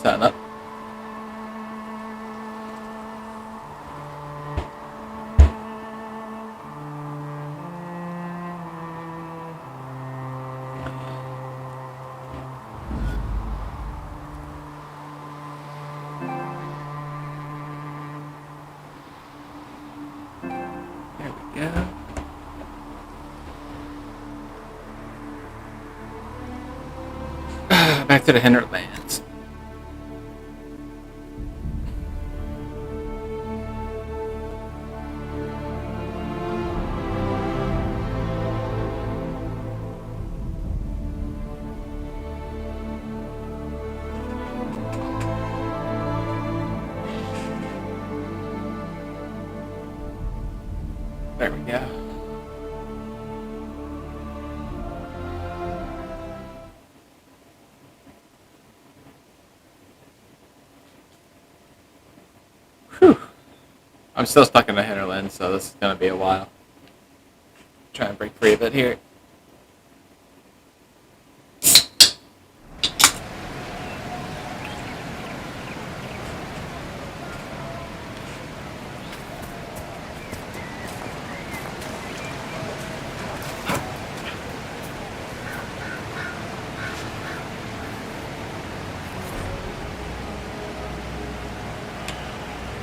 Setting up. There we go. Back to the hinterlands. There we go. Whew. I'm still stuck in the hinterlands, so this is going to be a while. Try and break free of it here.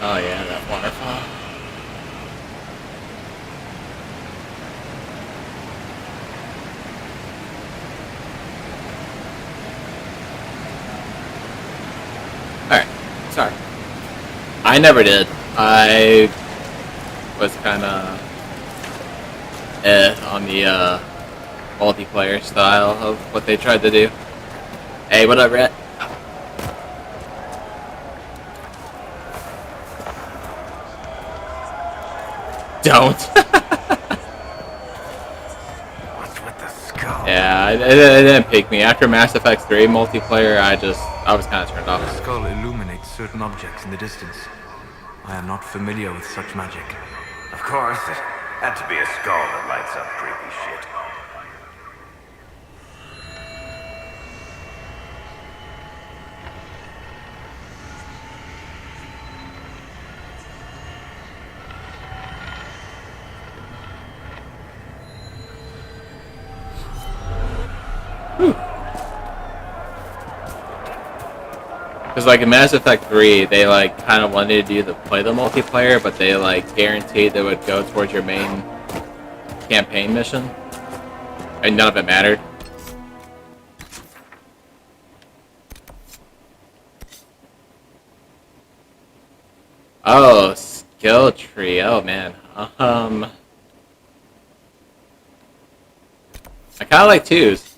Oh yeah, that waterfall. Alright, sorry. I never did. I was kinda on the multiplayer style of what they tried to do. Hey, what up, Rhett? Don't. What's with the skull? Yeah, it didn't pique me. After Mass Effect 3 multiplayer, I was kind of turned off. The skull illuminates certain objects in the distance. I am not familiar with such magic. Of course, it had to be a skull that lights up creepy shit. Because like in Mass Effect 3, they like kind of wanted you to play the multiplayer, but they like guaranteed that it would go towards your main campaign mission, and none of it mattered. Oh, skill tree. Oh man. I kind of like twos.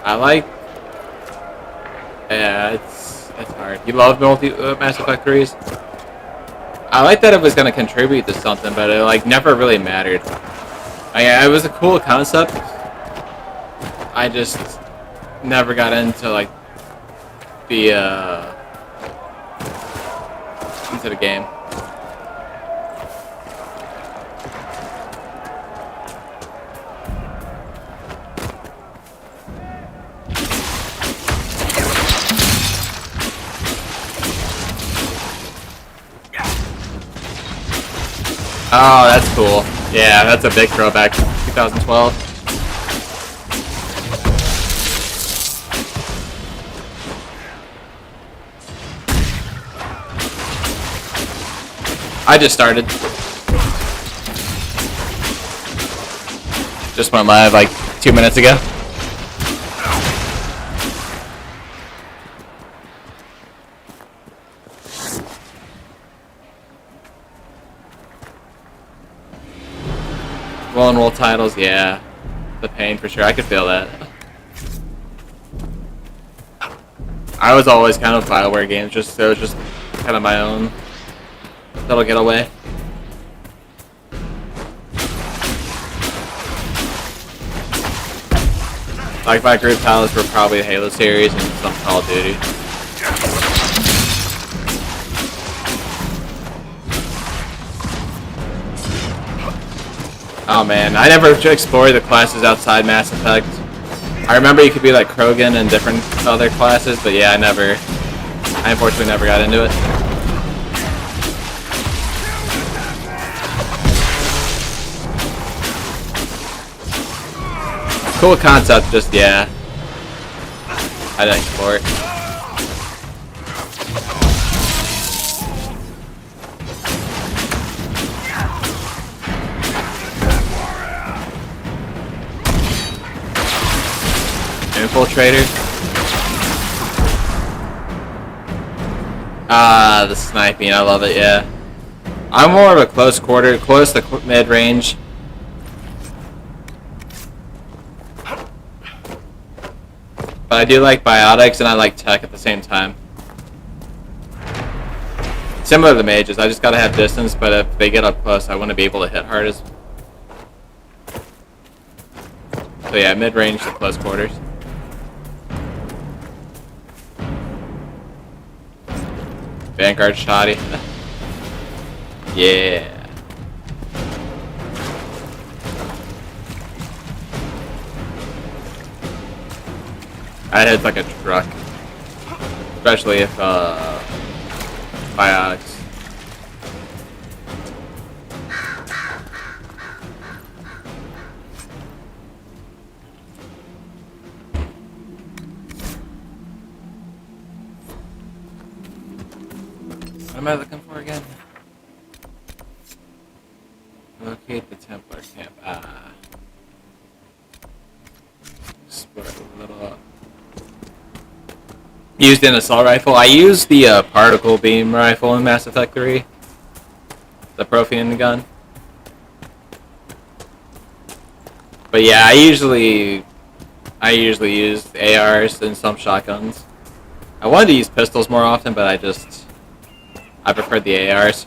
I like. Yeah, it's hard. You love Mass Effect 3s? I like that it was gonna contribute to something, but it like never really mattered. It was a cool concept. I just never got into like the into the game. Oh, that's cool. Yeah, that's a big throwback. 2012. I just started. Just went live like 2 minutes ago. Roll and roll titles, yeah. The pain for sure. I could feel that. I was always kind of BioWare games, so it was just kind of my own little getaway. Like my group titles were probably the Halo series and some Call of Duty. Oh man, I never explored the classes outside Mass Effect. I remember you could be like Krogan and different other classes, but yeah, I unfortunately never got into it. Cool concept, just yeah. I didn't explore it. Infiltrator. Ah, the sniping, I love it, yeah. I'm more of a close to mid-range. But I do like biotics and I like tech at the same time. Similar to the mages, I just gotta have distance, but if they get up close, I want to be able to hit hard as... So yeah, mid-range to close quarters. Vanguard shoddy. Yeah. I'd hit like a truck. Especially if, biotics. What am I looking for again? Locate the Templar camp. Ah. Split a little up. Used an assault rifle. I used the particle beam rifle in Mass Effect 3. The Prothean gun. But yeah, I usually use ARs and some shotguns. I wanted to use pistols more often, but I preferred the ARs.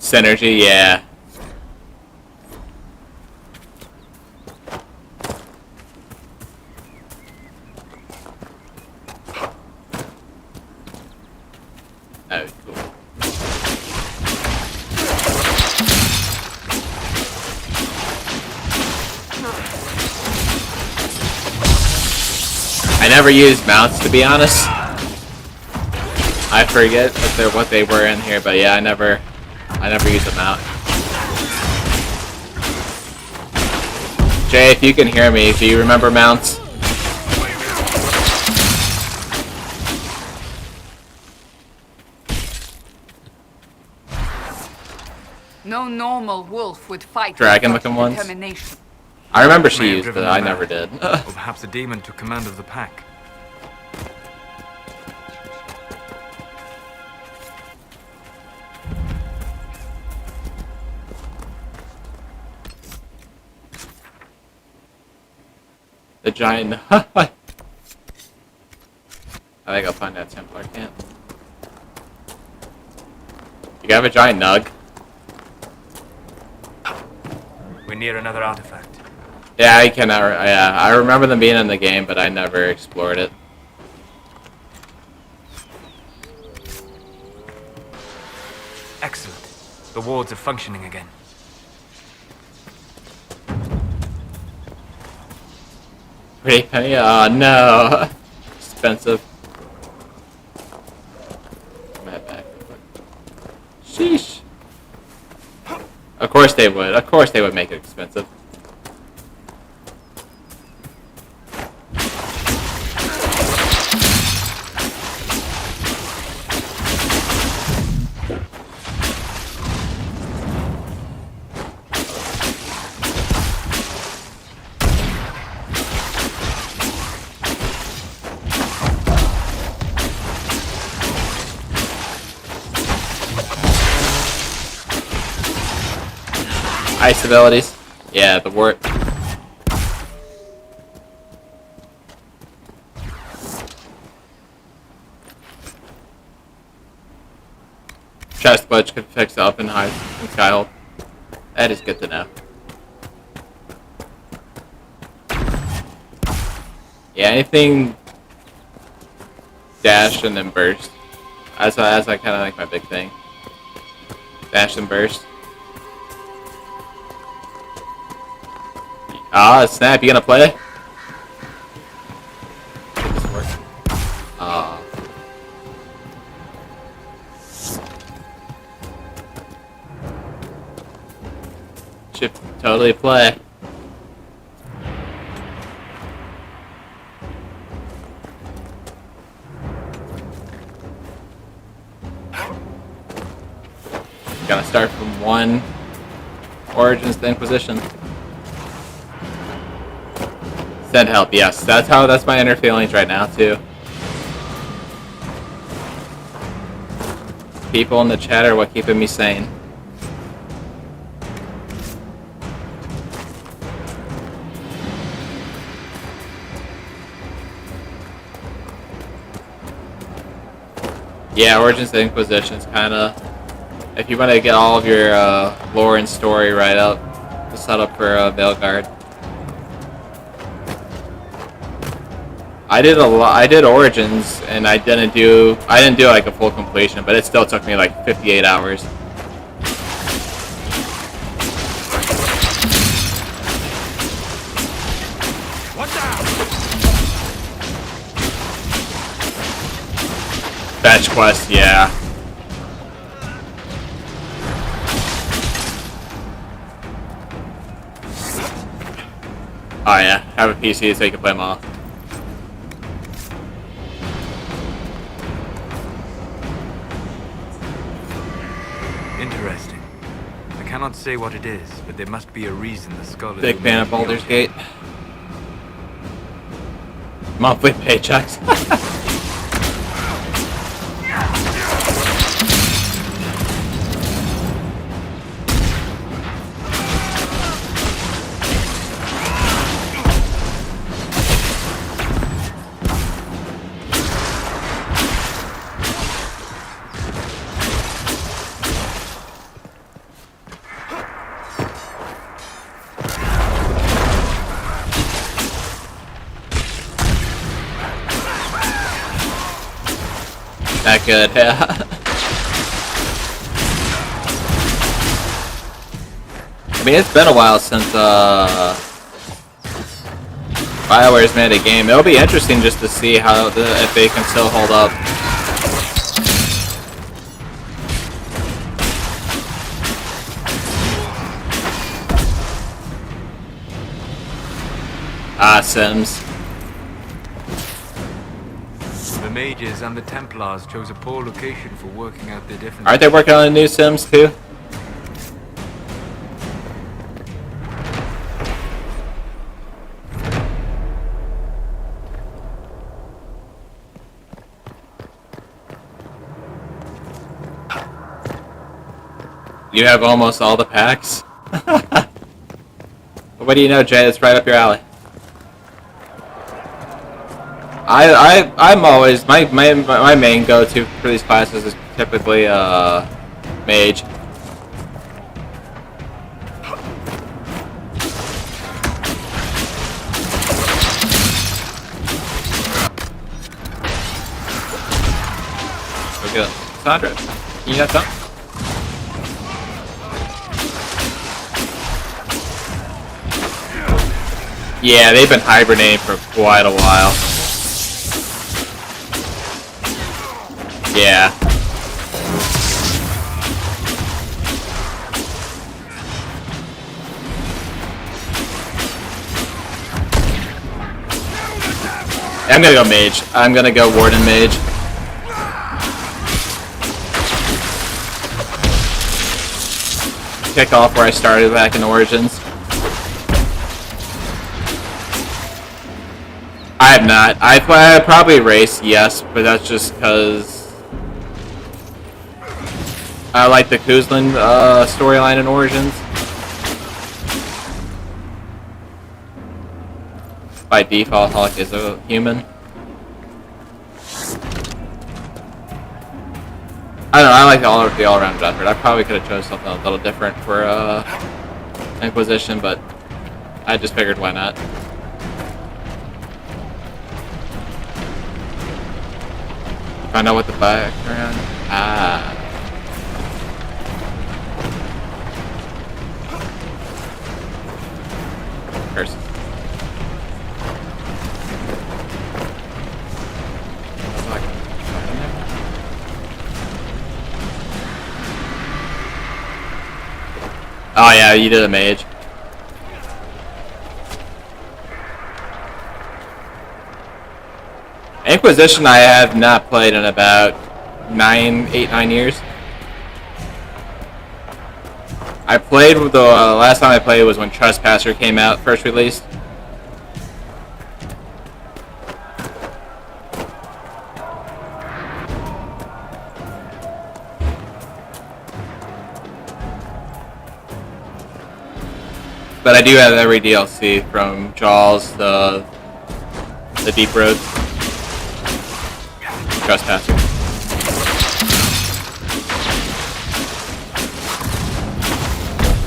Synergy, yeah. Oh, cool. I never used mounts, to be honest. I forget what they were in here, but yeah, I never used a mount. Jay, if you can hear me, do you remember mounts? No normal wolf would fight Dragon-looking ones? determination. I remember she May have used it, driven I them never mad. did. Or perhaps a demon took command of the pack. The giant... I think I'll find that Templar camp. You have a giant nug? We're near another artifact. Yeah, I remember them being in the game, but I never explored it. Excellent. The wards are functioning again. Pretty penny? Oh no. Expensive. Right back. Sheesh. Of course they would. Of course they would make it expensive. Ice abilities. Yeah, the warp. Chest glitch could fix up and high and skyhold. That is good to know. Yeah, anything dash and then burst. That's like kind of like my big thing. Dash and burst. Ah, snap! You gonna play? Did this work? Ah. Should totally play. Gotta start from 1 Origins to Inquisition. Send help, yes. That's my inner feelings right now too. People in the chat are what keeping me sane. Yeah, Origins to Inquisition is kinda, if you want to get all of your lore and story right up, to set up for Veilguard. I did Origins, and I didn't do like a full completion, but it still took me like 58 hours. Fetch quest, yeah. Oh yeah, have a PC so you can play them all. Interesting. I cannot say what it is, but there must be a reason the skull is... Big fan of Baldur's Gate. Monthly paychecks. That good, yeah. I mean, it's been a while since BioWare's made a game. It'll be interesting just to see how if they can still hold up. Ah, Sims. The mages and the Templars chose a poor location for working out their differences. Aren't they working on a new Sims too? You have almost all the packs? What do you know, Jay? It's right up your alley. I'm always my main go-to for these classes is typically mage. Look at Sandra. You got something? Yeah, they've been hibernating for quite a while. Yeah. I'm gonna go mage. I'm gonna go warden mage. Kick off where I started back in Origins. I have not. I probably race, yes, but that's just because I like the Kuzlin storyline in Origins. By default, Hulk is a human. I don't know, I like the all-around effort. I probably could have chose something a little different for Inquisition, but I just figured why not. Find out what the background. Ah. Curses. Oh yeah, you did a mage. Inquisition I have not played in about 8-9 years. I played with the last time I played was when Trespasser came out, first released. But I do have every DLC from Jaws, the Deep Road, Trespasser.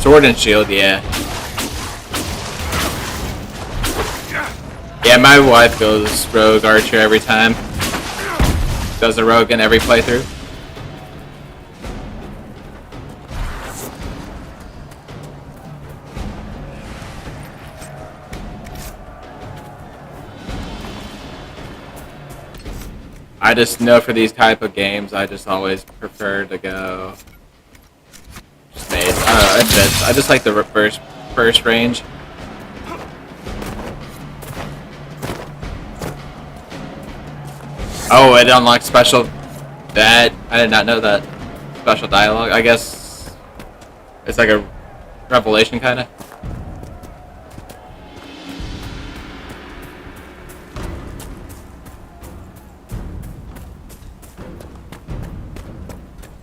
Sword and Shield, yeah. Yeah, my wife goes Rogue Archer every time. Does a Rogue in every playthrough. I just know for these type of games, I just always prefer to go just maze. I don't know, it fits. I just like the burst range. Oh, it unlocks special. That I did not know that. Special dialogue. I guess it's like a revelation kind of.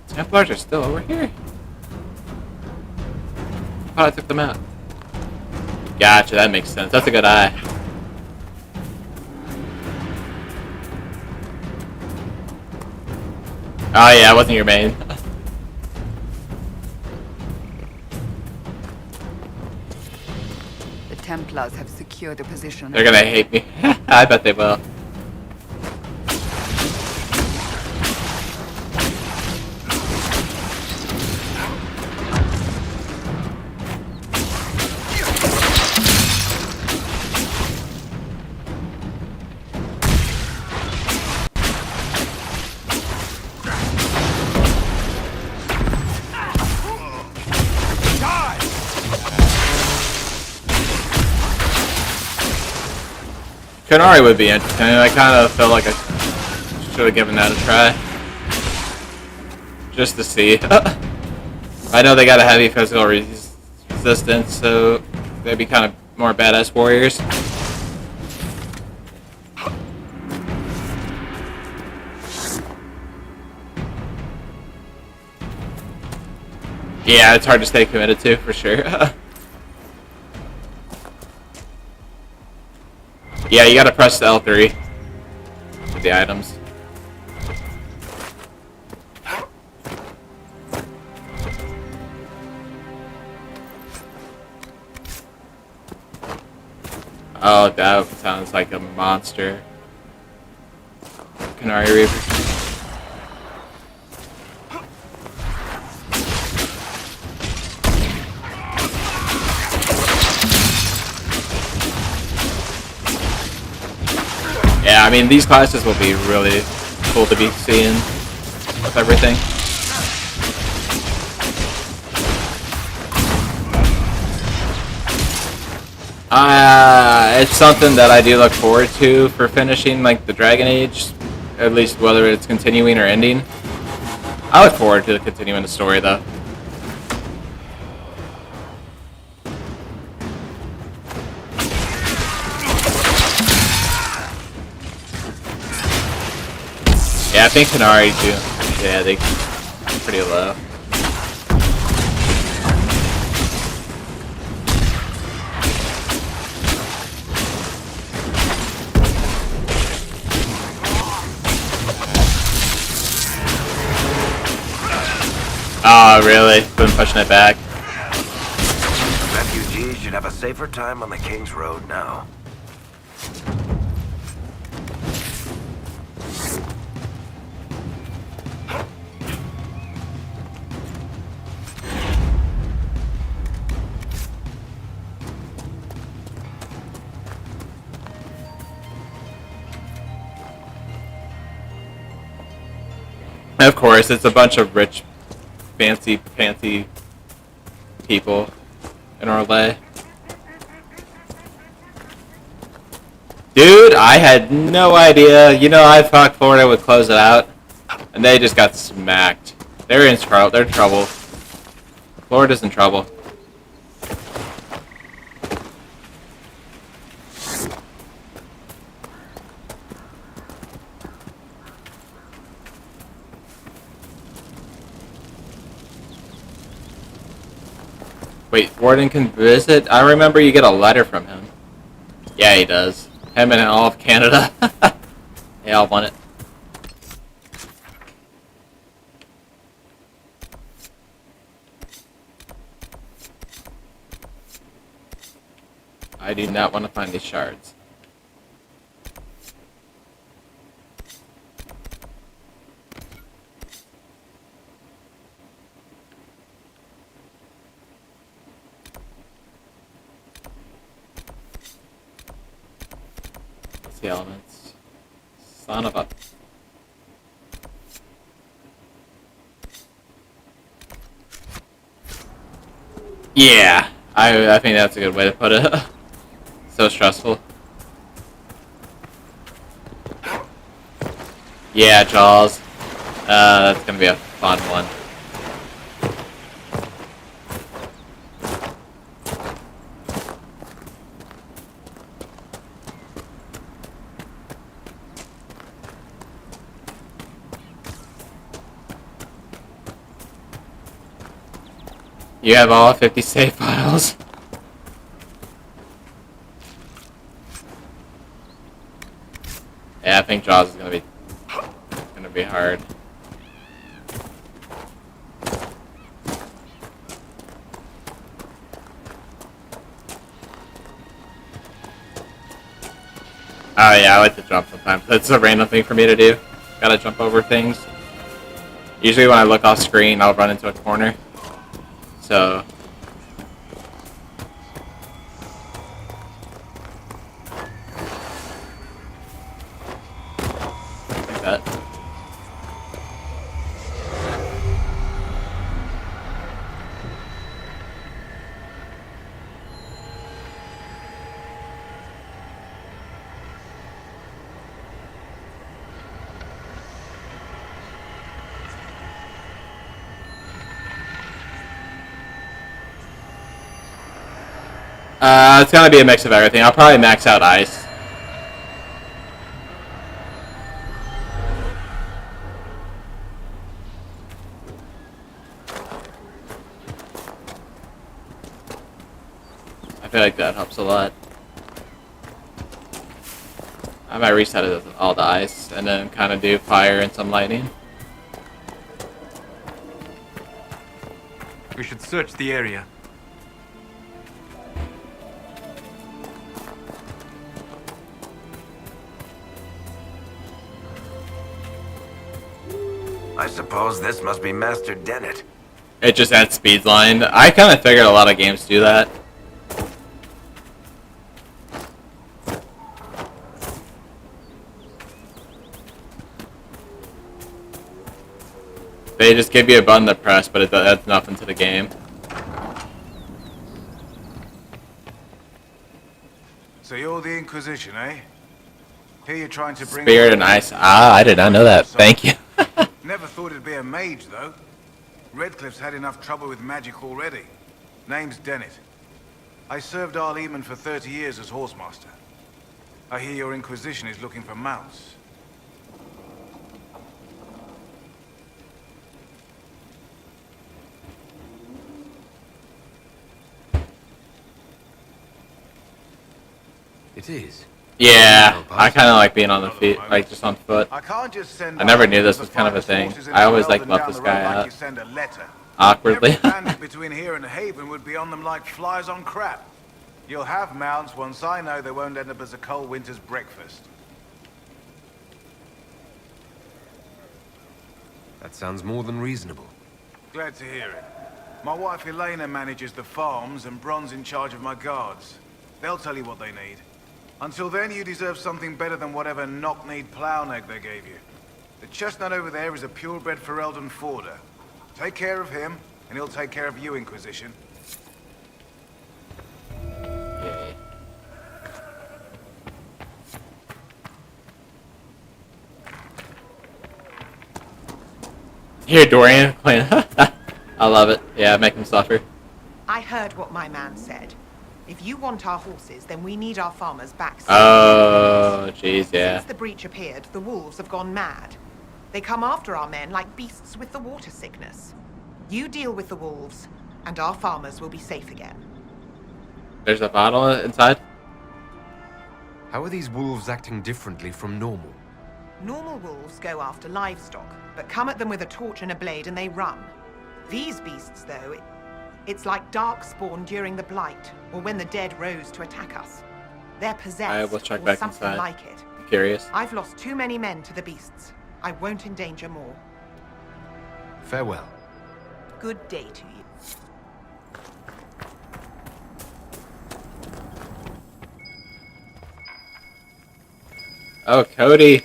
Templars are still over here. I thought I took them out. Gotcha, that makes sense. That's a good eye. Oh yeah, it wasn't your main. The Templars have secured a position. They're gonna hate me. I bet they will. Canary would be interesting. I kind of felt like I should have given that a try. Just to see. I know they got a heavy physical resistance, so they'd be kind of more badass warriors. Yeah, it's hard to stay committed to, for sure. Yeah, you gotta press the L3 with the items. Oh, that sounds like a monster. Canary Reaper. Yeah, I mean, these classes will be really cool to be seeing with everything. It's something that I do look forward to for finishing, like, the Dragon Age, at least whether it's continuing or ending. I look forward to continuing the story, though. Yeah, I think Canary too. Yeah, they're pretty low. Oh, really? Been pushing it back. Refugees should have a safer time on the King's Road now. And of course, it's a bunch of rich, fancy people in Orlais. Dude, I had no idea. You know, I thought Florida would close it out, and they just got smacked. They're in trouble. They're in trouble. Florida's in trouble. Wait, Warden can visit? I remember you get a letter from him. Yeah, he does. Him and all of Canada. They all want it. I do not want to find these shards. What's the elements? Son of a... Yeah, I think that's a good way to put it. So stressful. Yeah, Jaws. That's gonna be a fun one. You have all 50 save files. Yeah, I think Jaws is gonna be hard. Oh yeah, I like to jump sometimes. That's a random thing for me to do. Gotta jump over things. Usually when I look off screen, I'll run into a corner. So... like that. It's gonna be a mix of everything. I'll probably max out ice. I feel like that helps a lot. I might reset it with all the ice and then kind of do fire and some lightning. We should search the area. I suppose this must be Master Dennett. It just adds speed line. I kind of figured a lot of games do that. They just give you a button to press, but it adds nothing to the game. So you're the Inquisition, eh? Here you're trying to bring... Spirit and ice. Ah, I did not know that. Thank you. Never thought it'd be a mage, though. Redcliffe's had enough trouble with magic already. Name's Dennett. I served Arleman for 30 years as horsemaster. I hear your Inquisition is looking for mounts. It is. Yeah, I kind of like being on the feet, like just on foot. I can't just send I never knew this was kind of a thing. I always like left this guy out awkwardly. Every bandit between here and Haven would be on them like flies on crap. You'll have mounts once I know they won't end up as a cold winter's breakfast. That sounds more than reasonable. Glad to hear it. My wife Elena manages the farms and Bron's in charge of my guards. They'll tell you what they need. Until then, you deserve something better than whatever knock-kneed plow neck they gave you. The chestnut over there is a purebred Ferelden Forder. Take care of him, and he'll take care of you, Inquisition. Yeah. Here, Dorian playing. I love it. Yeah, make him suffer. I heard what my man said. If you want our horses, then we need our farmers back soon. Oh, jeez, yeah. Since the breach appeared, the wolves have gone mad. They come after our men like beasts with the water sickness. You deal with the wolves, and our farmers will be safe again. There's a bottle inside? How are these wolves acting differently from normal? Normal wolves go after livestock, but come at them with a torch and a blade and they run. These beasts, though, it's like darkspawn during the Blight, or when the dead rose to attack us. They're possessed, I will check or back something inside. like it. I'm curious. I've lost too many men to the beasts. I won't endanger more. Farewell. Good day to you. Oh, Cody.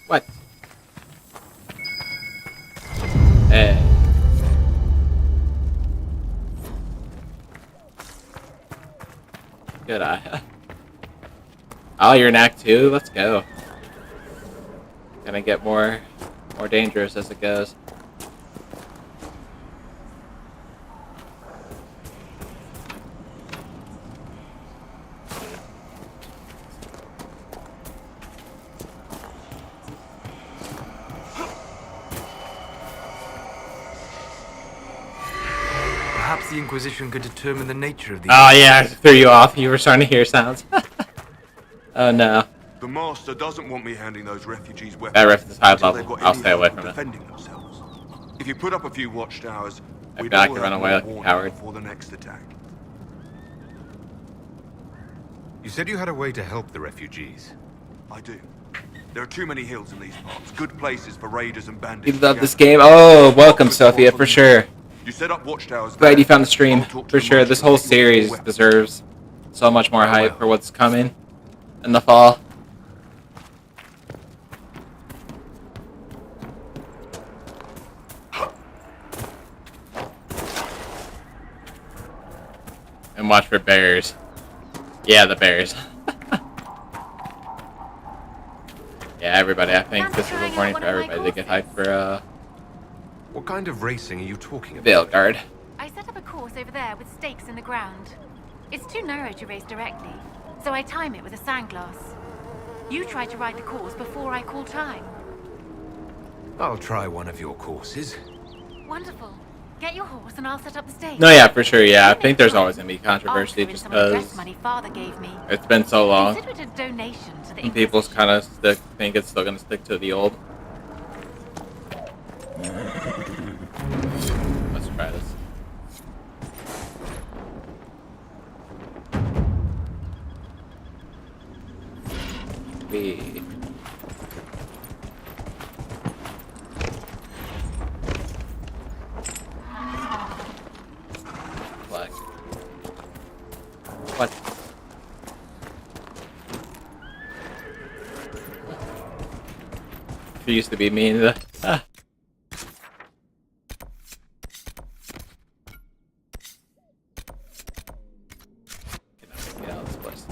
What? Hey. Good eye. Oh, you're in Act 2? Let's go. Gonna get more dangerous as it goes. Perhaps the Inquisition could determine the nature of these. Oh yeah, I threw you off. You were starting to hear sounds. Oh no. The Master doesn't want me handing those refugees weapons. That rift is high until they've level. got I'll any stay away hope of from it. defending themselves. If you put up a few watchtowers, I we'd feel like all I run have away more like a warning coward. before the next attack. You said you had a way to help the refugees. I do. There are too many hills in these parts. Good places for raiders and bandits. You to love this gather. game. Oh, welcome, Focus Sophia, on for them. sure. You set up watchtowers. Glad there. you found the stream. I'll talk to For the sure, Master this and whole get you more series weapons. deserves so much more hype well. for what's coming in the fall. And watch for bears. Yeah, the bears. Yeah, everybody. I think this is a warning for everybody to get hyped for What kind of racing are you talking about? Veilguard. I set up a course over there with stakes in the ground. It's too narrow to race directly, so I time it with a sandglass. You try to ride the course before I call time. I'll try one of your courses. Wonderful. Get your horse and I'll set up the stakes. No, yeah, for sure. Yeah, I think there's always gonna be controversy I'll throw in just some of the because dress money Father gave me. it's been so long. Consider it a donation to the And people Inquisition. kind of think it's still gonna stick to the old. Let's try this. We. Flag. What? She used to be mean. Ah. Get out of this place.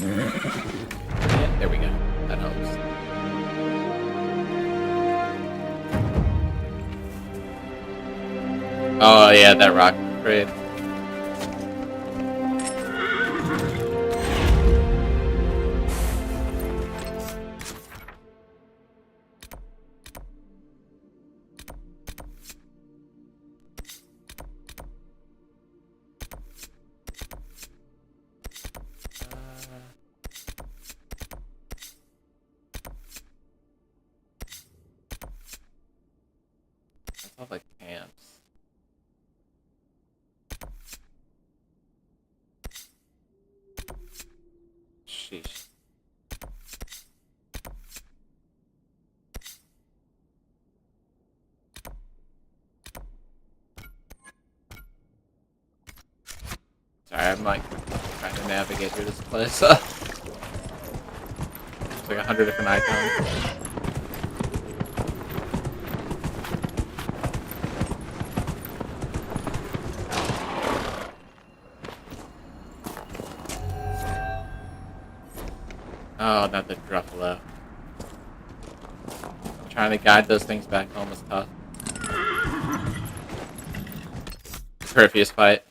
Yeah, there we go. That helps. Oh yeah, that rock. Great. That's all like camps. Sheesh. Sorry, I'm like trying to navigate through this place. It's like 100 different icons. Oh, not the Druffalo. Trying to guide those things back home is tough. Perfius fight.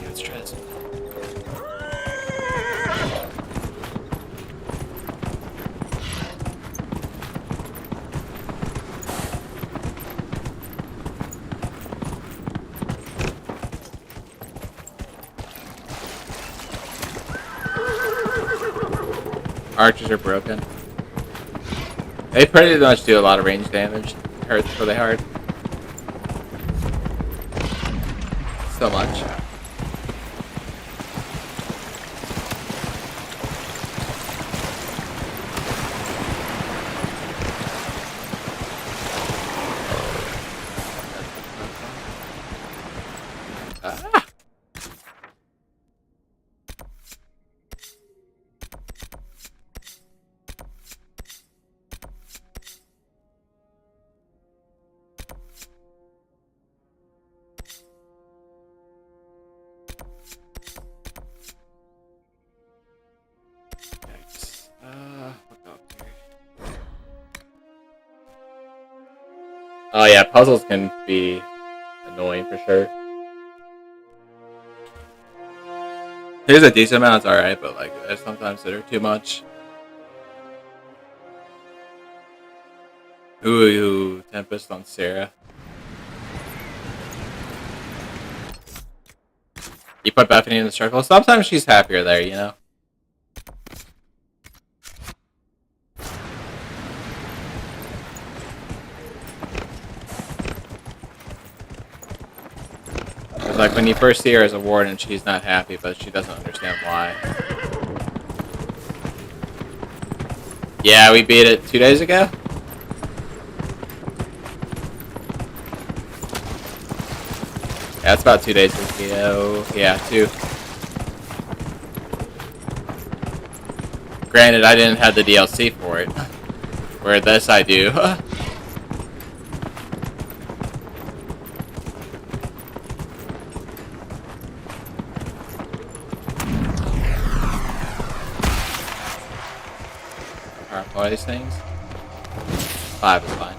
Let's try this. Archers are broken. They pretty much do a lot of range damage. It hurts really hard. So much. Ah. Oh yeah, puzzles can be annoying for sure. There's a decent amount, it's alright, but like there's sometimes that are too much. Ooh, Tempest on Sarah. You put Bethany in the circle. Sometimes she's happier there, you know? It's like when you first see her as a warden, she's not happy, but she doesn't understand why. Yeah, we beat it 2 days ago? Yeah, it's about 2 days ago. Yeah, 2. Granted, I didn't have the DLC for it. Where this I do. Alright, all these things. 5 is fine.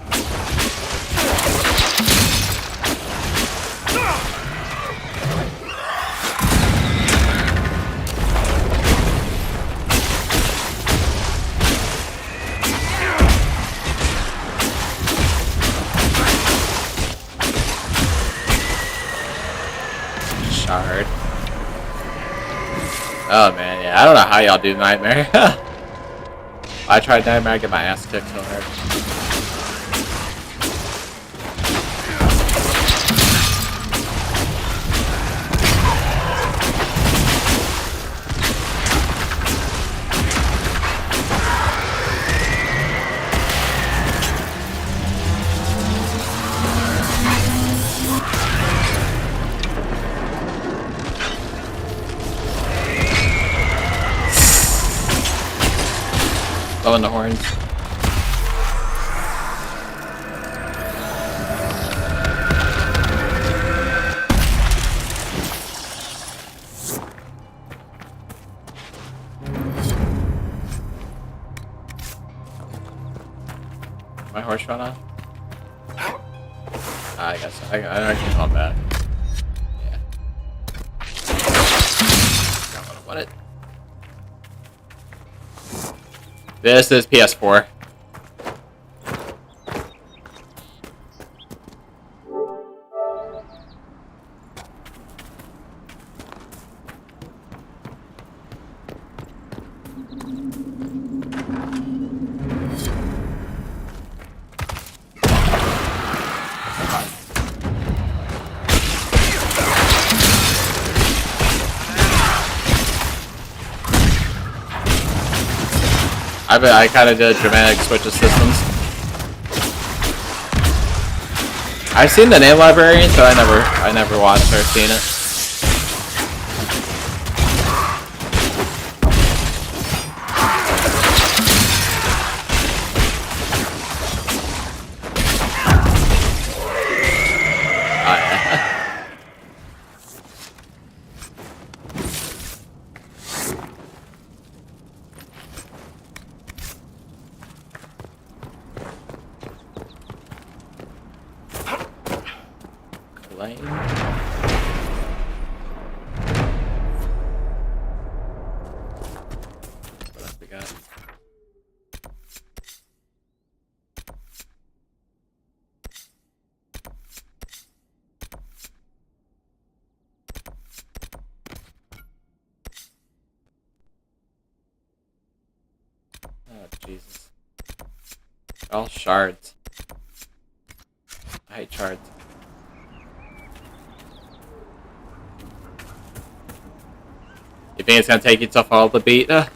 Shard. Oh man, yeah, I don't know how y'all do Nightmare. I tried Nightmare, I get my ass kicked so hard. Blowing the horns. My horse run on? I guess I can come back. Yeah. Got what I wanted. This is PS4. I kind of did a dramatic switch of systems. I've seen the name librarians, but I never watched or seen it. Jesus. All shards. I hate shards. You think it's gonna take itself all the beat? The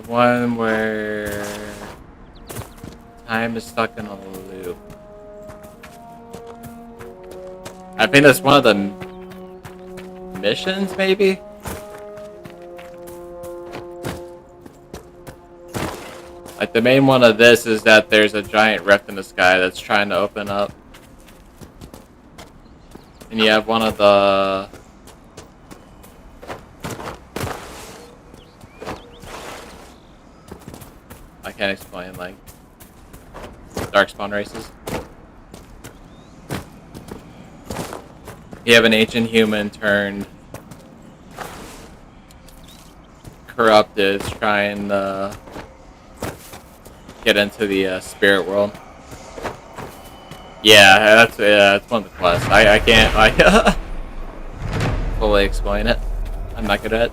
one where time is stuck in a loop. I think that's one of the missions, maybe? Like, the main one of this is that there's a giant rift in the sky that's trying to open up. And you have one of the... I can't explain, like... Darkspawn races. You have an ancient human turned... corrupted, trying to... get into the spirit world. Yeah, that's one of the quests. I can't like fully explain it. I'm not good at it.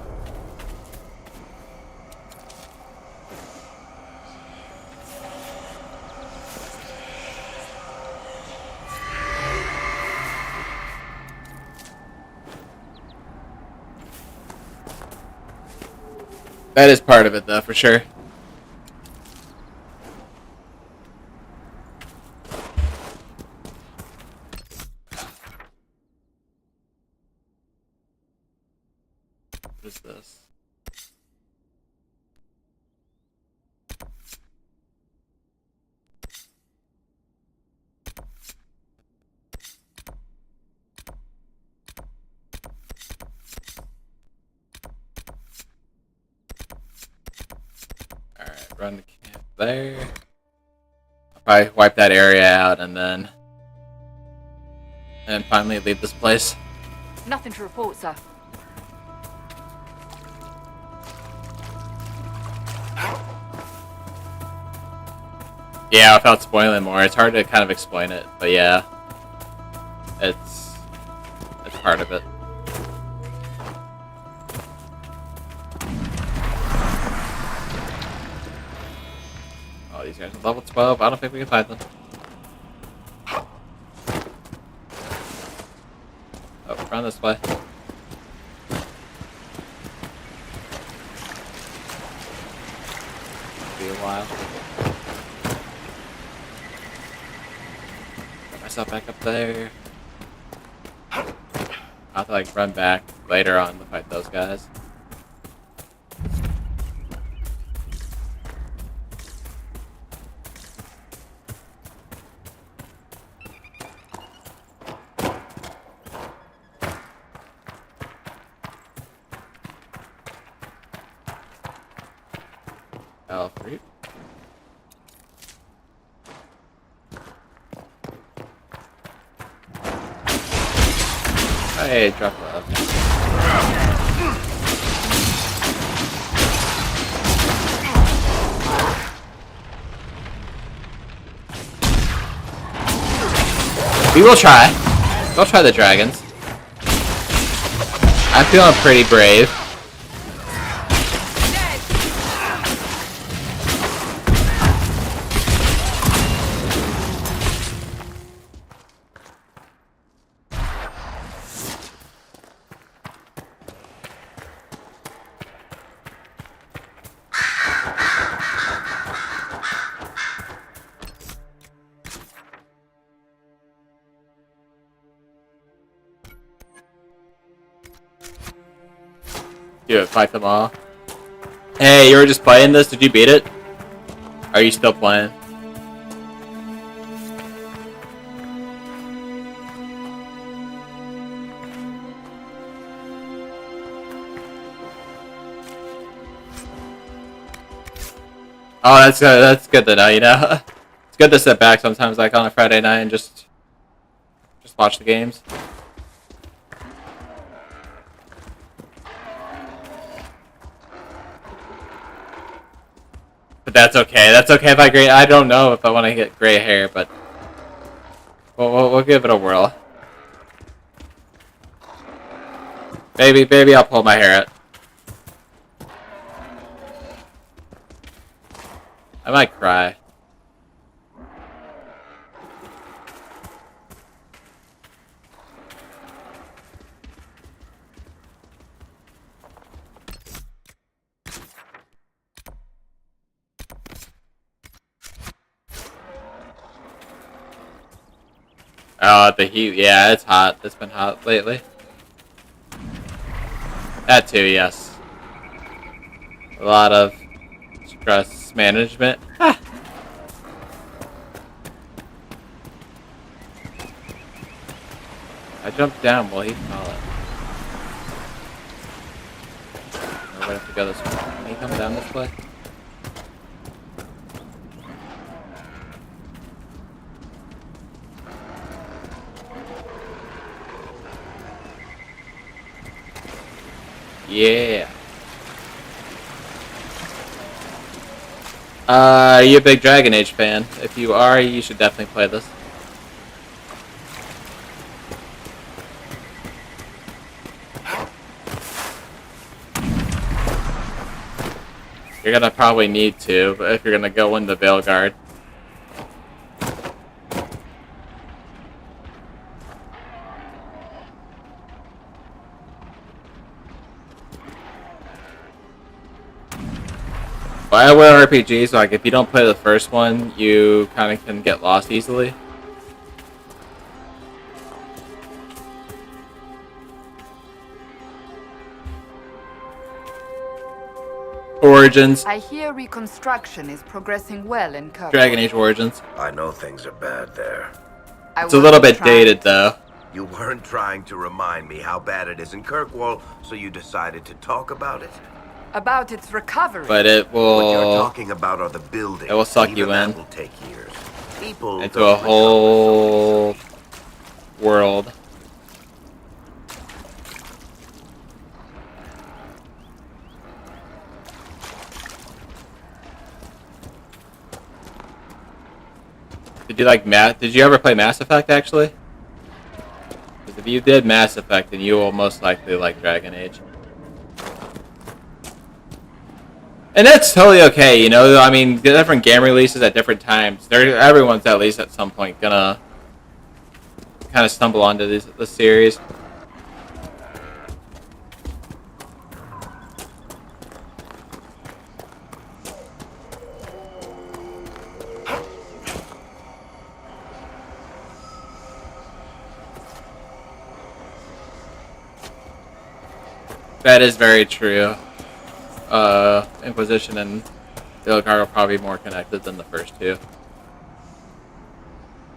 That is part of it, though, for sure. What is this? Alright, run the camp there. I'll probably wipe that area out and then finally leave this place. Nothing to report, sir. Yeah, without spoiling more, it's hard to kind of explain it, but yeah, it's part of it. Oh, these guys are level 12. I don't think we can fight them. Oh, run this way. Be a while. Myself back up there. I'll have to like run back later on to fight those guys. L3. Hey, drop love. We will try. We'll try the dragons. I'm feeling pretty brave. Do it, fight them all. Hey, you were just playing this? Did you beat it? Are you still playing? Oh, that's good. That's good to know. You know, it's good to sit back sometimes, like on a Friday night, and just watch the games. But that's okay. That's okay if I gray. I don't know if I want to get gray hair, but we'll give it a whirl. Maybe I'll pull my hair out. I might cry. Oh, the heat. Yeah, it's hot. It's been hot lately. That too, yes. A lot of stress management. Ah. I jumped down while he fell it. I have to go this way. Can he come down this way? Yeah. Are you a big Dragon Age fan? If you are, you should definitely play this. You're gonna probably need to, but if you're gonna go in the Veilguard. BioWare RPGs, like if you don't play the first one, you kind of can get lost easily. Origins. I hear reconstruction is progressing well in Kirkwall. Dragon Age Origins. I know things are bad there. I It's a little bit wasn't dated trying- though. You weren't trying to remind me how bad it is in Kirkwall, so you decided to talk about it? About its recovery. But it What you're will talking about are the buildings. it will suck Even you that in will take years. People into don't a recover whole world. Did you like Did you ever play Mass Effect actually? Because if you did Mass Effect, then you will most likely like Dragon Age. And that's totally okay, you know. I mean, the different game releases at different times. Everyone's at least at some point gonna kind of stumble onto this series. That is very true. Inquisition and Veilguard are probably more connected than the first two.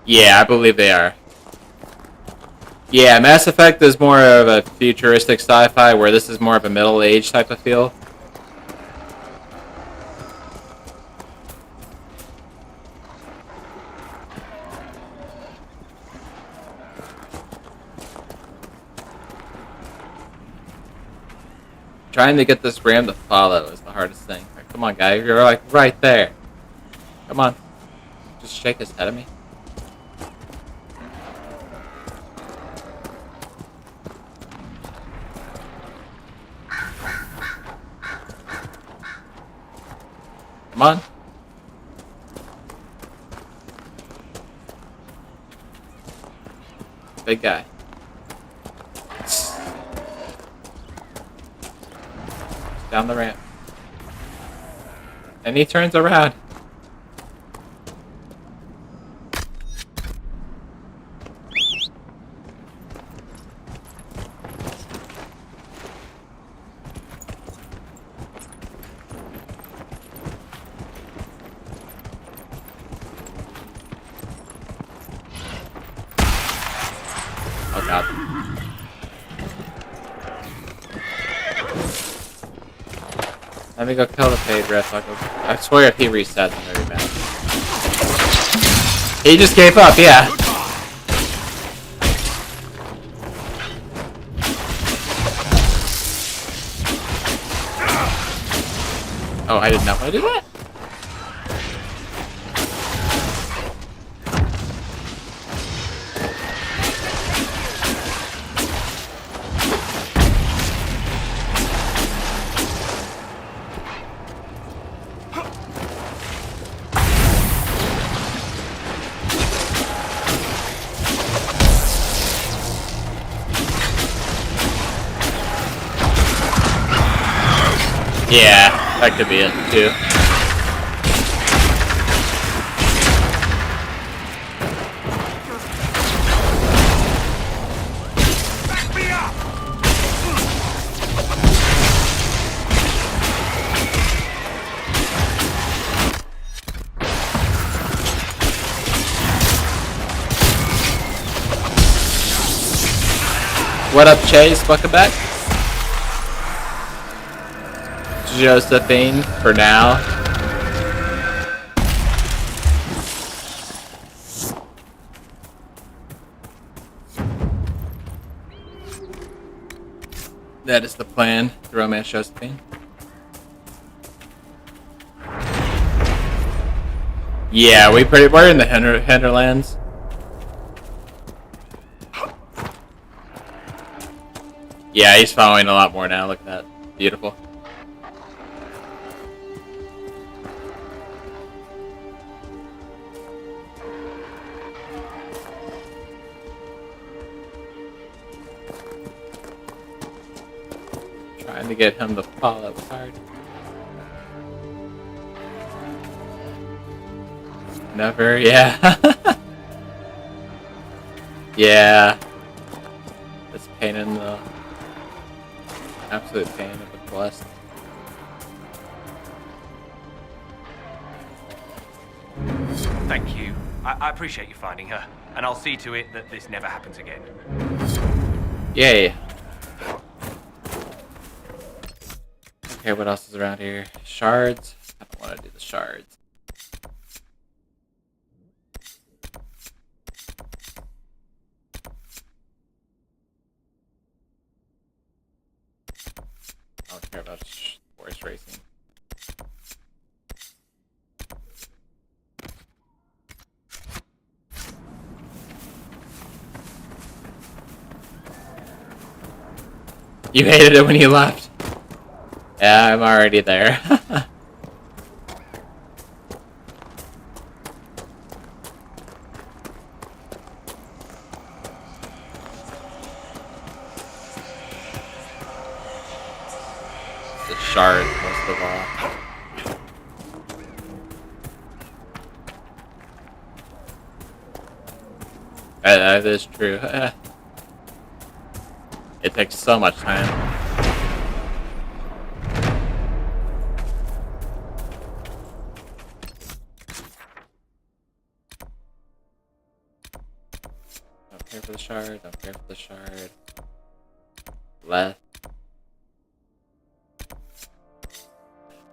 Yeah, I believe they are. Yeah, Mass Effect is more of a futuristic sci-fi, where this is more of a middle-age type of feel. Trying to get this ram to follow is the hardest thing. Like, come on, guy, you're like right there. Come on. Just shake his head at me. Come on. Big guy. Down the ramp. And he turns around. Oh god. Let me go kill the paid red fucker. I swear if he resets, I'm gonna be mad. He just gave up, yeah. Oh, I did not want to do that? Yeah, that could be it, too. Back me up! What up, Chase? Welcome back. Josephine, for now. That is the plan, to romance Josephine. Yeah, we're in the hinterlands. Yeah, he's following a lot more now. Look at that. Beautiful. Trying to get him to follow hard. Never, yeah. Yeah. This pain in the... absolute pain of the blessed. Thank you. I appreciate you finding her, and I'll see to it that this never happens again. Yay. Okay, what else is around here? Shards? I don't want to do the shards. I don't care about horse racing. You hated it when you left. Yeah, I'm already there. The shard, most of all. That is true. It takes so much time. Don't care for the shard, don't care for the shard. Left.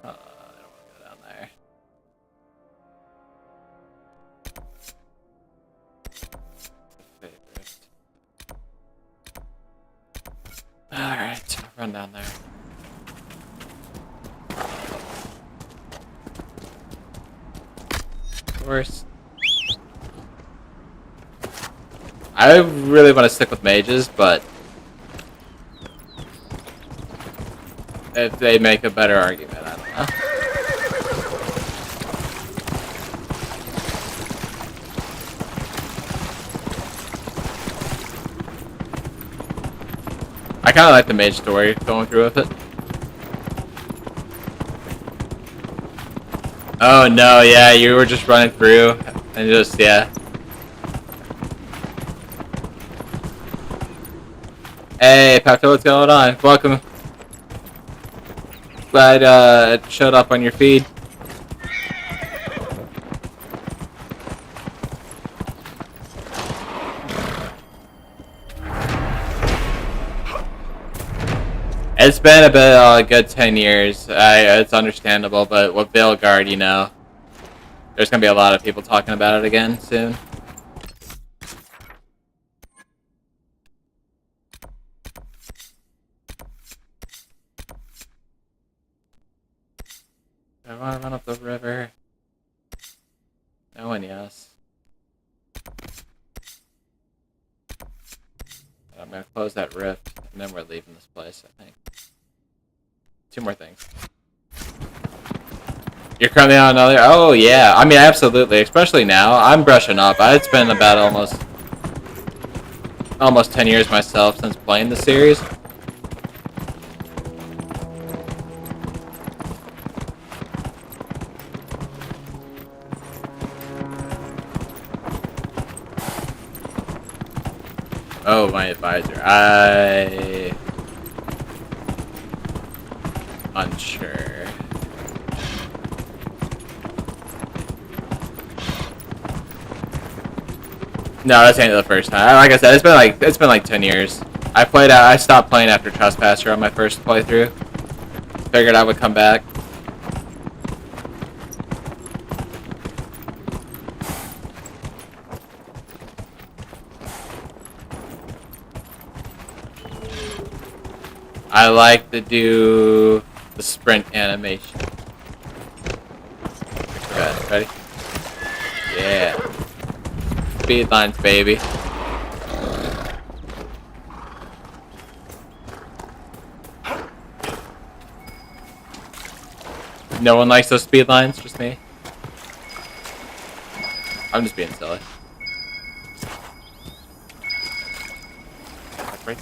I don't want to go down there. Favorite. Alright, I'll run down there. Of course. I really want to stick with mages, but if they make a better argument, I don't know. I kind of like the mage story going through with it. Oh no, yeah, you were just running through and just, yeah. Hey, Pato, what's going on? Welcome. Glad it showed up on your feed. It's been a bit, a good 10 years. It's understandable, but with Veilguard, you know, there's gonna be a lot of people talking about it again soon. I want to run up the river. No one, yes. I'm gonna close that rift, and then we're leaving this place, I think. 2 more things. You're currently on another? Oh, yeah. I mean, absolutely. Especially now. I'm brushing up. It's been about almost 10 years myself since playing the series. Oh, my advisor. Unsure. No, this ain't the first time. Like I said, it's been like 10 years. I stopped playing after Trespasser on my first playthrough. Figured I would come back. I like to do the sprint animation. Good. Ready? Yeah. Speed lines, baby. No one likes those speed lines, just me. I'm just being silly. Right.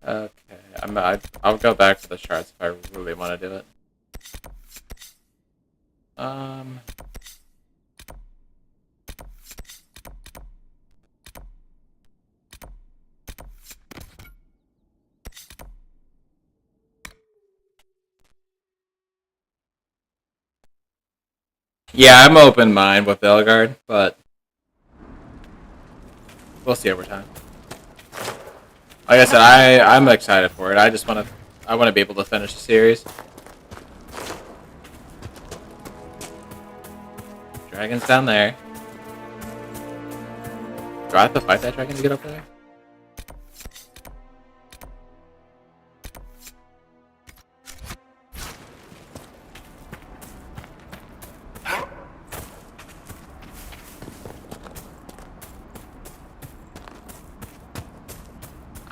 Okay, I'll go back to the charts if I really want to do it. Yeah, I'm open mind with Veilguard, but we'll see over time. Like I said, I'm excited for it. I want to be able to finish the series. Dragon's down there. Do I have to fight that dragon to get up there?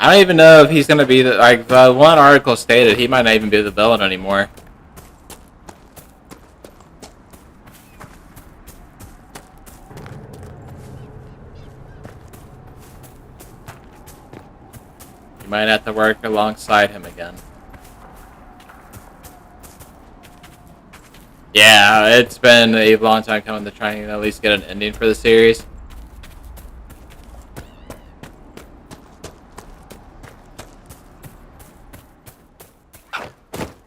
I don't even know if he's gonna be the, like, the one article stated he might not even be the villain anymore. You might have to work alongside him again. Yeah, it's been a long time coming to try and at least get an ending for the series.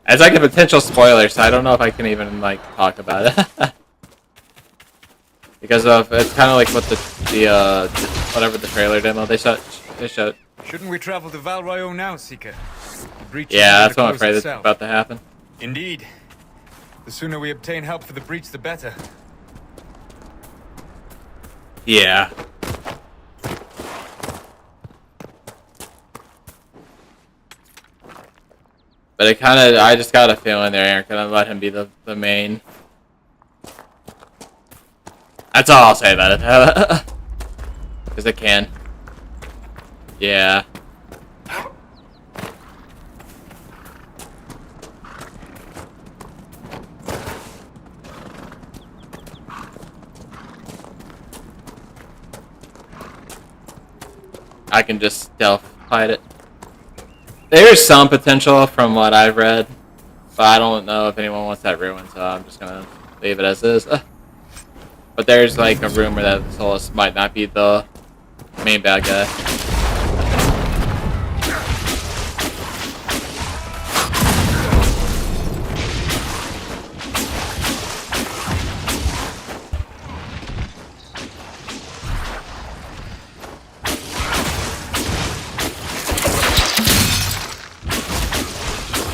It's like a potential spoiler, so I don't know if I can even like talk about it. Because of it's kind of like what the whatever the trailer demo they showed. Shouldn't we travel to Val Royeaux now, Seeker? The breach Yeah, that's what I'm afraid is about to happen. Indeed. The sooner we obtain help for the breach, the better. Yeah. But it kind of, I just got a feeling they aren't gonna let him be the main. That's all I'll say about it. Because it can. Yeah. I can just stealth fight it. There's some potential from what I've read, but I don't know if anyone wants that ruined, so I'm just gonna leave it as is. But there's like a rumor that Solus might not be the main bad guy.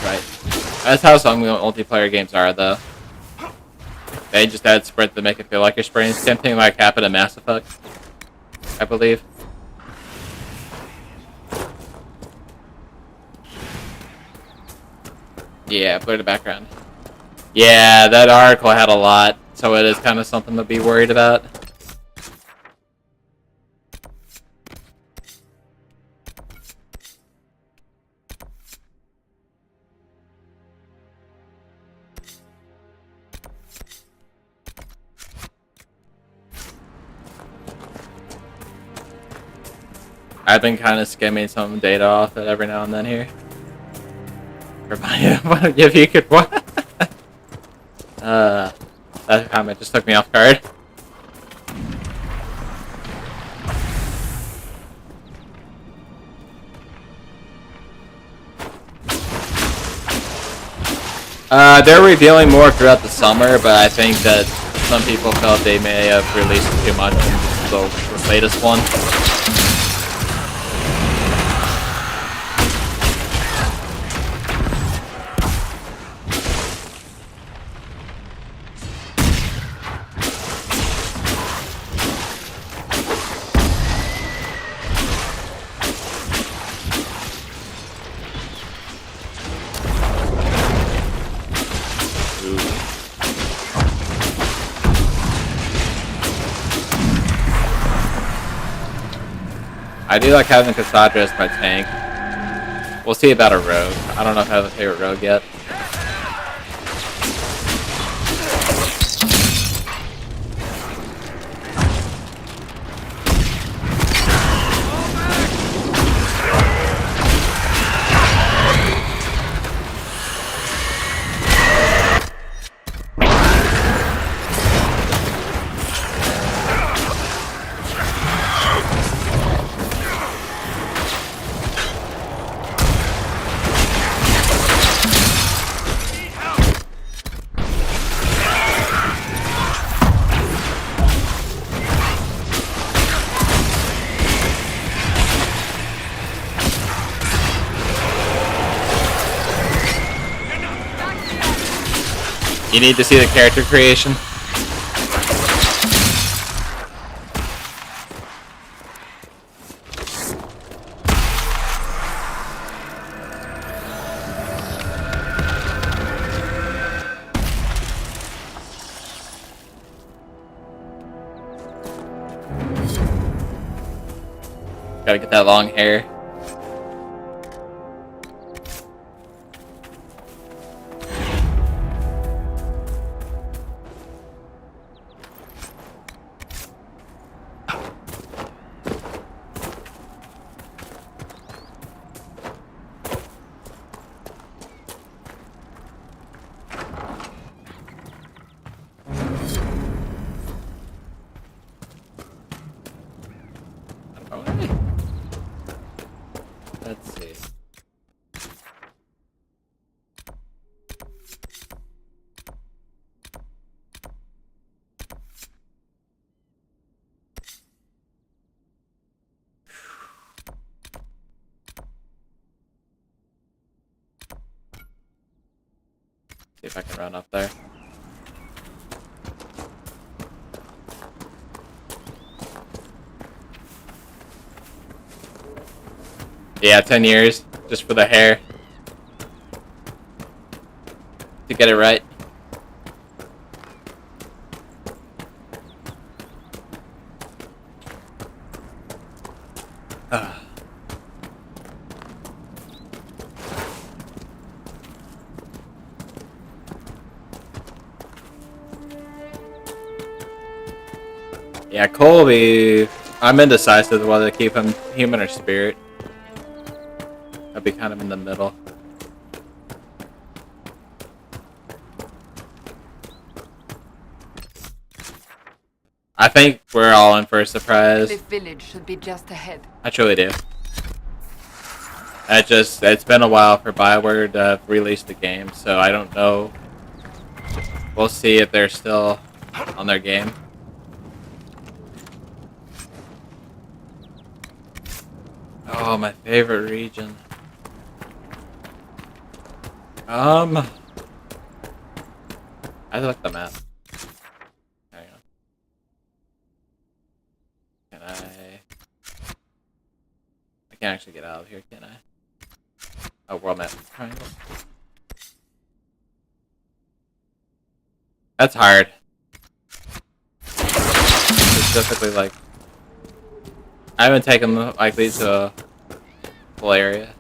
right. That's how some multiplayer games are, though. They just add sprint to make it feel like you're sprinting. Same thing like happened in Mass Effect, I believe. Yeah, blur the background. Yeah, that article had a lot, so it is kind of something to be worried about. I've been kind of skimming some data off it every now and then here. If you could what? That comment just took me off guard. They're revealing more throughout the summer, but I think that some people felt they may have released too much in the latest one. I do like having Cassandra as my tank. We'll see about a rogue. I don't know if I have a favorite rogue yet. You need to see the character creation. Gotta get that long hair. Let's see. See if I can run up there. Yeah, 10 years, just for the hair. To get it right. Yeah, Colby, I'm indecisive whether to keep him human or spirit. I'd be kind of in the middle. I think we're all in for a surprise. This village should be just ahead. I truly do. It's been a while for BioWare to release the game, so I don't know. We'll see if they're still on their game. Oh, my favorite region. I look the map. Hang on. Can I? I can't actually get out of here, can I? Oh, world map triangle. That's hard. Specifically, like, I haven't taken like these to a full area.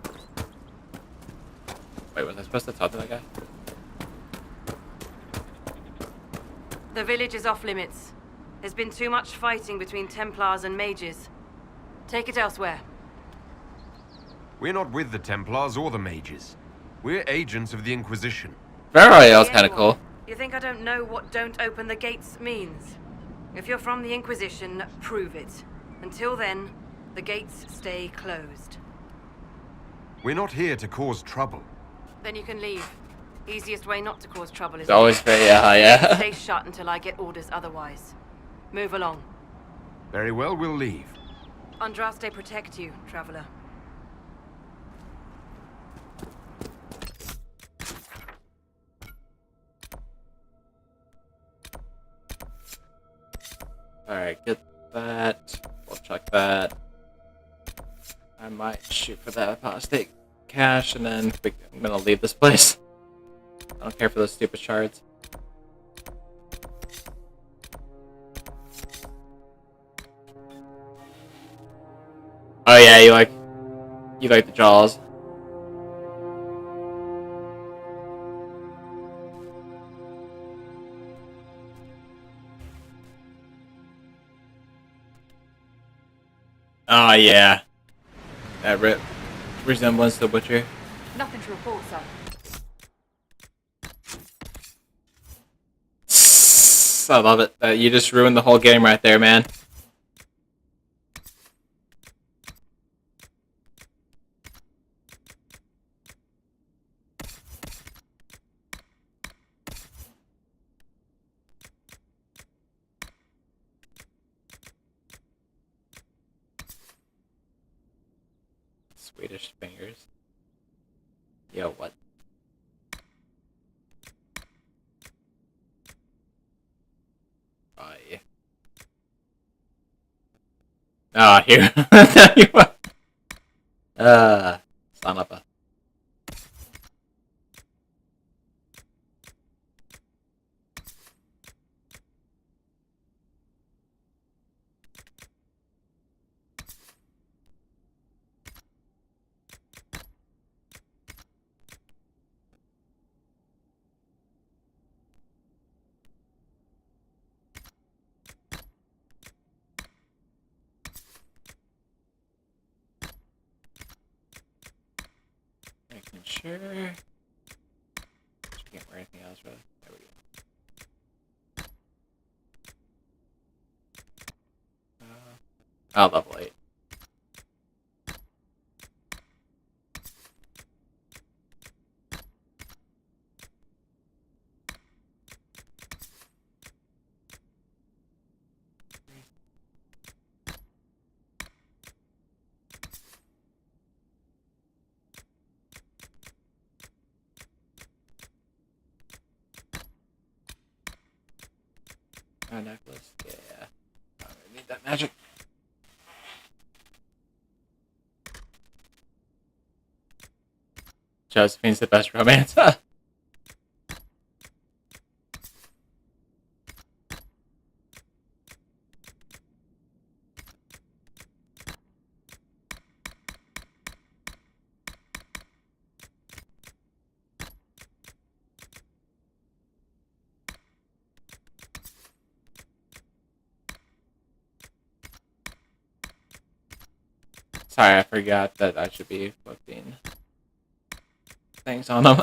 Wait, was I supposed to talk to that guy? The village is off limits. There's been too much fighting between Templars and mages. Take it elsewhere. We're not with the Templars or the mages. We're agents of the Inquisition. Very, that was kind of cool. You think I don't know what "don't open the gates" means? If you're from the Inquisition, prove it. Until then, the gates stay closed. We're not here to cause trouble. Then you can leave. Easiest way not to cause trouble is It's always very, yeah. stay shut until I get orders otherwise. Move along. Very well, we'll leave. Andraste protect you, traveler. Alright, get that. We'll check that. I might shoot for that apostate cash, and then I'm gonna leave this place. I don't care for those stupid shards. Oh yeah, you like the jaws. Oh yeah, that resemblance to the butcher. Nothing to report, sir. I love it. You just ruined the whole game right there, man. Swedish fingers. Yo, what? Oh, yeah. Ah, here. There you are. Son of a. Making sure. Can't wear anything else, really. There we go. Oh, level 8. A necklace, yeah. I need that magic. Josephine's the best romance. Sorry, I forgot that I should be putting things on them.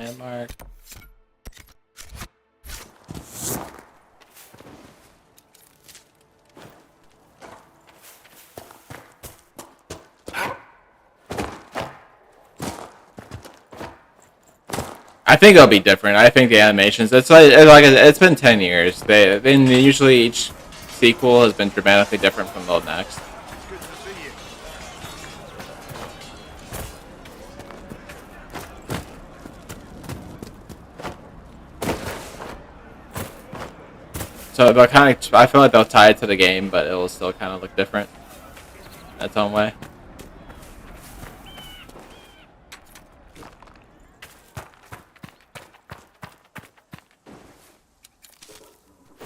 Landmark. I think it'll be different. I think the animations. It's been 10 years. Then usually each sequel has been dramatically different from the next. So they'll kind of. I feel like they'll tie it to the game, but it will still kind of look different in its own way.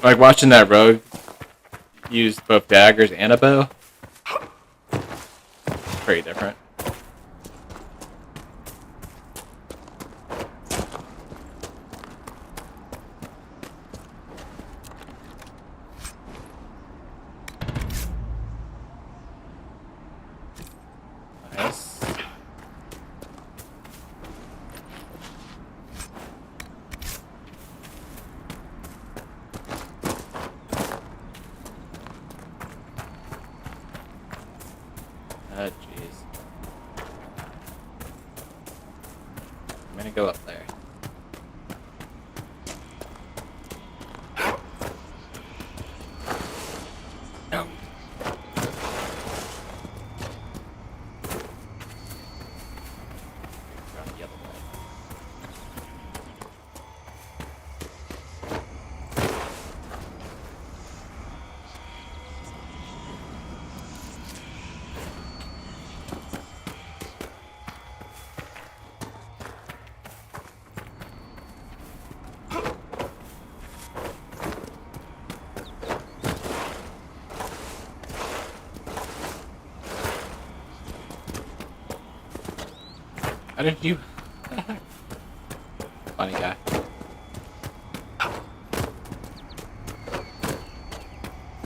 Like watching that rogue use both daggers and a bow. Pretty different. Nice. Oh, jeez. I'm gonna go up there. No. Run the other way. How did you? Funny guy.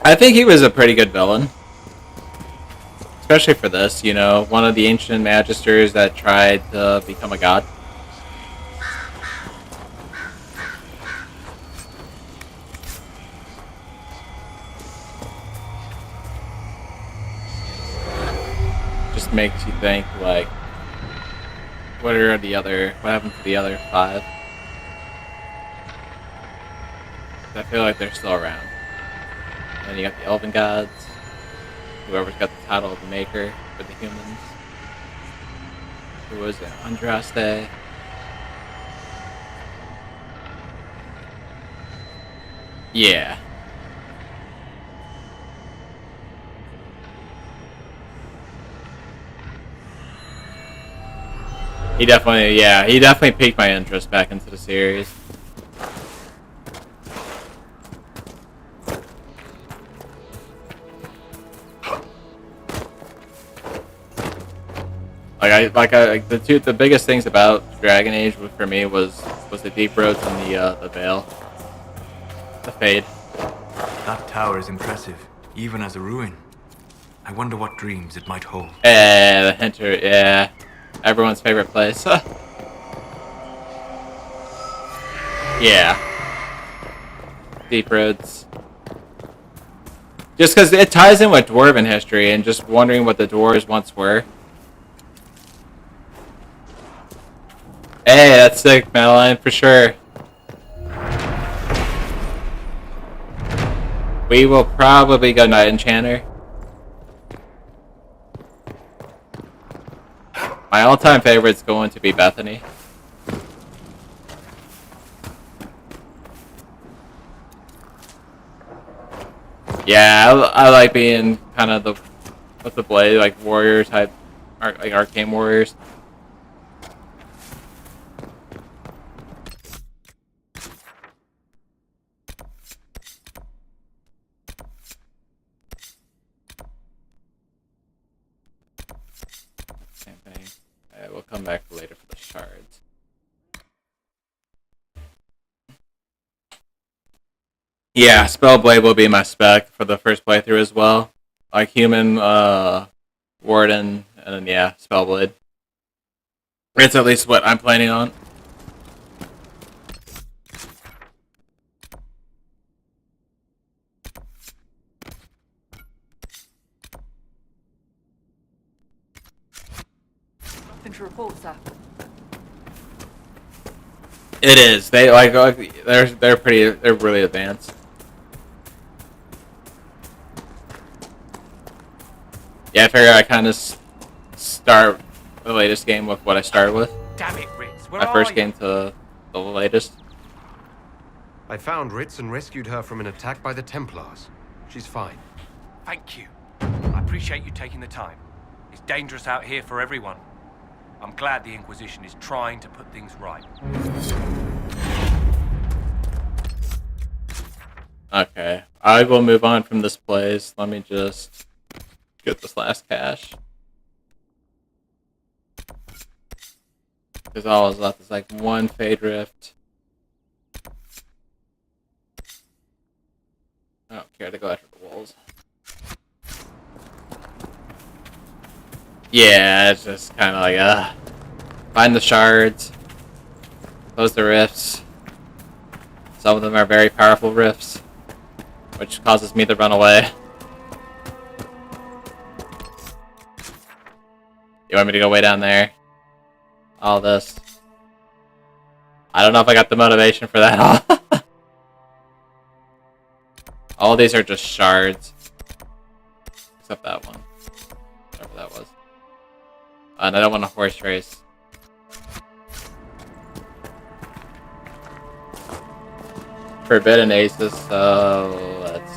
I think he was a pretty good villain. Especially for this, you know, one of the ancient magisters that tried to become a god. Just makes you think, like, what happened to the other 5? I feel like they're still around. And you got the elven gods. Whoever's got the title of the maker for the humans. Who was it? Andraste. Yeah. He definitely piqued my interest back into the series. The biggest things about Dragon Age for me was the deep roads and the veil, the fade. That tower is impressive, even as a ruin. I wonder what dreams it might hold. The Hinter, yeah. Everyone's favorite place. Yeah. Deep roads. Just because it ties in with dwarven history and just wondering what the dwarves once were. Hey, that's sick, Madeline, for sure. We will probably go Night Enchanter. My all-time favorite's going to be Bethany. Yeah, I like being kind of with the blade, like warrior type, like arcane warriors. Same thing. We'll come back later for the shards. Yeah, Spellblade will be my spec for the first playthrough as well. Like human, Warden, and then yeah, Spellblade. It's at least what I'm planning on. It is. They're really advanced. Yeah, I figure I kind of start the latest game with what I started with. Damn it, Ritz. Where My are first you? game to the latest. I found Ritz and rescued her from an attack by the Templars. She's fine. Thank you. I appreciate you taking the time. It's dangerous out here for everyone. I'm glad the Inquisition is trying to put things right. Okay, I will move on from this place. Let me just get this last cache. Because all is left is like one Fade Rift. I don't care to go after the walls. Yeah, it's just kind of like, find the shards. Close the rifts. Some of them are very powerful rifts, which causes me to run away. You want me to go way down there? All this. I don't know if I got the motivation for that. All these are just shards. Except that one. Whatever that was. And I don't want a horse race. Forbidden Aces, so let's...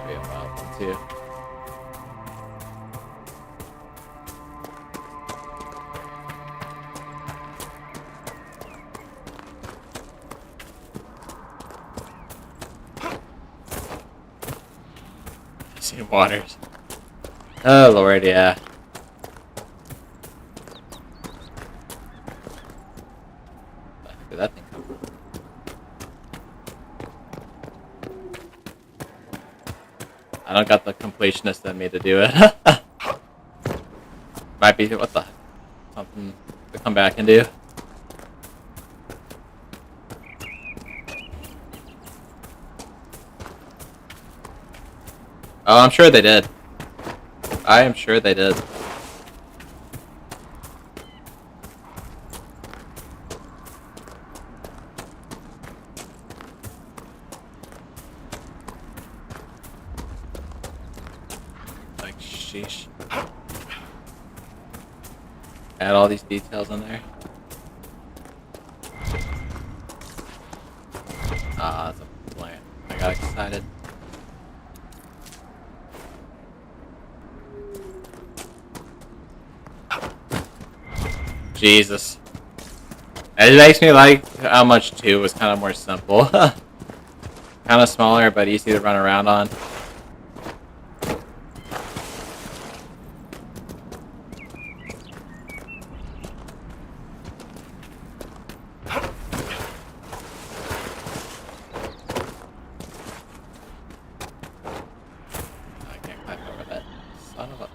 Maybe a wild one too. See waters. Oh lord, yeah. Where did that thing come from? I don't got the completionist in me to do it. Might be what the something to come back and do. Oh, I'm sure they did. I am sure they did. Like, sheesh. Add all these details in there. Ah, that's a plant. I got excited. Jesus. It makes me like how much 2 was kind of more simple. Kind of smaller, but easy to run around on. I can't climb over that son of a...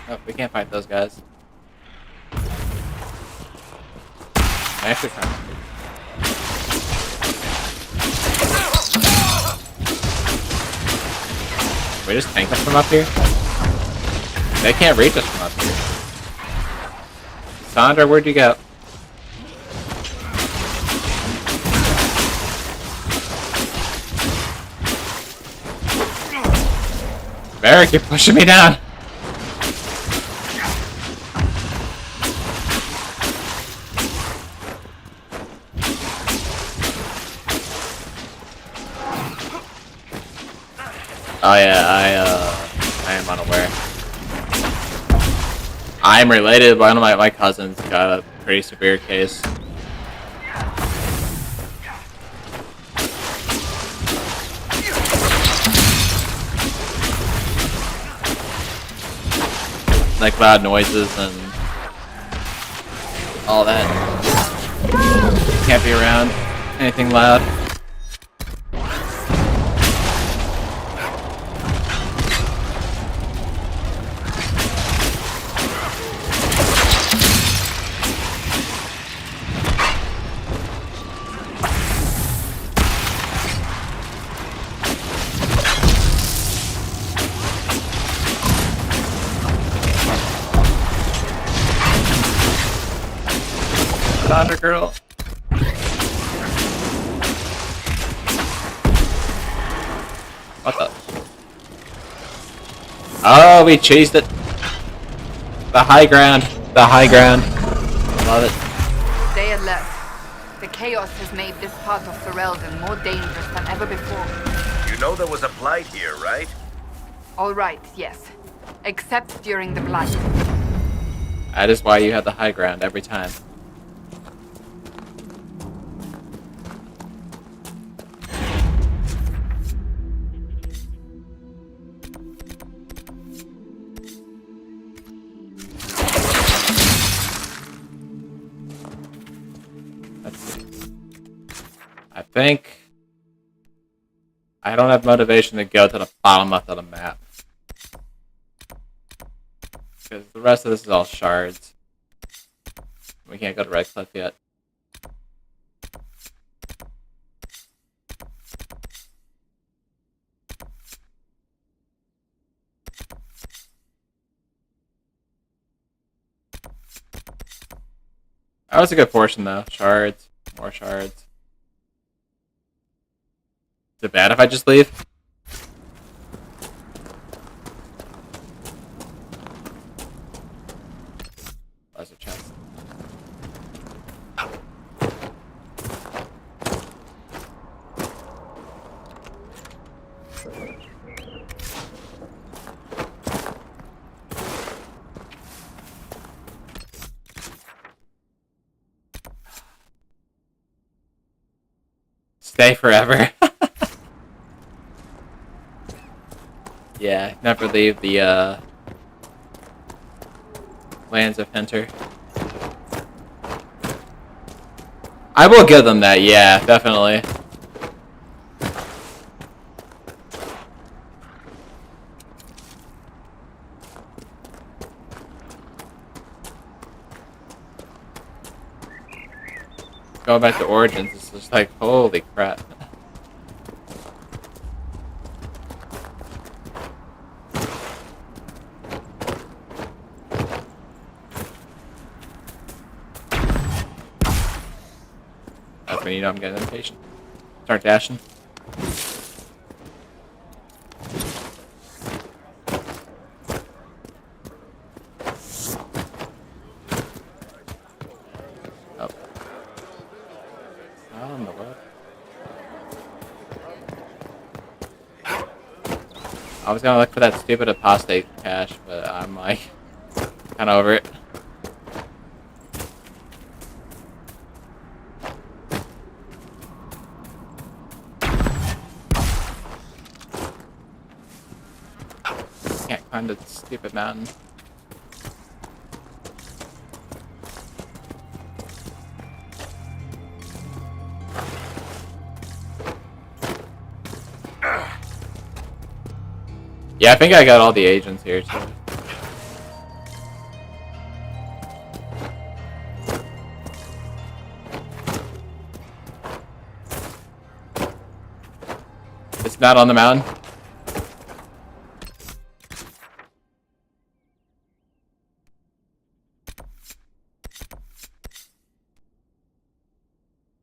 Oh, we can't fight those guys. I actually found them. We just tank them from up here? They can't reach us from up here. Sandra, where'd you go? Barrick, you're pushing me down! Oh yeah, I am unaware. I'm related, but one of my cousins got a pretty severe case. Like loud noises and all that. Can't be around anything loud. Found her, girl. What the? Oh, we chased it. The high ground. The high ground. Love it. Stay alert. The chaos has made this part of Ferelden more dangerous than ever before. You know there was a blight here, right? All right, yes. Except during the blight. That is why you have the high ground every time. Let's see. I think I don't have motivation to go to the bottom left of the map. Because the rest of this is all shards. We can't go to Red Cliff yet. That was a good portion though. Shards. More shards. Is it bad if I just leave? There's a chest. Stay forever. Yeah, never leave the Lands of Hinter. I will give them that, yeah, definitely. Going back to Origins, it's just like, holy crap. That's when you know I'm getting impatient. Start dashing. Oh. How in the world? I was gonna look for that stupid apostate cache, but I'm like, kind of over it. Can't climb the stupid mountain. Yeah, I think I got all the agents here too. It's not on the mountain.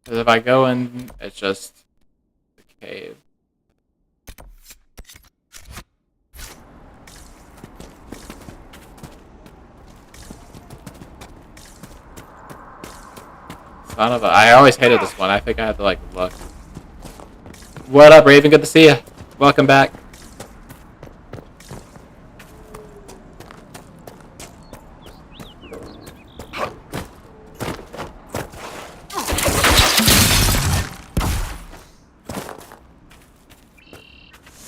Because if I go in, it's just the cave. Son of a... I always hated this one. I think I had to, like, look. What up, Raven? Good to see you. Welcome back.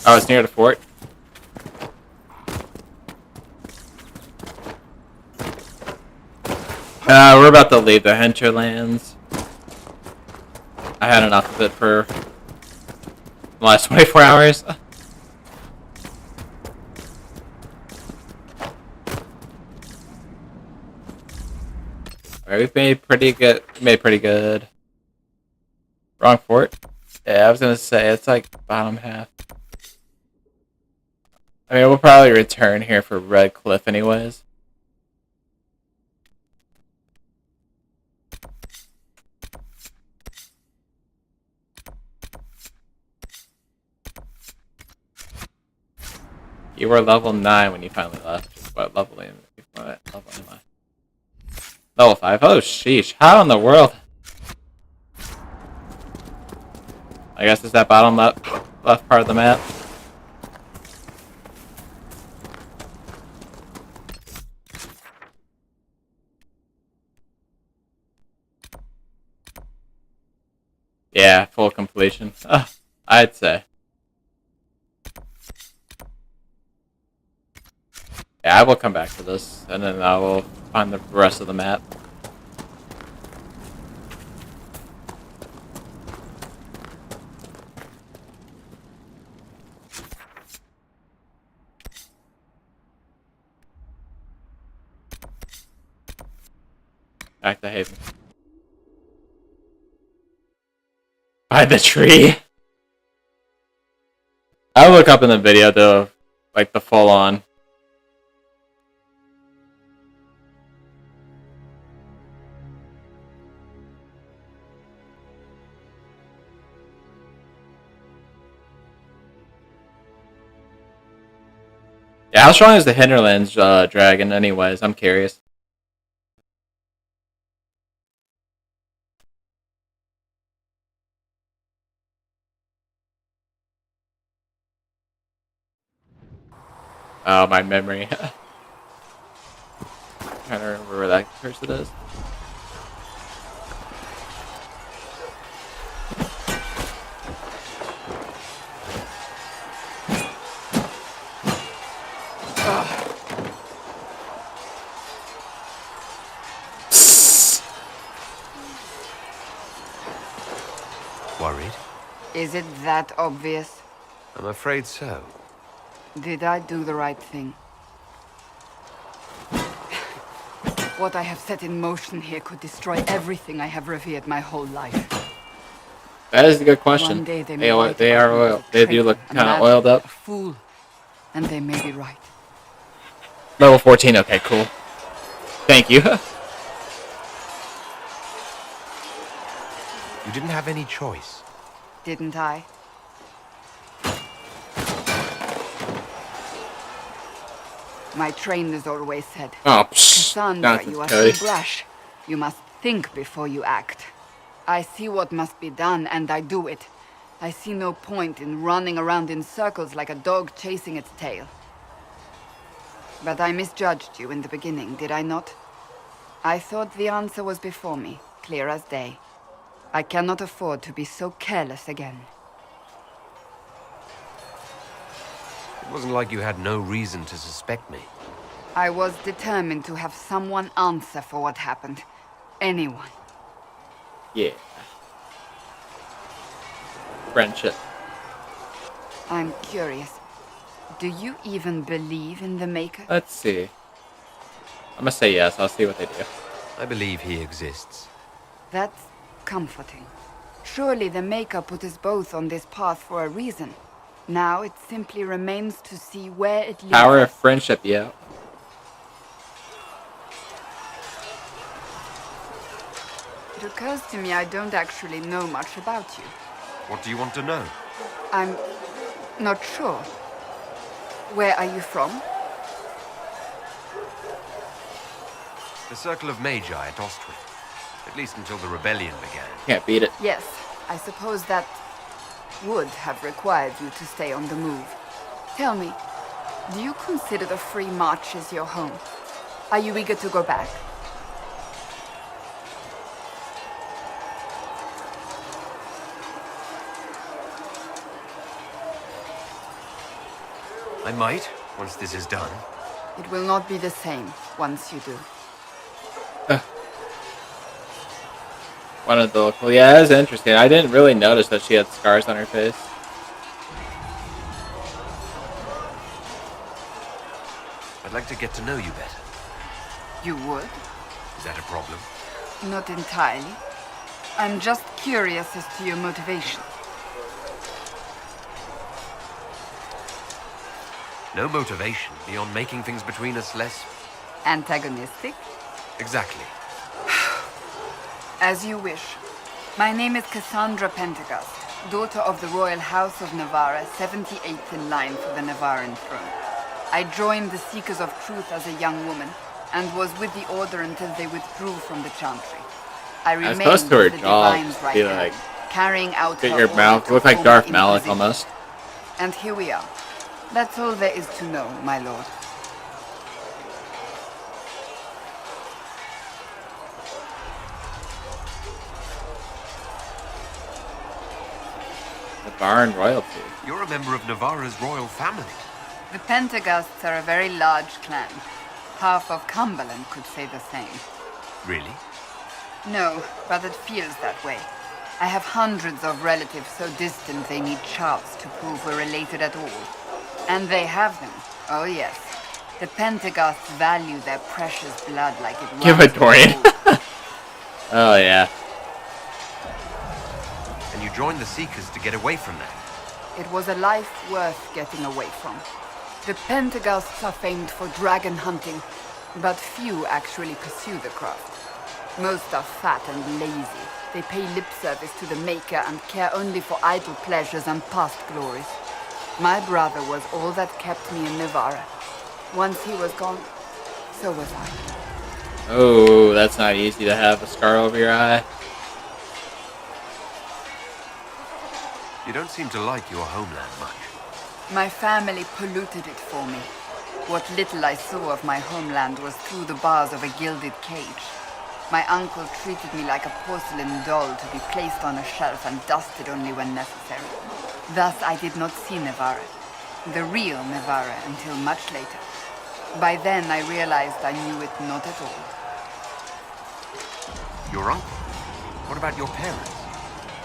Oh, it's near the fort. We're about to leave the hinterlands. I had enough of it for the last 24 hours. Alright, we've made pretty good. Wrong fort? Yeah, I was gonna say, it's like bottom half. I mean, we'll probably return here for Red Cliff anyways. You were level 9 when you finally left. What level am I? Level 5? Oh, sheesh. How in the world? I guess it's that bottom left part of the map. Yeah, full completion. I'd say. Yeah, I will come back to this, and then I will find the rest of the map. Back to Haven. By the tree. I'll look up in the video though, like the full on. Yeah, how strong is the Hinterlands dragon anyways? I'm curious. Oh, my memory. Trying to remember where that person is. Worried? Is it that obvious? I'm afraid so. Did I do the right thing? What I have set in motion here could destroy everything I have revered my whole life. That is a good question. One day They are oiled. They do look kind of oiled up. A fool, and they may be right. Level 14. Okay, cool. Thank you. You didn't have any choice. Didn't I? My trainers always said, Oh, Cassandra, nonsense, you are Cody. too brash. You must think before you act. I see what must be done, and I do it. I see no point in running around in circles like a dog chasing its tail. But I misjudged you in the beginning, did I not? I thought the answer was before me, clear as day. I cannot afford to be so careless again. It wasn't like you had no reason to suspect me. I was determined to have someone answer for what happened. Anyone. Yeah. Friendship. I'm curious. Do you even believe in the Maker? Let's see. I'm gonna say yes. I'll see what they do. I believe he exists. That's comforting. Surely the Maker put us both on this path for a reason. Now it simply remains to see where it leads. Power of friendship, yeah. It occurs to me I don't actually know much about you. What do you want to know? I'm not sure. Where are you from? The Circle of Magi at Ostwick. At least until the rebellion began. Can't beat it. Yes, I suppose that would have required you to stay on the move. Tell me, do you consider the Free March as your home? Are you eager to go back? I might, once this is done. It will not be the same once you do. One of the local. Yeah, that's interesting. I didn't really notice that she had scars on her face. I'd like to get to know you better. You would? Is that a problem? Not entirely. I'm just curious as to your motivation. No motivation beyond making things between us less... Antagonistic? Exactly. As you wish. My name is Cassandra Pendergast, daughter of the Royal House of Navarra, 78th in line for the Navarran throne. I joined the Seekers of Truth as a young woman, and was with the Order until they withdrew from the Chantry. I As remained opposed to her as the job, Divine's right be hand, like, carrying out get her your order mouth to look like hold Darth the Malak Inquisition. almost. And here we are. That's all there is to know, my lord. Navarran royalty. You're a member of Navarra's royal family. The Pentaghasts are a very large clan. Half of Cumberland could say the same. Really? No, but it feels that way. I have hundreds of relatives so distant they need charts to prove we're related at all. And they have them. Oh yes. The Pentaghasts value their precious blood like it runs Give a Dorian. gold. Oh yeah. And you joined the Seekers to get away from that. It was a life worth getting away from. The Pentaghasts are famed for dragon hunting, but few actually pursue the craft. Most are fat and lazy. They pay lip service to the Maker and care only for idle pleasures and past glories. My brother was all that kept me in Navarra. Once he was gone, so was I. Oh, that's not easy to have a scar over your eye. You don't seem to like your homeland much. My family polluted it for me. What little I saw of my homeland was through the bars of a gilded cage. My uncle treated me like a porcelain doll to be placed on a shelf and dusted only when necessary. Thus I did not see Navarra, the real Navarra, until much later. By then I realized I knew it not at all. Your uncle? What about your parents?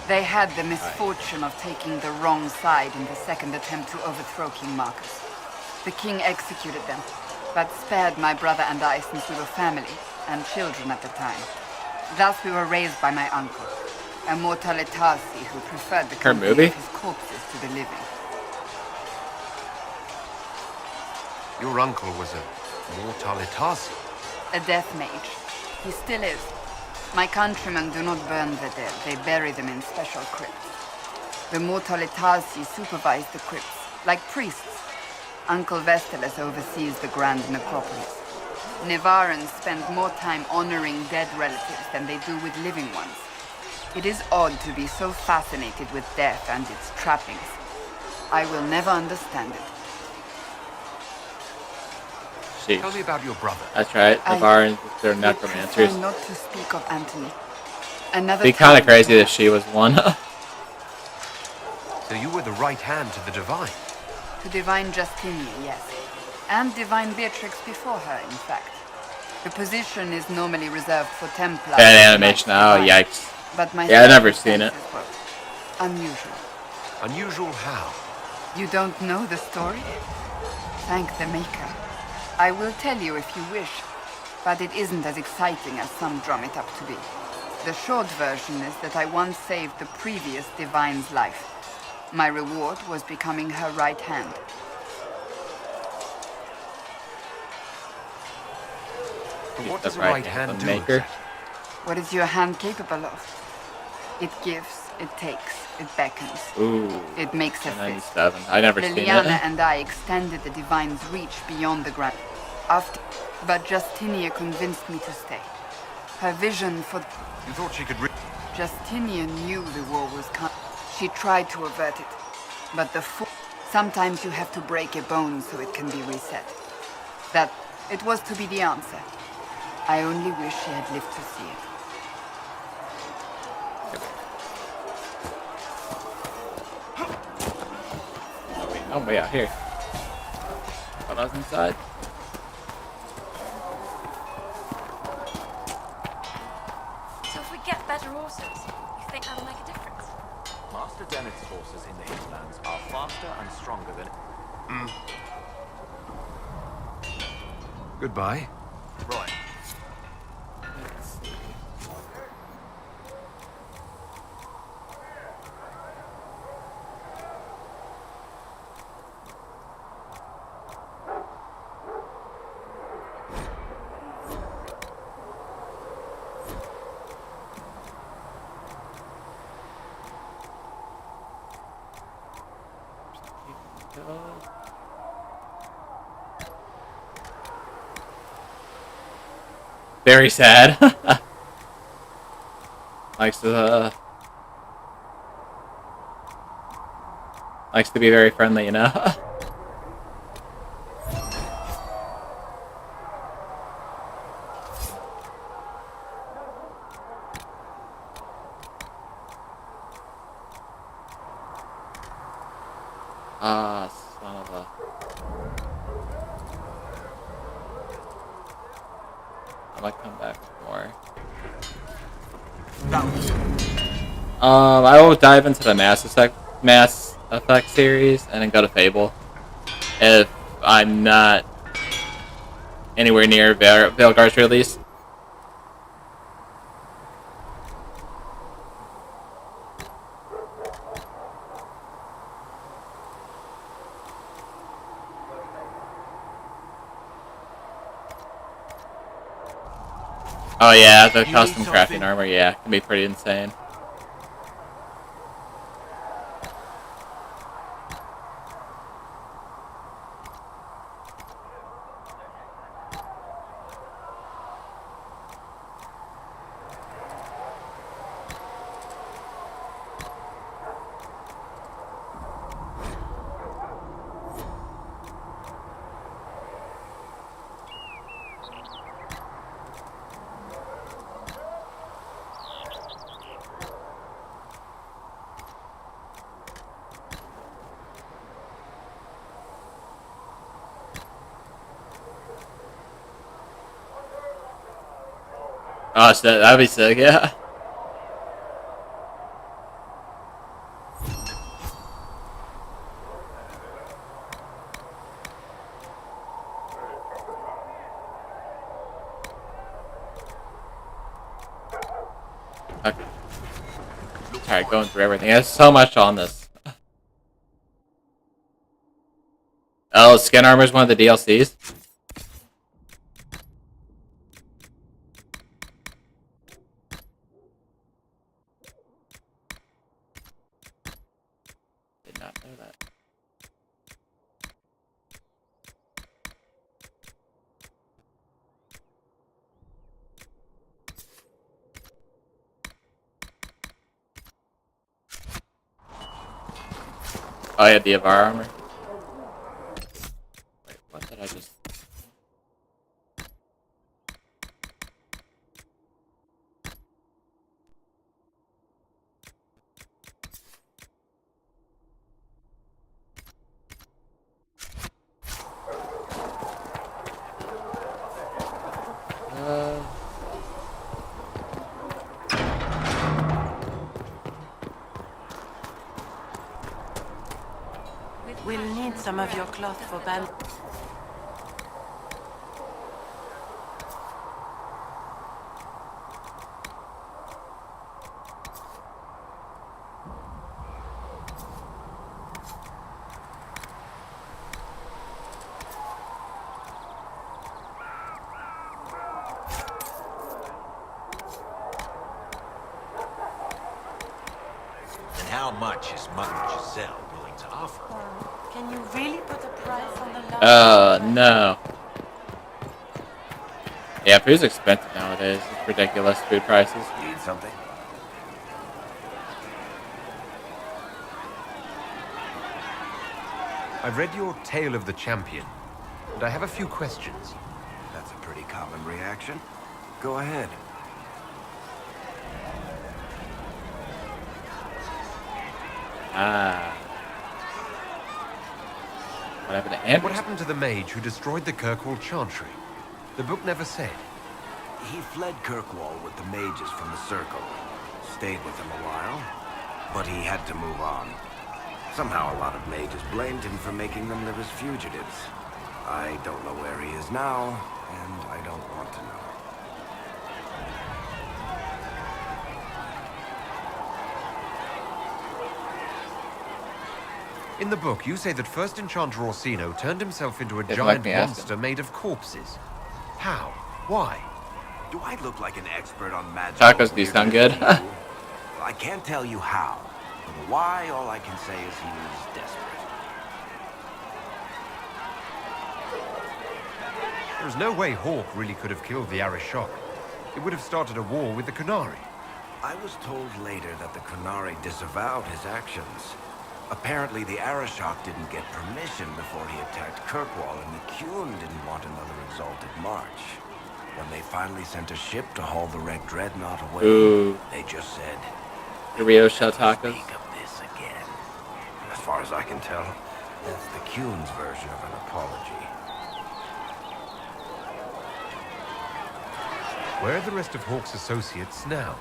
They had the misfortune of taking the wrong side in the second attempt to overthrow King Marcus. The king executed them, but spared my brother and I since we were family, and children at the time. Thus we were raised by my uncle, a Mortalitasi who preferred the company of his corpses to the living. Your uncle was a Mortalitasi? A death mage. He still is. My countrymen do not burn the dead, they bury them in special crypts. The Mortalitasi supervise the crypts, like priests. Uncle Vestalis oversees the grand necropolis. Navarrans spend more time honoring dead relatives than they do with living ones. It is odd to be so fascinated with death and its trappings. I will never understand it. Sheesh. Tell me about your brother. That's right, Navarran, they're necromancers. Prefer not to speak of Anthony. Another It'd be kind of time, crazy if she was one. So you were the right hand to the Divine? To Divine Justinia, yes. And Divine Beatrix before her, in fact. The position is normally reserved for Templars. Bad animation, oh yikes. But my yeah, I've never seen it. Unusual. Unusual how? You don't know the story? Thank the Maker. I will tell you if you wish, but it isn't as exciting as some drum it up to be. The short version is that I once saved the previous Divine's life. My reward was becoming her right hand. But what does a right hand do? Maker? What is your hand capable of? It gives, it takes, it beckons. Ooh. It makes a fist. 97. I never seen it. Liliana and I extended the Divine's reach beyond the ground. But Justinia convinced me to stay. Her vision for... You thought she could... Justinia knew the war was coming. She tried to avert it. But sometimes you have to break a bone so it can be reset. That... it was to be the answer. I only wish she had lived to see it. Oh wait, I'm way out here. Thought I was inside. So if we get better horses, you think that'll make a difference? Master Dennett's horses in the hinterlands are faster and stronger than... Goodbye. Right. very sad. likes to be very friendly, you know. Ah, son of a. I might come back with more. I will dive into the Mass Effect series and then go to Fable if I'm not anywhere near Veilguard's release. Oh yeah, the custom crafting armor, yeah, can be pretty insane. Oh, so that'd be sick, yeah. Okay. Alright, going through everything. There's so much on this. Oh, skin armor is one of the DLCs? Did not know that. Oh, I had the Avar armor. Wait, what did I just... We'll need some of your cloth for band. And how much is Mother Giselle willing to offer? Can you really put a price on the love? no. Yeah, food's expensive nowadays. It's ridiculous, food prices. Need something? I've read your Tale of the Champion, and I have a few questions. That's a pretty common reaction. Go ahead. What happened to Anderson? What happened to the mage who destroyed the Kirkwall Chantry? The book never said. He fled Kirkwall with the mages from the Circle. Stayed with them a while, but he had to move on. Somehow a lot of mages blamed him for making them live as fugitives. I don't know where he is now, and I don't want to know. In the book, you say that first Enchanter Orsino turned himself into a Didn't giant like me asking. monster made of corpses. How? Why? Do I look like an expert on magic? Tacos do sound good. I can't tell you how. But why, all I can say is he was desperate. There's no way Hawk really could have killed the Arishok. It would have started a war with the Qunari. I was told later that the Qunari disavowed his actions. Apparently, the Arishok didn't get permission before he attacked Kirkwall, and the Qun didn't want another exalted march. When they finally sent a ship to haul the Red Dreadnought away, they just said, Rio shell tacos. Speak of this again. As far as I can tell, that's the Qun's version of an apology. Where are the rest of Hawke's associates now?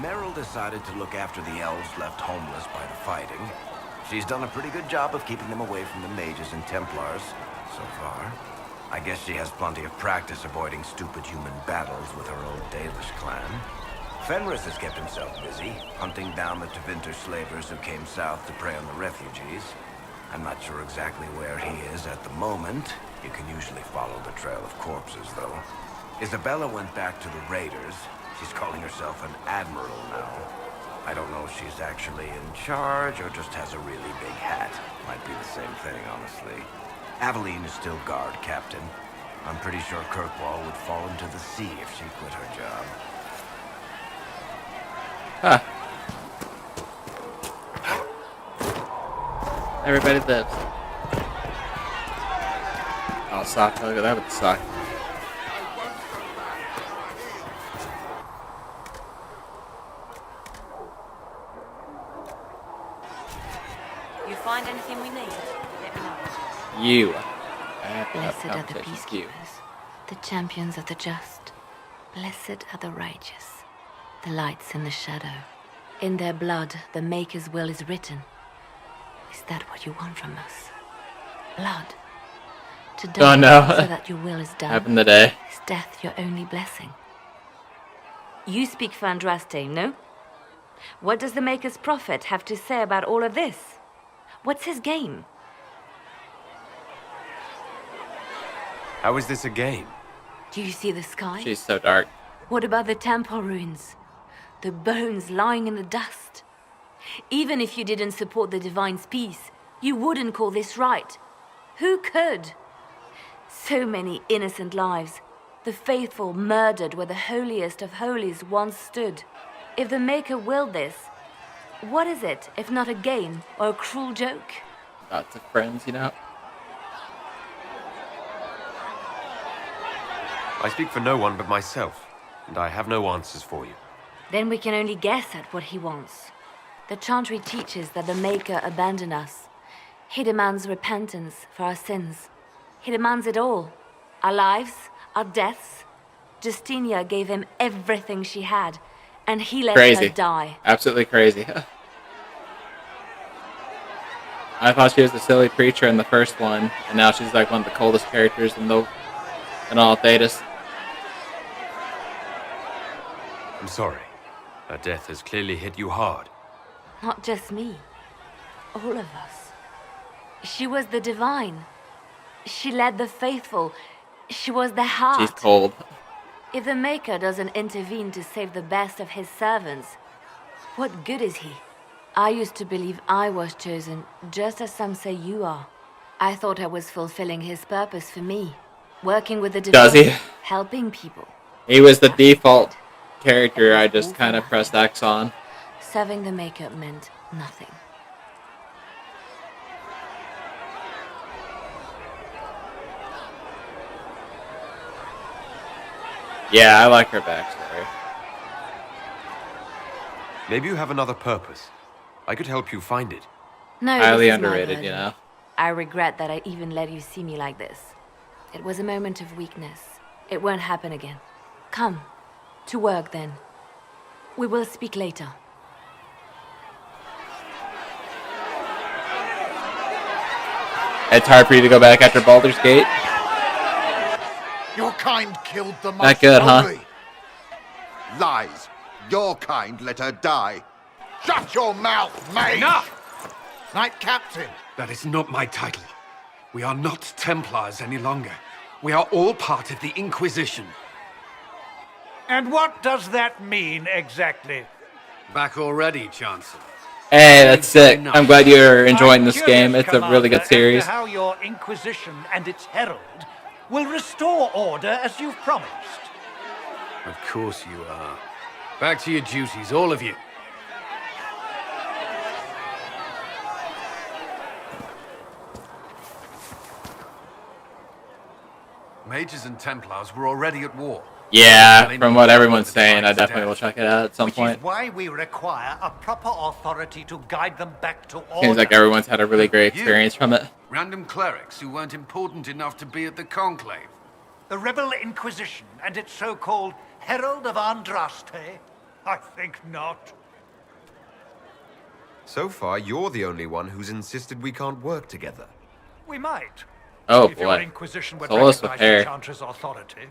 Merrill decided to look after the elves left homeless by the fighting. She's done a pretty good job of keeping them away from the mages and Templars, so far. I guess she has plenty of practice avoiding stupid human battles with her old Dalish clan. Fenris has kept himself busy, hunting down the Tevinter slavers who came south to prey on the refugees. I'm not sure exactly where he is at the moment. You can usually follow the trail of corpses, though. Isabella went back to the raiders. She's calling herself an admiral now. I don't know if she's actually in charge or just has a really big hat. Might be the same thing, honestly. Aveline is still guard captain. I'm pretty sure Kirkwall would fall into the sea if she quit her job. Huh. Everybody lives. Oh, sock. Look at that with the sock. You find anything we need? Let me know. You. Blessed are the peacekeepers, the champions of the just. Blessed are the righteous, the lights in the shadow. In their blood, the Maker's will is written. Is that what you want from us? Blood. To die so that your will is done. Happened today. Is death your only blessing? You speak for Andraste, no? What does the Maker's prophet have to say about all of this? What's his game? How is this a game? Do you see the sky? She's so dark. What about the temple ruins? The bones lying in the dust? Even if you didn't support the Divine's peace, you wouldn't call this right. Who could? So many innocent lives. The faithful murdered where the holiest of holies once stood. If the Maker willed this, what is it if not a game or a cruel joke? Lots of friends, you know. I speak for no one but myself, and I have no answers for you. Then we can only guess at what he wants. The Chantry teaches that the Maker abandoned us. He demands repentance for our sins. He demands it all. Our lives, our deaths. Justinia gave him everything she had, and he let her die. Absolutely crazy. I thought she was the silly preacher in the first one, and now she's like one of the coldest characters in all Thedas. I'm sorry. Her death has clearly hit you hard. Not just me. All of us. She was the Divine. She led the faithful. She was their heart. She's cold. If the Maker doesn't intervene to save the best of his servants, what good is he? I used to believe I was chosen, just as some say you are. I thought I was fulfilling his purpose for me. Working with the Divine. Does he? Helping people. He was the default character I just kind of pressed X on. Serving the Maker meant nothing. Yeah, I like her backstory. Maybe you have another purpose. I could help you find it. No, highly this is underrated, my you know. I regret that I even let you see me like this. It was a moment of weakness. It won't happen again. Come, to work then. We will speak later. It's hard for you to go back after Baldur's Gate. Your kind killed the most That good, huh? holy. Lies. Your kind let her die. Shut your mouth, mate! Enough! Knight Captain. That is not my title. We are not Templars any longer. We are all part of the Inquisition. And what does that mean exactly? Back already, Chancellor. Hey, that's sick. I'm glad you're enjoying this game. It's a really good series. As to how your Inquisition and its herald will restore order as you've promised. Of course you are. Back to your duties, all of you. Mages and Templars were already at war. Yeah, from what everyone's saying, I definitely will check it out at some point. Why we require a proper authority to guide them back to order. Seems like everyone's had a really great experience from it. Random clerics who weren't important enough to be at the Conclave. The Rebel Inquisition and its so-called Herald of Andraste? I think not. So far, you're the only one who's insisted we can't work together. We might. Oh if your boy. Inquisition would Solos with recognize the hair. Enchantress's authority.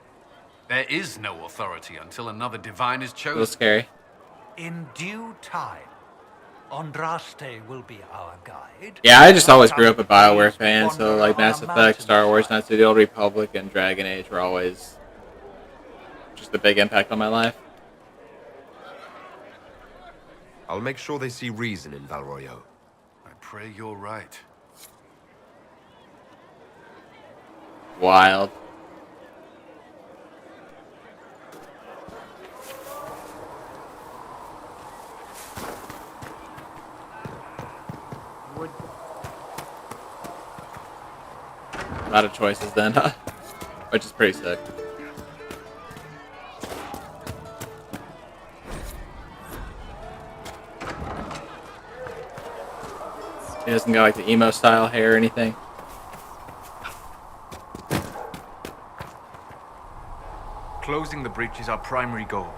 There is no authority until another divine is A chosen. little scary. In due time, Andraste will be our guide. Yeah, I just always grew up a BioWare fan, so like Mass Effect, Star Wars, Knights of the Old Republic, and Dragon Age were always just a big impact on my life. I'll make sure they see reason in Valroyo. I pray you're right. Wild. A lot of choices then, huh? Which is pretty sick. He doesn't got like the emo style hair or anything. Closing the breach is our primary goal.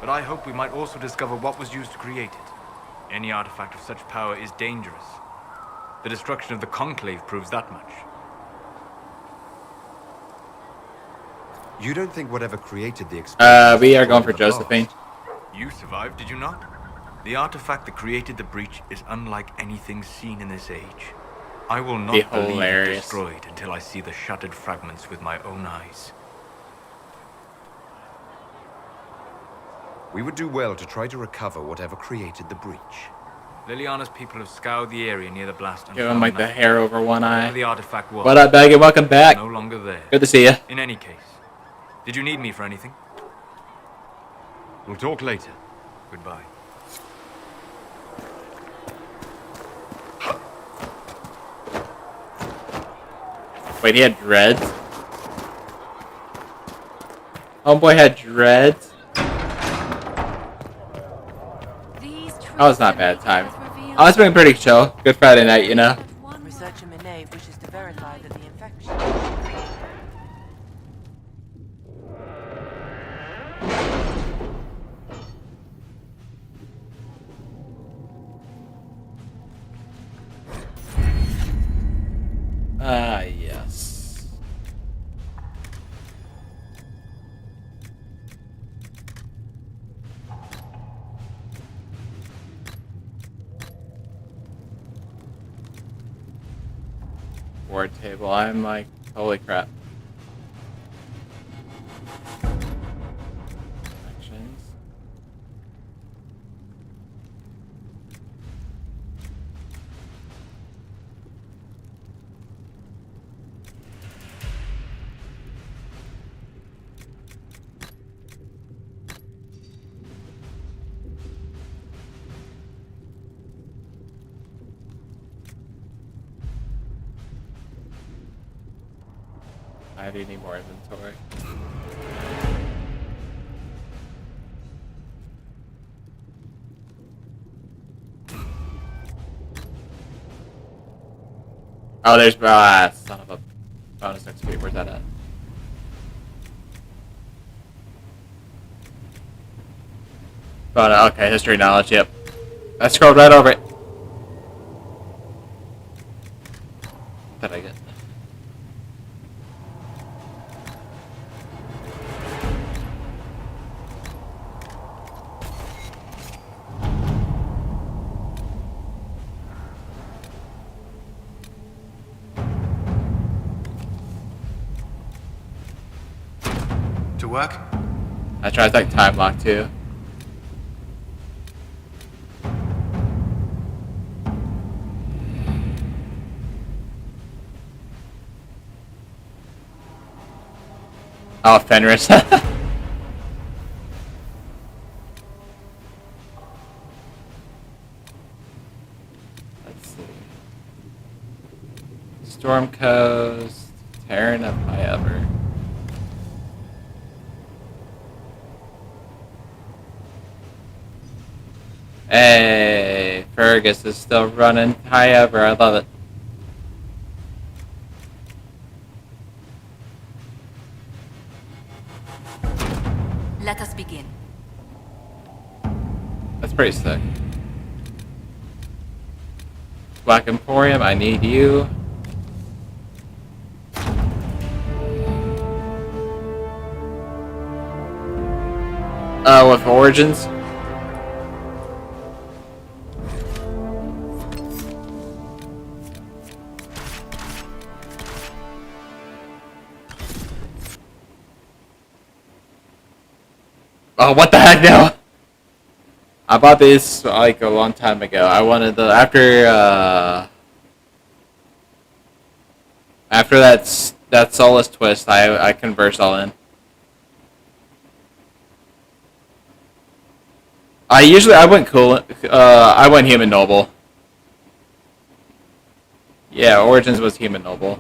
But I hope we might also discover what was used to create it. Any artifact of such power is dangerous. The destruction of the Conclave proves that much. You don't think whatever created the explosion... We are going for Josephine. You survived, did you not? The artifact that created the breach is unlike anything seen in this age. I will not believe it hilarious. destroyed until I see the shattered fragments with my own eyes. We would do well to try to recover whatever created the breach. Liliana's people have scoured the area near the blast and Give him found like the nothing. hair over one eye. Where the artifact was. What up, Baggett? Welcome back. No longer there. Good to see you. In any case, did you need me for anything? We'll talk later. Goodbye. Wait, he had dreads? Homeboy had dreads? That was not bad time. I was being pretty chill. Good Friday night, you know? Researcher Minave wishes to verify that the infection... Ah, yes. Board table. I'm like, holy crap. Actions. I do need more inventory. Oh, there's son of a bonus XP. Where's that at? But okay, history knowledge. Yep, I scrolled right over it. What did I get? To work? I tried like time lock too. Oh, Fenris. Storm Coast, Terran of High Ever. Hey, Fergus is still running High Ever. I love it. Let us begin. That's pretty sick. Black Emporium, I need you. With Origins. Oh, what the heck now? I bought this like a long time ago. I wanted the after that Solus twist, I converse all in. I went cool. I went human noble. Yeah, Origins was human noble.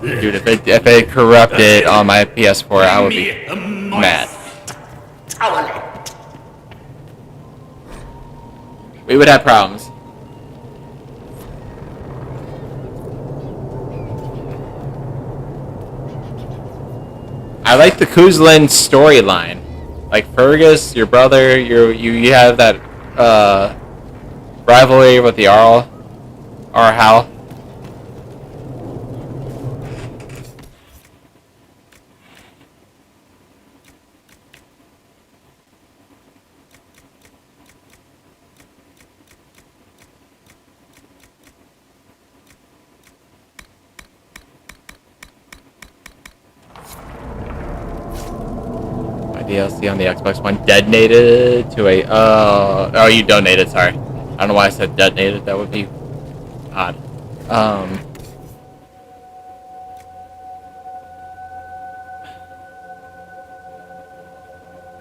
Dude, if it corrupted on my PS4, I would be mad. We would have problems. I like the Kuzlin storyline. Like Fergus, your brother, you have that rivalry with the Arl, or Hal. DLC on the Xbox One detonated to a oh, you donated, sorry. I don't know why I said detonated, that would be odd.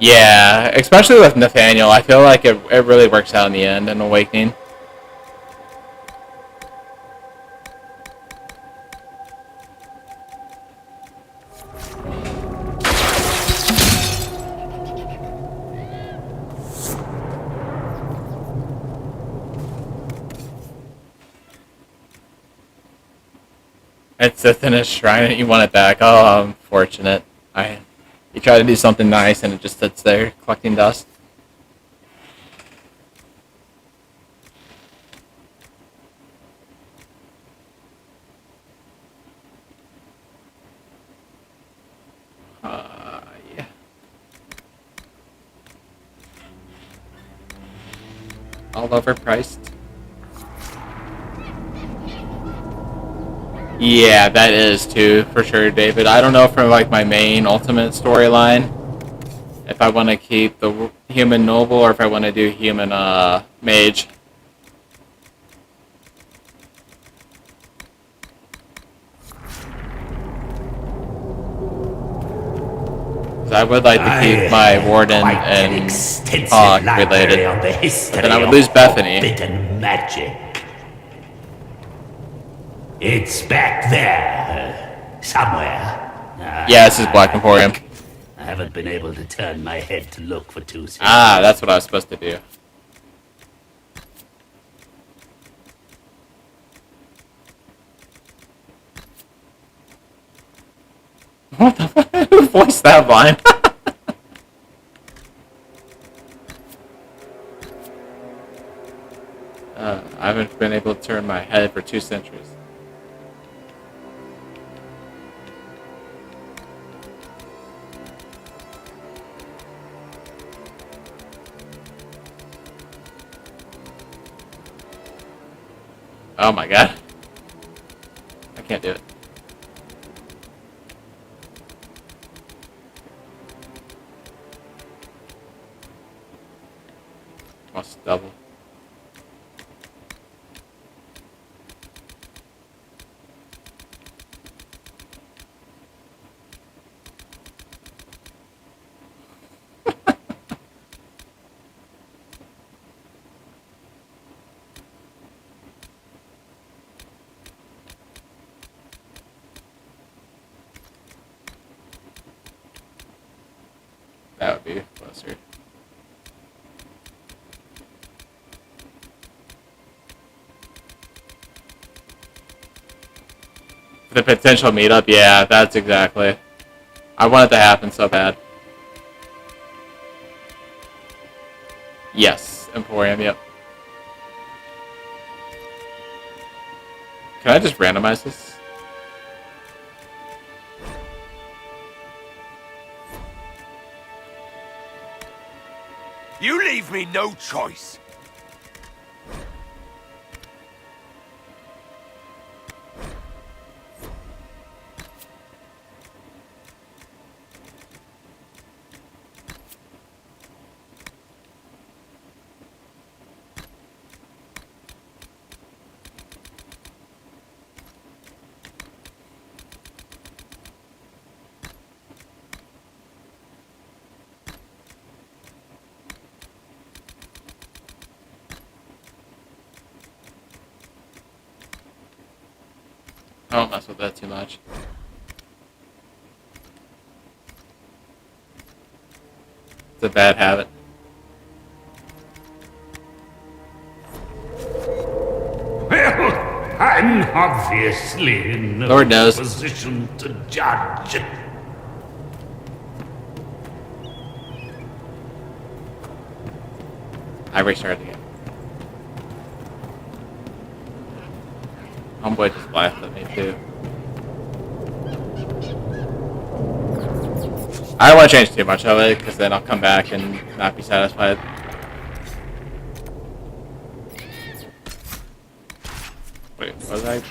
Yeah, especially with Nathaniel, I feel like it really works out in the end in Awakening. It's in a shrine and you want it back. Oh, unfortunate. You try to do something nice and it just sits there collecting dust. Yeah. All overpriced. Yeah, that is too, for sure, David. I don't know from like my main ultimate storyline if I want to keep the human noble or if I want to do human mage. I would like to keep my warden and Hawk related, but then I would lose Bethany. Magic. It's back there, somewhere. Yeah, this is Black Emporium. I haven't been able to turn my head to look for 2 seconds. Ah, that's what I was supposed to do. What the fuck? Who voiced that line? I haven't been able to turn my head for 2 centuries. Oh my god. I can't do it. Must double. gotta be closer. The potential meetup, yeah, that's exactly. I want it to happen so bad. Yes, Emporium, yep. Can I just randomize this? You leave me no choice. I don't mess with that too much. It's a bad habit. Well, I'm obviously in no Lord knows. position to judge. I restarted again. Homeboy just laughed at me too. I don't want to change too much of it, because then I'll come back and not be satisfied. Wait, was I?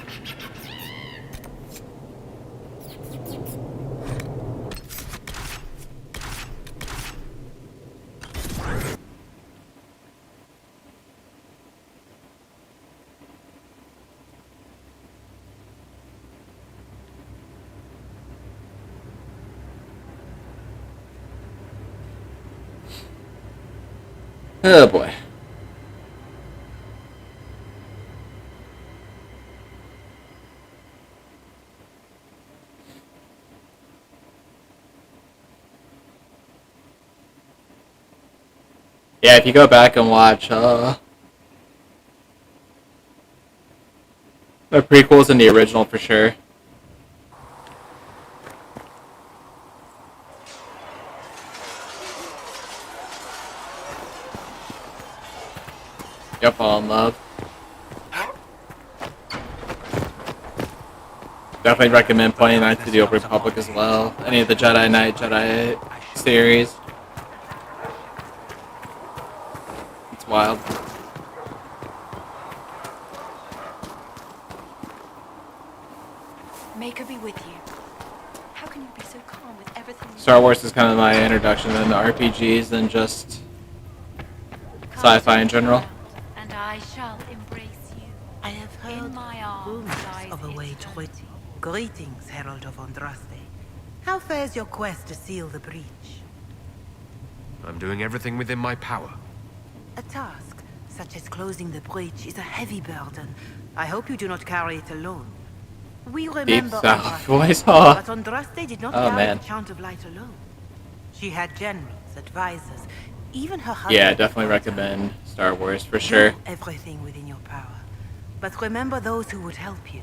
Oh boy. Yeah, if you go back and watch the prequels and the original for sure. Yep, fall in love. Definitely recommend playing Knights of the Old Republic as well. Any of the Jedi Knight, Jedi series. It's wild. Maker be with you. How can you be so calm with everything? Star Wars is kind of my introduction into RPGs than just sci-fi in general. And I shall embrace you. I have heard in my arms lies of a way to eternity. Greetings, Herald of Andraste. How fares your quest to seal the breach? I'm doing everything within my power. A task such as closing the breach is a heavy burden. I hope you do not carry it alone. We remember South Andraste, voice, huh? but Andraste did not Oh, carry man. the chant of light alone. She had generals, advisors, even her husband. Yeah, definitely recommend Star Wars for sure. Do everything within your power. But remember those who would help you.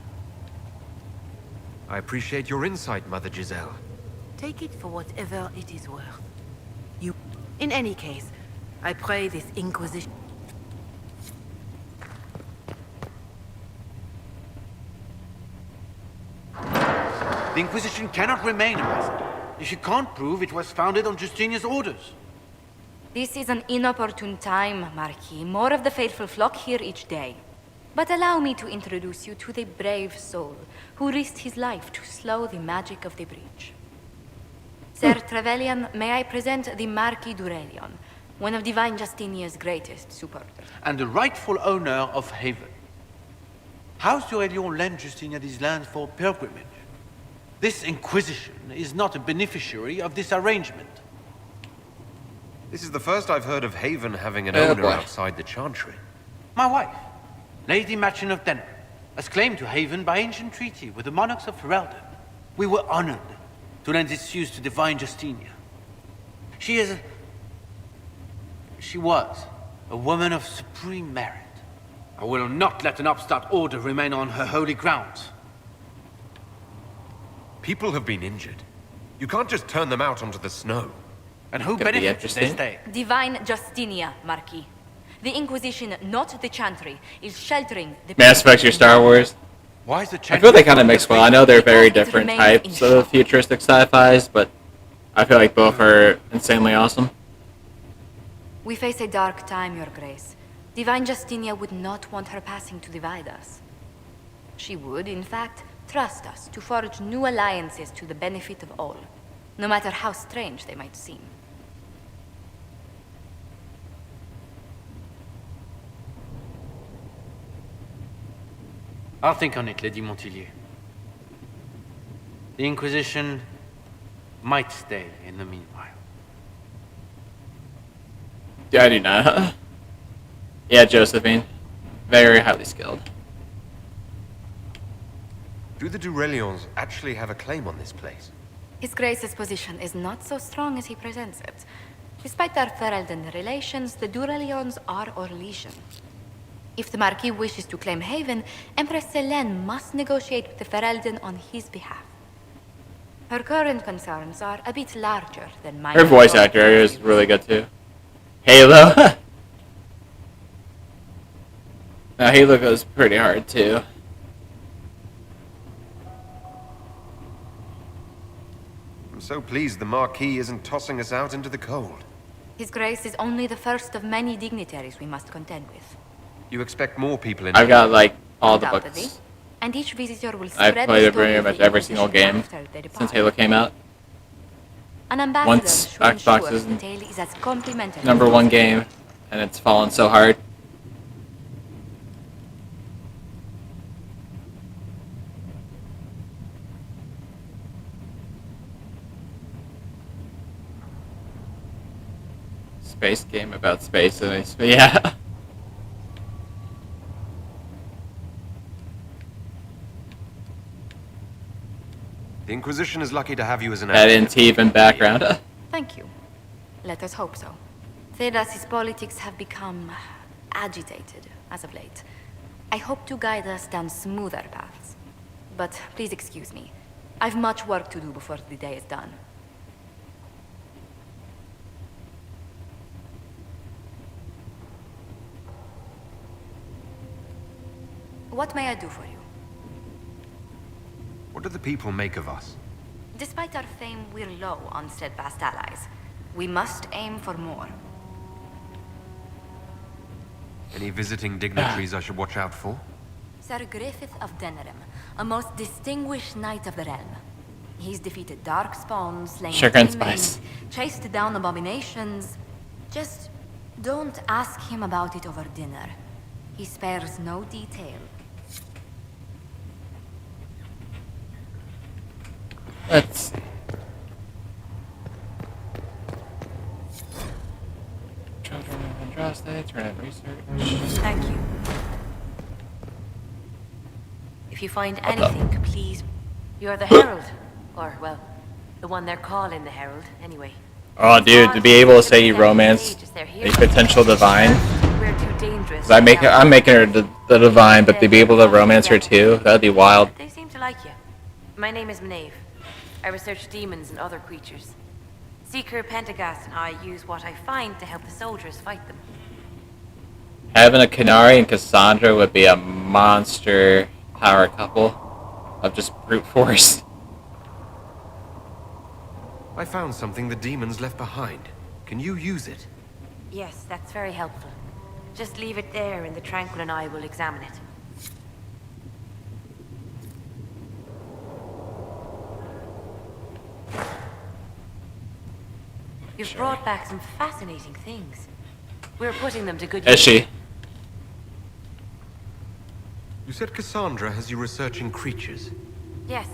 I appreciate your insight, Mother Giselle. Take it for whatever it is worth. In any case, I pray this Inquisition... The Inquisition cannot remain present if you can't prove it was founded on Justinian's orders. This is an inopportune time, Marquis. More of the faithful flock here each day. But allow me to introduce you to the brave soul who risked his life to slow the magic of the breach. Sir Trevelyan, may I present the Marquis d'Aurelion, one of Divine Justinia's greatest supporters. And the rightful owner of Haven. House d'Aurelion lent Justinia these lands for pilgrimage. This Inquisition is not a beneficiary of this arrangement. This is the first I've heard of Haven having an Oh, owner boy. outside the Chantry. My wife, Lady Machin of Denver, has claimed to Haven by ancient treaty with the monarchs of Ferelden. We were honored to lend its use to Divine Justinia. She has She was a woman of supreme merit. I will not let an upstart order remain on her holy grounds. People have been injured. You can't just turn them out onto the snow. And who benefits if they stay? Divine Justinia, Marquis. The Inquisition, not the Chantry, is sheltering the Mass Effect, your Star Wars. Why is the I feel they kind of mix well. I know they're very different types of futuristic sci-fis, but I feel like both are insanely awesome. We face a dark time, Your Grace. Divine Justinia would not want her passing to divide us. She would, in fact, trust us to forge new alliances to the benefit of all, no matter how strange they might seem. I'll think on it, Lady Montillier. The Inquisition might stay in the meanwhile. Yeah, I do not. Yeah, Josephine. Very highly skilled. Do the Durelions actually have a claim on this place? His Grace's position is not so strong as he presents it. Despite our Ferelden relations, the Durelions are our legion. If the Marquis wishes to claim Haven, Empress Selene must negotiate with the Ferelden on his behalf. Her current concerns are a bit larger than mine. Her voice actor is really good too. Halo. Now Halo goes pretty hard too. I'm so pleased the Marquis isn't tossing us out into the cold. His Grace is only the first of many dignitaries we must contend with. You expect more people in I've got like all the Undoubtedly. books. And each visitor will I've spread played the it story pretty of much the every single Inquisition game after they depart. since Halo came out. An ambassador Once should ensure Xbox is the tale is as complimentary as #1 possible. game, and it's fallen so hard. Space game about space, and yeah. The Inquisition is lucky to have you as an That advocate. in even background. Thank you. Let us hope so. Thedas's politics have become agitated as of late. I hope to guide us down smoother paths. But please excuse me. I've much work to do before the day is done. What may I do for you? What do the people make of us? Despite our fame, we're low on steadfast allies. We must aim for more. Any visiting dignitaries I should watch out for? Sir Griffith of Denerim, a most distinguished knight of the realm. He's defeated darkspawn, slain Sugar and demons, spice. chased down abominations. Just don't ask him about it over dinner. He spares no detail. Let's see. Children of Andraste, turn in research. Thank you. If you find anything, please... You're the Herald. Or, well, the one they're calling the Herald, anyway. Oh, dude, to be able to say you romanced a potential divine. We're too dangerous. 'Cause I'm making her the divine, but to be able to romance her too, that'd be wild. They seem to like you. My name is Maeve. I research demons and other creatures. Seeker, Pentagast, and I use what I find to help the soldiers fight them. Having a Canary and Cassandra would be a monster power couple of just brute force. I found something the demons left behind. Can you use it? Yes, that's very helpful. Just leave it there and the Tranquil and I will examine it. You've brought back some fascinating things. We're putting them to good use. Is she? You said Cassandra has you researching creatures. Yes.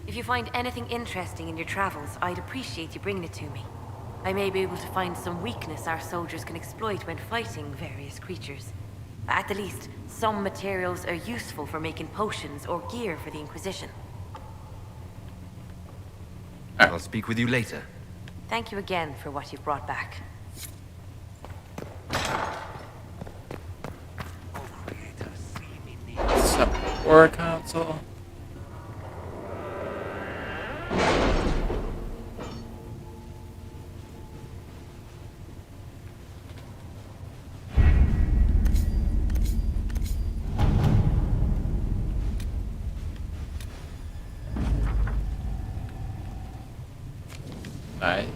If you find anything interesting in your travels, I'd appreciate you bringing it to me. I may be able to find some weakness our soldiers can exploit when fighting various creatures. At the least, some materials are useful for making potions or gear for the Inquisition. I'll speak with you later. Thank you again for what you've brought back. or a console. Nice.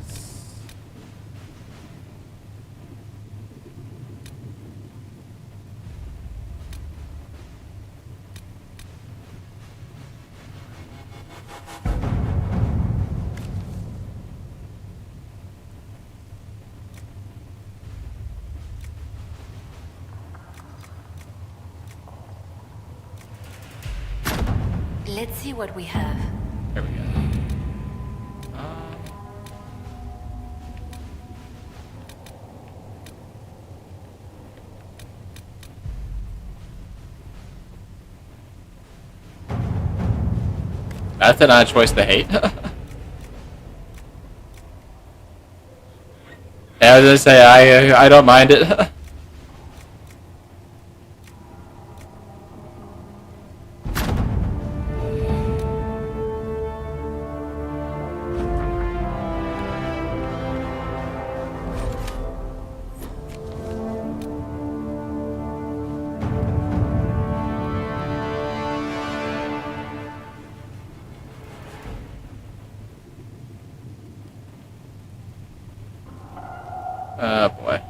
Let's see what we have. There we go. That's an odd choice to hate. Yeah, I was gonna say I don't mind it. Oh boy.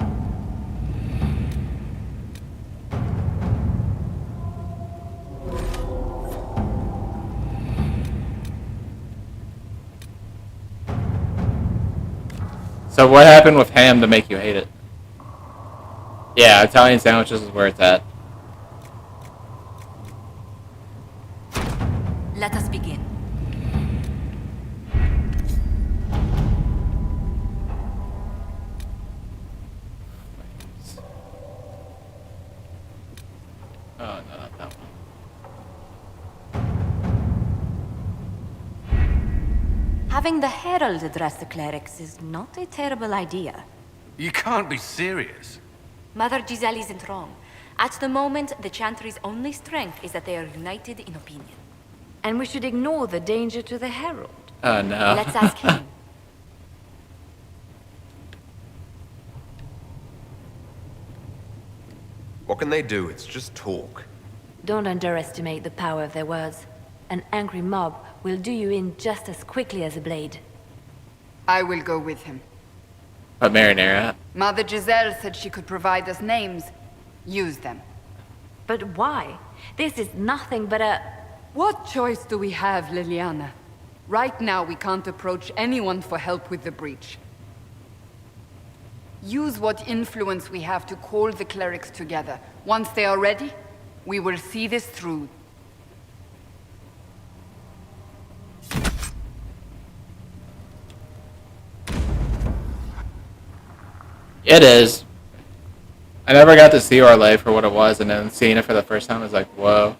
So what happened with ham to make you hate it? Yeah, Italian sandwiches is where it's at. Let us begin. Oh, no, not that one. Having the Herald address the clerics is not a terrible idea. You can't be serious. Mother Giselle isn't wrong. At the moment, the Chantry's only strength is that they are united in opinion. And we should ignore the danger to the Herald. Oh no. Let's ask him. What can they do? It's just talk. Don't underestimate the power of their words. An angry mob will do you in just as quickly as a blade. I will go with him. But marinara. Mother Giselle said she could provide us names. Use them. But why? This is nothing but a... What choice do we have, Liliana? Right now, we can't approach anyone for help with the breach. Use what influence we have to call the clerics together. Once they are ready, we will see this through. It is. I never got to see Orlais for what it was, and then seeing it for the first time was like, whoa.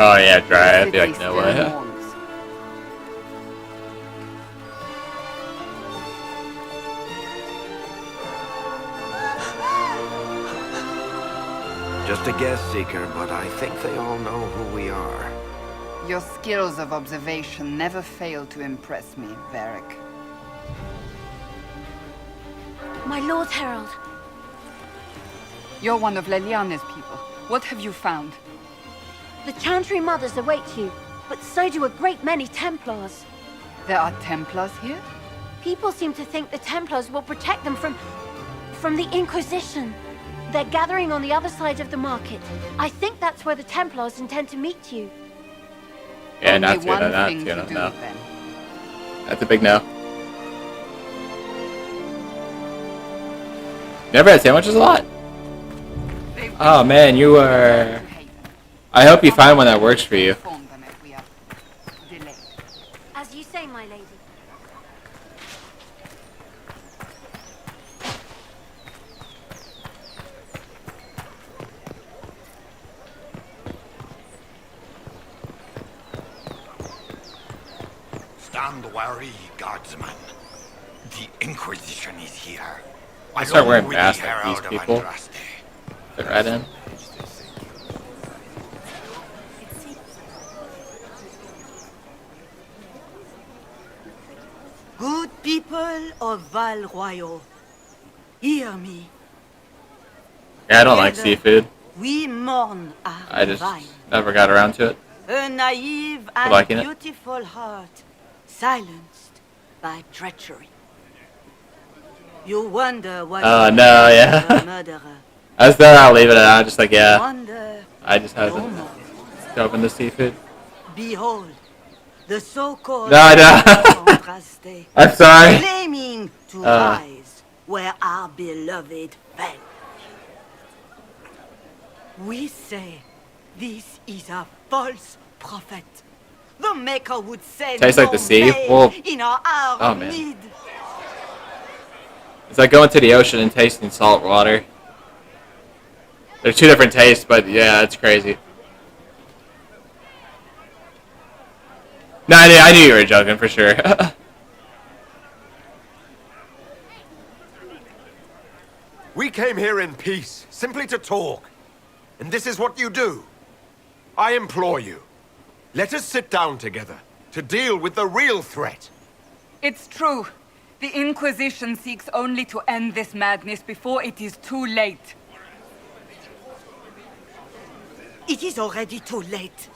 Oh yeah, dry. I'd be like, no way. Just a guess, Seeker, but I think they all know who we are. Your skills of observation never fail to impress me, Varric. My Lord Herald. You're one of Leliane's people. What have you found? The Chantry Mothers await you, but so do a great many Templars. There are Templars here? People seem to think the Templars will protect them from the Inquisition. They're gathering on the other side of the market. I think that's where the Templars intend to meet you. Yeah, Only not to, one not thing to, to do, no. then. That's a big no. Never had sandwiches a lot? Oh man, you are... I hope you find one that works for you. As you say, my lady. Stand wary, guardsman. The Inquisition is here. I start wearing Along with masks the like these Herald of people. Andraste. Fit right in. Good people of Val Royal, hear me. Yeah, I don't like seafood. We mourn our I just divine. never got around to it. A naive and liking it? beautiful heart, silenced by treachery. You wonder what Oh happened no, to yeah. the murderer. I was there, I'll leave it at. I'm just like, yeah. Wonder I just haven't dove into seafood. Behold, the so-called No, I don't. Andraste, I'm sorry. claiming to rise where our beloved fell. We say this is a false prophet. The Maker would say Tastes like the sea? Well, in our hour oh of man. need. It's like going to the ocean and tasting salt water. They're two different tastes, but yeah, it's crazy. No, I knew you were joking for sure. We came here in peace, simply to talk. And this is what you do. I implore you, let us sit down together to deal with the real threat. It's true. The Inquisition seeks only to end this madness before it is too late. It is already too late.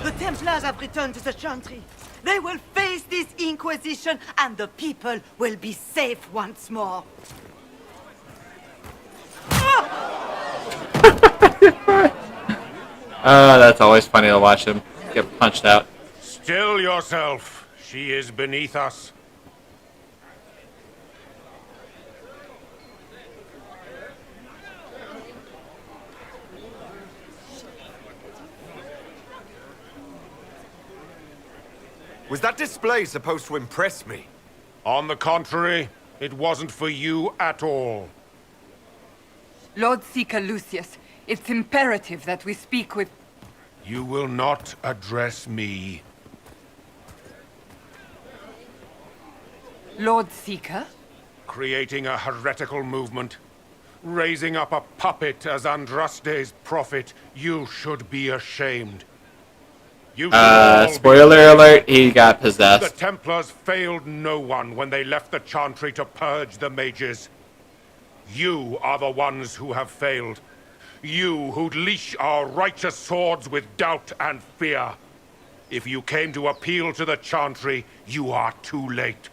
The Templars have returned to the Chantry. They will face this Inquisition, and the people will be safe once more. That's always funny to watch him get punched out. Still yourself. She is beneath us. Was that display supposed to impress me? On the contrary, it wasn't for you at all. Lord Seeker Lucius, it's imperative that we speak with... You will not address me. Lord Seeker? Creating a heretical movement. Raising up a puppet as Andraste's prophet. You should be ashamed. You should all be Spoiler alert, he got possessed. The Templars failed no one when they left the Chantry to purge the mages. You are the ones who have failed. You who'd leash our righteous swords with doubt and fear. If you came to appeal to the Chantry, you are too late.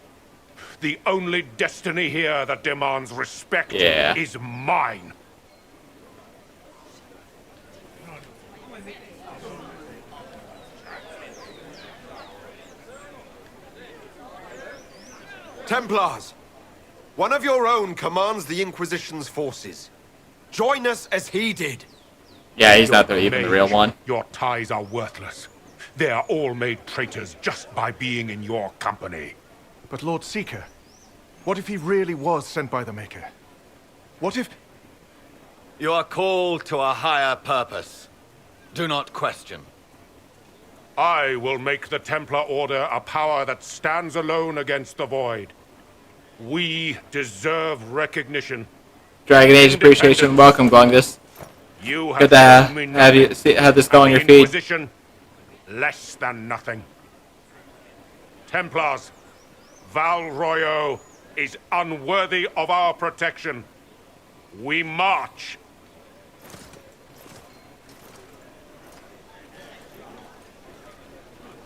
The only destiny here that demands respect is mine. Templars, one of your own commands the Inquisition's forces. Join us as he did. Yeah, he's not even the real one. Your ties are worthless. They are all made traitors just by being in your company. But Lord Seeker, what if he really was sent by the Maker? What if... You are called to a higher purpose. Do not question. I will make the Templar Order a power that stands alone against the Void. We deserve recognition. Dragon Age appreciation, welcome, Glungus. You Good to have this go on your feed. Inquisition, less than nothing. Templars, Val Royo is unworthy of our protection. We march.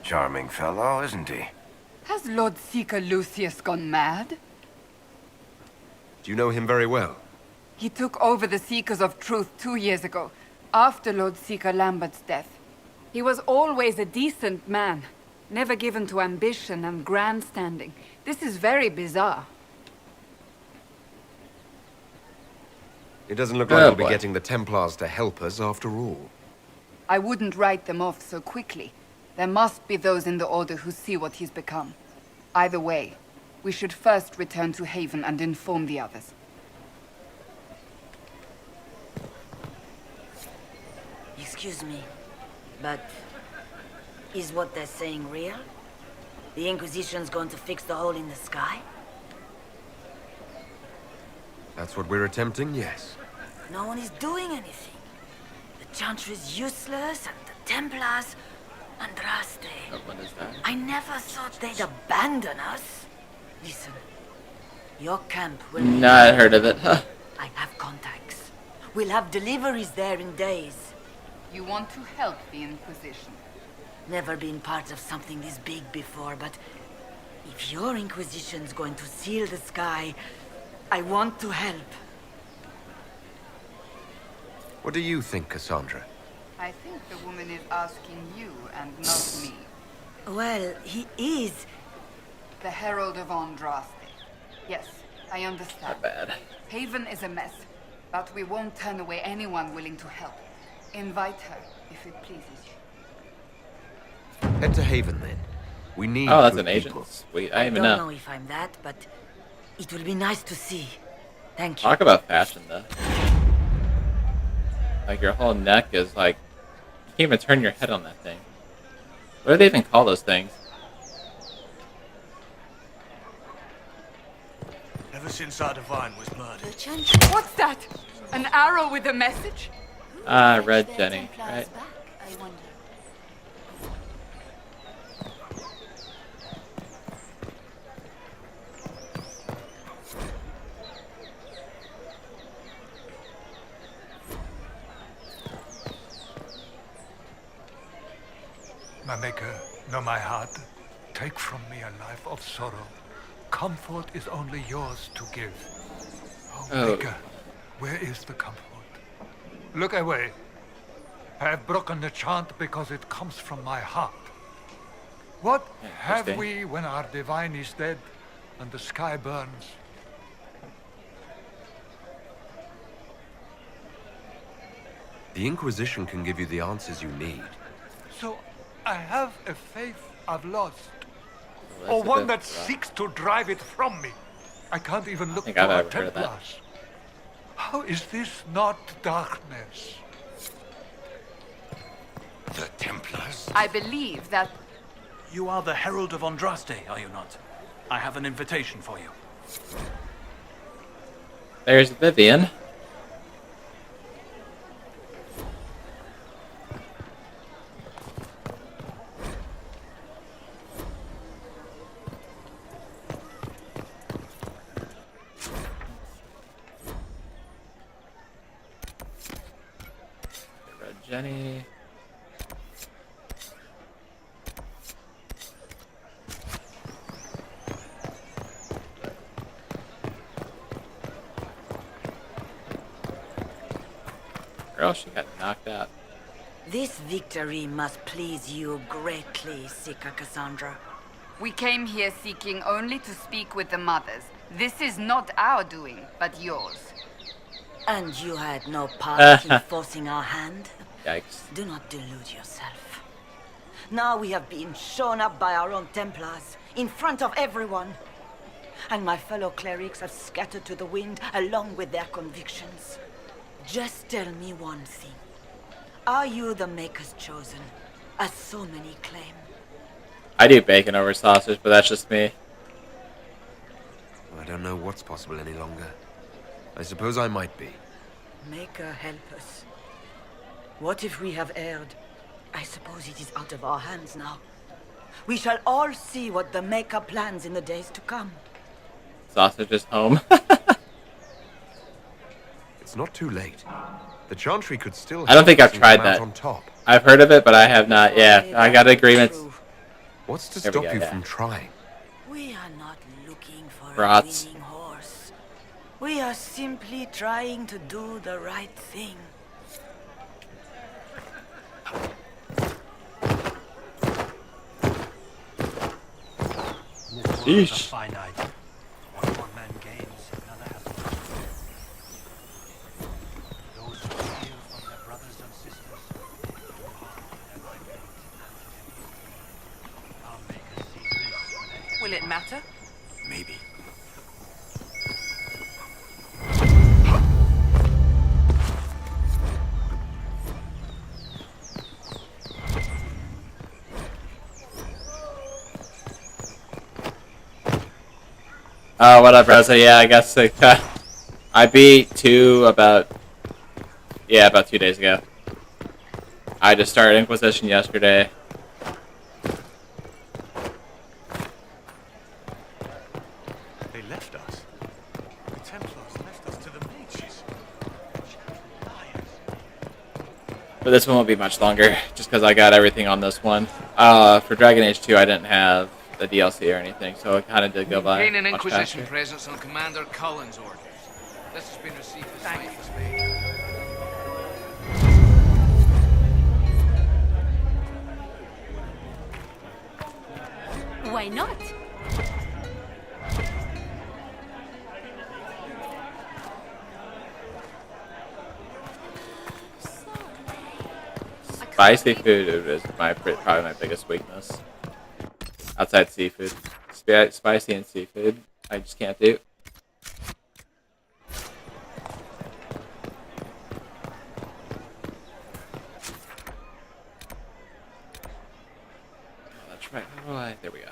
Charming fellow, isn't he? Has Lord Seeker Lucius gone mad? Do you know him very well? He took over the Seekers of Truth 2 years ago, after Lord Seeker Lambert's death. He was always a decent man, never given to ambition and grandstanding. This is very bizarre. It doesn't look like we'll be getting the Templars to help us after all. I wouldn't write them off so quickly. There must be those in the Order who see what he's become. Either way, we should first return to Haven and inform the others. Excuse me, but is what they're saying real? The Inquisition's going to fix the hole in the sky? That's what we're attempting, yes. No one is doing anything. The Chantry's useless, and the Templars... Andraste. What is that? I never thought they'd abandon us. Listen, your camp will... Not heard of it. Huh. I have contacts. We'll have deliveries there in days. You want to help the Inquisition? Never been part of something this big before, but if your Inquisition's going to seal the sky, I want to help. What do you think, Cassandra? I think the woman is asking you and not me. Well, he is. The Herald of Andraste. Yes, I understand. Not bad. Haven is a mess, but we won't turn away anyone willing to help. Invite her, if it pleases you. Head to Haven, then. We need Oh, that's good an agent. people. Sweet. I I even don't know. know if I'm that, but it will be nice to see. Thank you. Talk about fashion, though. Like, your whole neck is like... You can't even turn your head on that thing. What do they even call those things? Ever since our divine was murdered. What's that? An arrow with a message? Ah, Red Jenny, right? I wonder. My Maker, know my heart. Take from me a life of sorrow. Comfort is only yours to give. Oh, Maker, where is the comfort? Look away. I have broken the chant because it comes from my heart. What have we when our divine is dead and the sky burns? The Inquisition can give you the answers you need. So I have a faith I've lost. Well, Or one that seeks to drive it from me. I can't even look to our Templars. How is this not darkness? The Templars? I believe that... You are the Herald of Andraste, are you not? I have an invitation for you. There's Vivian. Red Jenny. Girl, she got knocked out. This victory must please you greatly, Sika Cassandra. We came here seeking only to speak with the mothers. This is not our doing, but yours. And you had no part in forcing our hand? Yikes. Do not delude yourself. Now we have been shown up by our own Templars, in front of everyone. And my fellow clerics have scattered to the wind along with their convictions. Just tell me one thing. Are you the Maker's chosen, as so many claim? I do bacon over sausage, but that's just me. I don't know what's possible any longer. I suppose I might be. Maker, help us. What if we have erred? I suppose it is out of our hands now. We shall all see what the Maker plans in the days to come. Sausage is home. It's not too late. The Chantry could still... I don't think I've help us tried come out that. on top. I've heard of it, but I have not. Yeah, I got agreements. What's to There we stop go, you yeah. from trying? We are not looking for Brats. a winning horse. We are simply trying to do the right thing. Sheesh. finite. What one man gains, another has to lose. Those who steal from their brothers and sisters do harm to their right fate and to their peace. Our Maker sees this when they... Will it matter? Maybe. Oh, whatever. So yeah, I guess like, I beat 2 about 2 days ago. I just started Inquisition yesterday. They left us. The Templars left us to the mages. But this one won't be much longer, just because I got everything on this one. For Dragon Age 2, I didn't have the DLC or anything, so it kind of did go by Gain an much Inquisition faster. presence on Commander Cullen's orders. This has been received as Thanks, Major. Why not? Spicy food is probably my biggest weakness. Outside seafood. Spicy and seafood, I just can't do. That's right. How do I? There we go.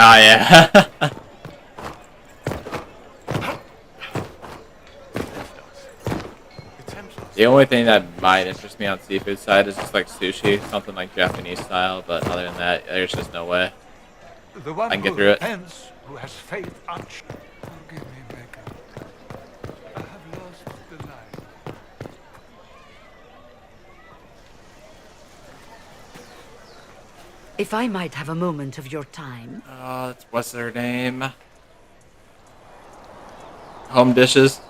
Oh yeah. The only thing that might interest me on seafood side is just like sushi, something like Japanese style, but other than that, there's just no way The one I can get who through it. repents, who has faith Forgive me, Maker. I have lost the light. If I might have a moment of your time. What's their name? Home dishes.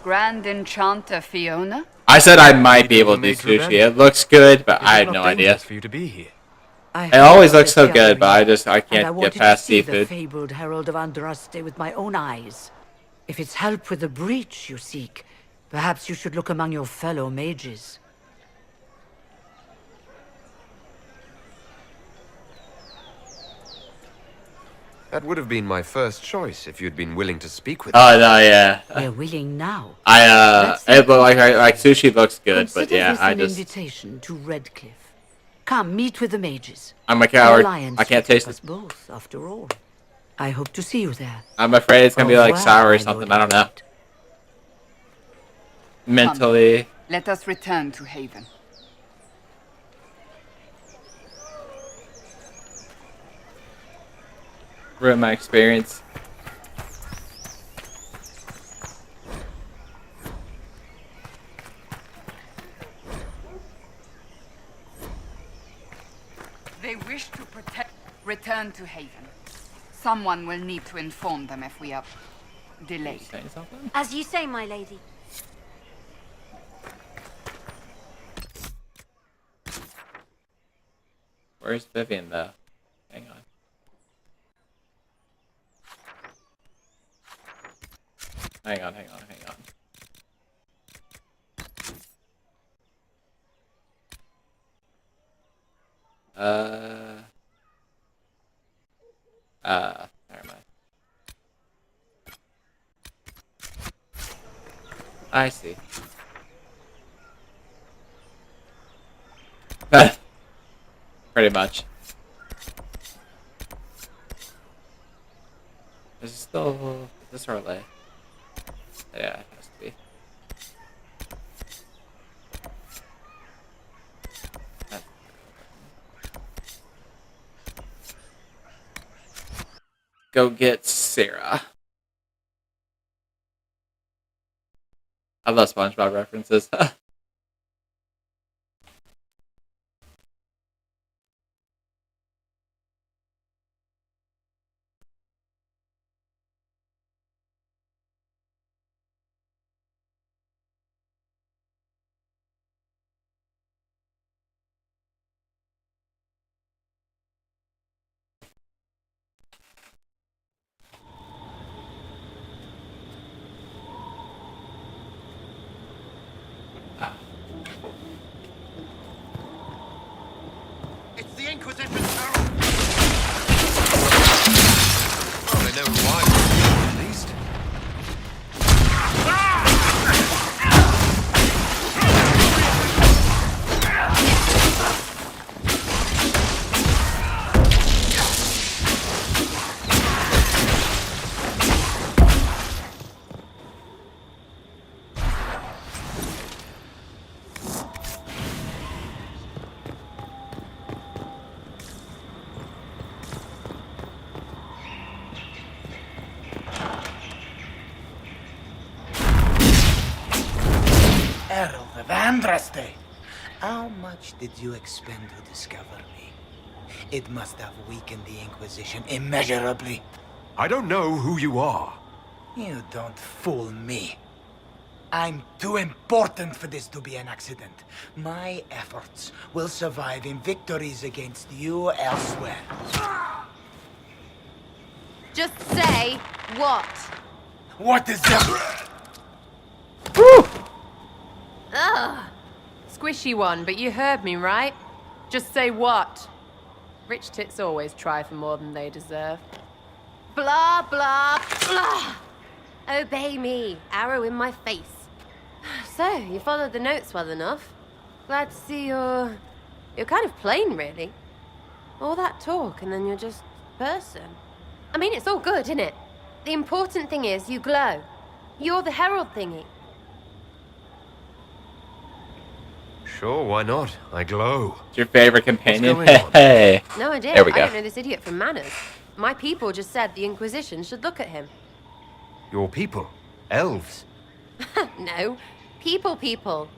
Grand Enchanter Fiona? I said I might be able to do sushi. It looks good, but I have no idea. For you to be here. It always looks so good, but I I can't wanted get past to see seafood. the fabled Herald of Andraste with my own eyes. If it's help with the breach you seek, perhaps you should look among your fellow mages. That would have been my first choice if you'd been willing to speak with me. Oh no, yeah. We're willing now. It look like sushi looks good, but Consider yeah, this I an just invitation to Redcliffe. Come, meet with the mages. I'm a coward. The alliance I can't will taste keep us it. both, after all. I hope to see you there. I'm afraid it's gonna be Au like revoir, sour or my something. lord. I don't know. Mentally, Let us return to Haven. ruin my experience. They wish to protect... Return to Haven. Someone will need to inform them if we are delayed. Saying something? As you say, my lady. Where's Vivian though? Hang on. Hang on. Never mind. I see. Pretty much. Is it still... Is this relay? Yeah, it has to be. go get Sarah. I love SpongeBob references. It's the Inquisition, Harold! Well, they know who I am, at least. Herald of Andraste, how much did you expend to discover me? It must have weakened the Inquisition immeasurably. I don't know who you are. You don't fool me. I'm too important for this to be an accident. My efforts will survive in victories against you elsewhere. Just say what? What is that? Ugh. Squishy one, but you heard me, right? Just say what? Rich tits always try for more than they deserve. Blah, blah, blah. Obey me. Arrow in my face. So, you followed the notes well enough. Glad to see you're kind of plain, really. All that talk and then you're just person. I mean, it's all good, isn't it? The important thing is you glow. You're the herald thingy. Sure, why not? I glow. It's your favorite companion? What's going on? Hey. No idea. There we I go. don't know this idiot from manners. My people just said the Inquisition should look at him. Your people? Elves? No. People.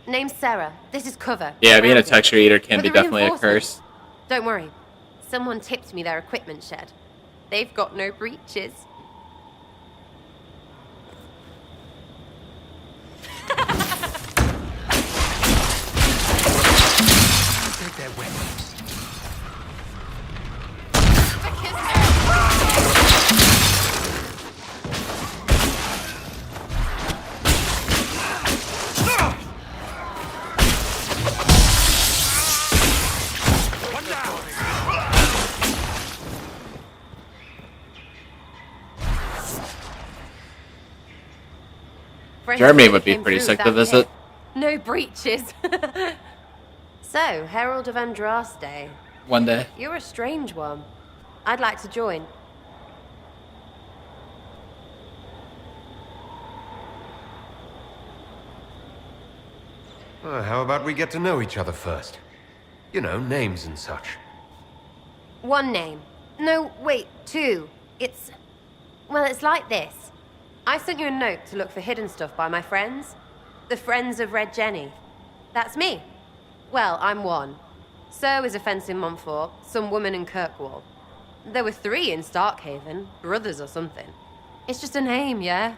Name's Sarah. This is cover. Yeah, being a Grounded. texture eater can For be the definitely a reinforcements. curse. Don't worry. Someone tipped me their equipment shed. They've got no breaches. Take their weapons. Germany would be pretty sick to visit. No breaches. So, Herald of Andraste. One day. You're a strange one. I'd like to join. How about we get to know each other first? You know, names and such. One name. No, wait, two. Well, it's like this. I sent you a note to look for hidden stuff by my friends. The Friends of Red Jenny. That's me. Well, I'm one. So is a fence in Montfort, some woman in Kirkwall. There were 3 in Starkhaven, brothers or something. It's just a name, yeah?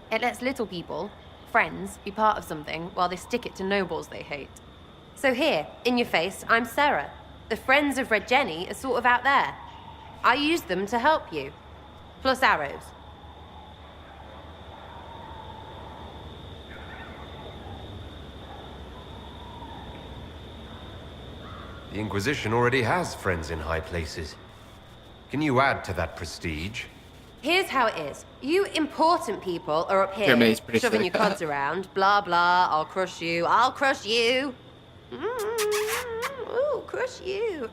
It lets little people, friends, be part of something while they stick it to nobles they hate. So here, in your face, I'm Sarah. The Friends of Red Jenny are sort of out there. I use them to help you. Plus arrows. The Inquisition already has friends in high places. Can you add to that prestige? Here's how it is. You important people are up here, Germany's pretty shoving sick. your cods around. Blah, blah, I'll crush you. Ooh, crush you.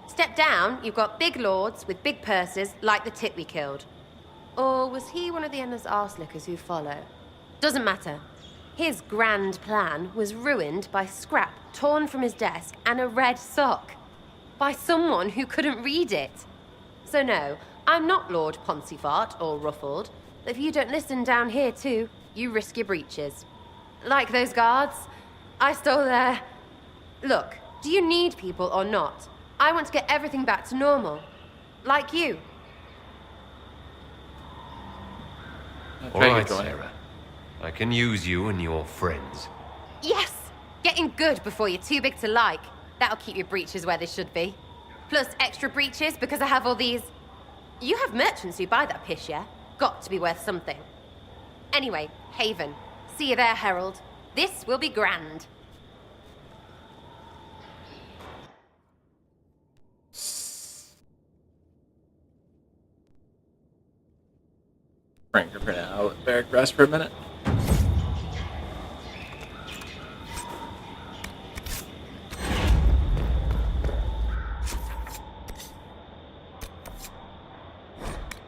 Step down, you've got big lords with big purses, like the tit we killed. Or was he one of the endless arse-lickers who follow? Doesn't matter. His grand plan was ruined by scrap torn from his desk and a red sock. By someone who couldn't read it. So no, I'm not Lord Poncyfart or Ruffled, but if you don't listen down here too, you risk your breeches. Like those guards, I stole their... Look, do you need people or not? I want to get everything back to normal. Like you. All right, Sarah. I can use you and your friends. Yes! Getting good before you're too big to like. That'll keep your breeches where they should be. Plus extra breeches because I have all these... You have merchants who buy that piss, yeah? Got to be worth something. Anyway, Haven. See you there, Herald. This will be grand. Frank, for now. Barrack rest for a minute.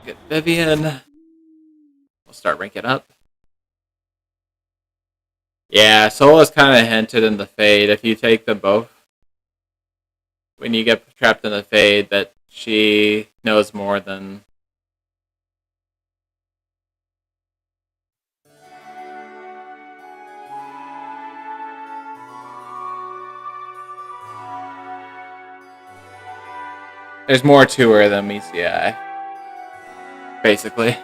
Get Vivian. We'll start ranking up. Yeah, Sola's kind of hinted in the Fade. If you take them both, when you get trapped in the Fade, that she knows more than... There's more to her than meets the eye. Basically.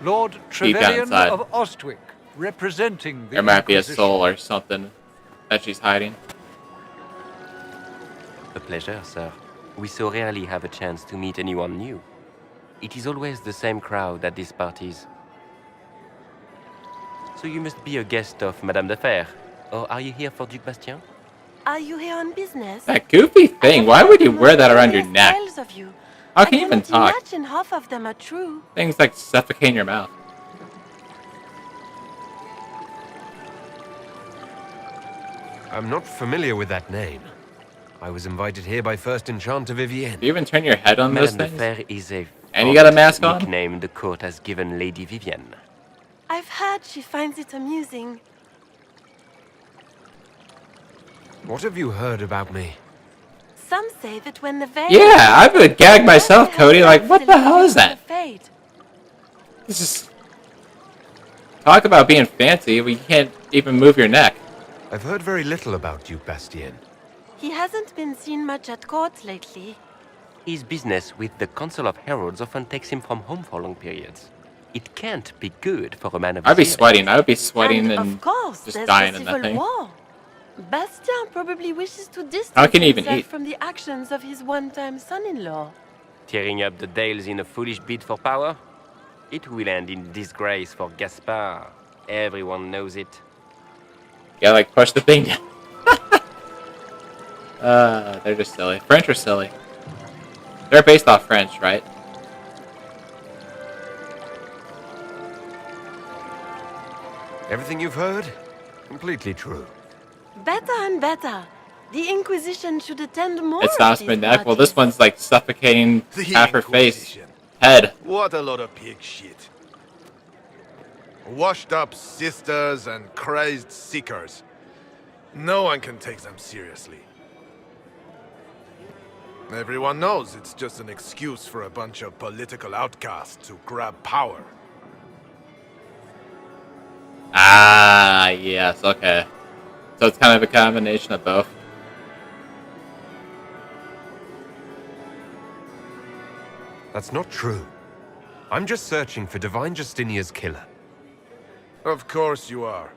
Lord Trevelyan of Ostwick, representing the There might be a Inquisition. soul or something that she's hiding. A pleasure, sir. We so rarely have a chance to meet anyone new. It is always the same crowd at these parties. So you must be a guest of Madame de Fer, or are you here for Duc Bastien? Are you here on business? That goofy thing, why would you wear that around your neck? How can you even talk? Imagine half of them are true. Things like suffocating your mouth. I'm not familiar with that name. I was invited here by First Enchanter Vivienne. Do you even turn your head on those Madame de things? Fer is a And you got a mask on? nickname the court has given Lady Vivienne. I've heard she finds it amusing. What have you heard about me? Some say that when the veil... Yeah, I would gag myself, Cody. Like, what the hell is that? Fade. This is... Talk about being fancy, we can't even move your neck. I've heard very little about Duke Bastien. He hasn't been seen much at court lately. His business with the Council of Heralds often takes him from home for long periods. It can't be good for a man of his I'd be years. sweating. I would be sweating and Of course, just there's dying the in civil that thing. war. Bastien probably wishes to distance How can you even himself eat? from the actions of his one-time son-in-law. Tearing up the Dales in a foolish bid for power? It will end in disgrace for Gaspard. Everyone knows it. Yeah, like push the thing down. They're just silly. French are silly. They're based off French, right? Everything you've heard? Completely true. Better and better. The Inquisition should attend more It's of not these my neck. Well, parties. this one's like suffocating The half her face. Inquisition. Head. What a lot of pig shit. Washed up sisters and crazed seekers. No one can take them seriously. Everyone knows it's just an excuse for a bunch of political outcasts to grab power. Ah, yes, okay. So it's kind of a combination of both. That's not true. I'm just searching for Divine Justinia's killer. Of course you are.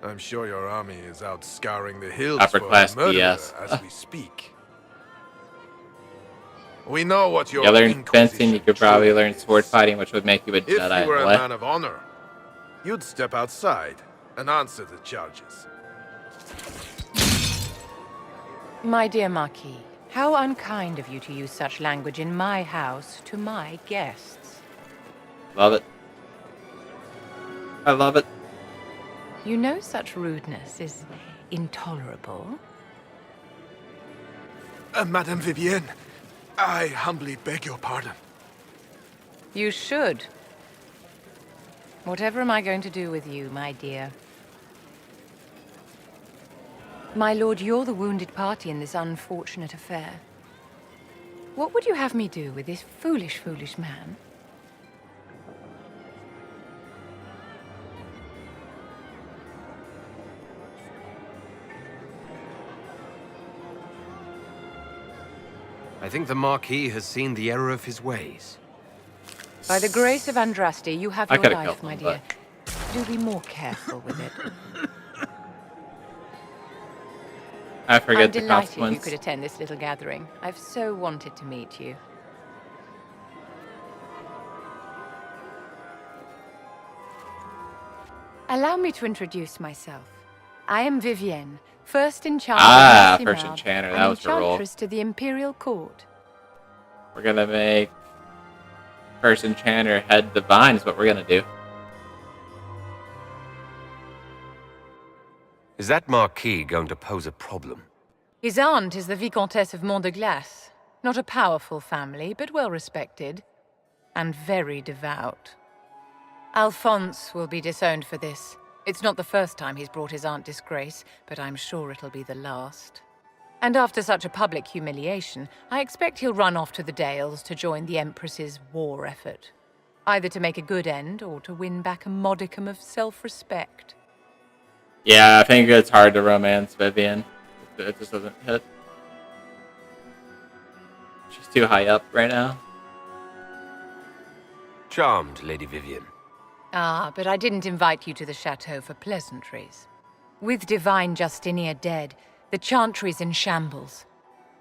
I'm sure your army is out scouring the hills Upper for class a murderer BS. as we speak. We know what your You learn Inquisition fencing, you could probably learn sword fighting, which would make you a If Jedi you were in a a way. man of honor, you'd step outside and answer the charges. My dear Marquis, how unkind of you to use such language in my house to my guests. Love it. I love it. You know such rudeness is intolerable. Madame Vivienne, I humbly beg your pardon. You should. Whatever am I going to do with you, my dear? My lord, you're the wounded party in this unfortunate affair. What would you have me do with this foolish, foolish man? I think the Marquis has seen the error of his ways. By the grace of Andraste, you have your life, my dear. Do be more careful with it. I forget I'm the delighted consequence. you could attend this little gathering. I've so wanted to meet you. Allow me to introduce myself. I am Vivienne, first enchanter of First Massimard, enchanter. That and was her role. enchantress to the Imperial Court. We're gonna make first enchanter head divine is what we're gonna do. Is that Marquis going to pose a problem? His aunt is the Vicomtesse of Mont de Glace. Not a powerful family, but well respected. And very devout. Alphonse will be disowned for this. It's not the first time he's brought his aunt disgrace, but I'm sure it'll be the last. And after such a public humiliation, I expect he'll run off to the Dales to join the Empress's war effort. Either to make a good end, or to win back a modicum of self-respect. Yeah, I think it's hard to romance Vivienne. It just doesn't hit. She's too high up right now. Charmed, Lady Vivienne. Ah, but I didn't invite you to the chateau for pleasantries. With Divine Justinia dead, the Chantry's in shambles.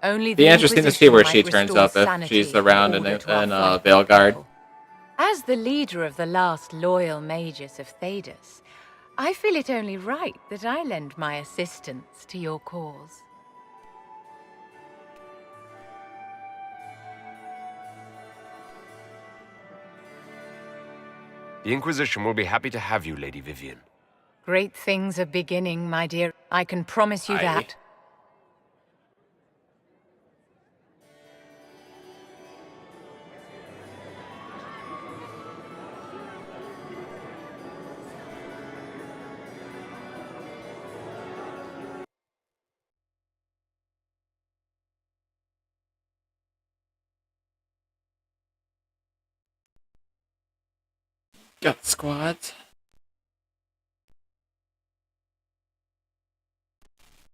Only Be the interesting to see where she Inquisition turns might up if restore she's sanity around and in order to our Veilguard. As the leader of the last loyal mages of Thedas, I feel it only right that I lend my assistance to your cause. The Inquisition will be happy to have you, Lady Vivienne. Great things are beginning, my dear. I can promise you that. Got squads.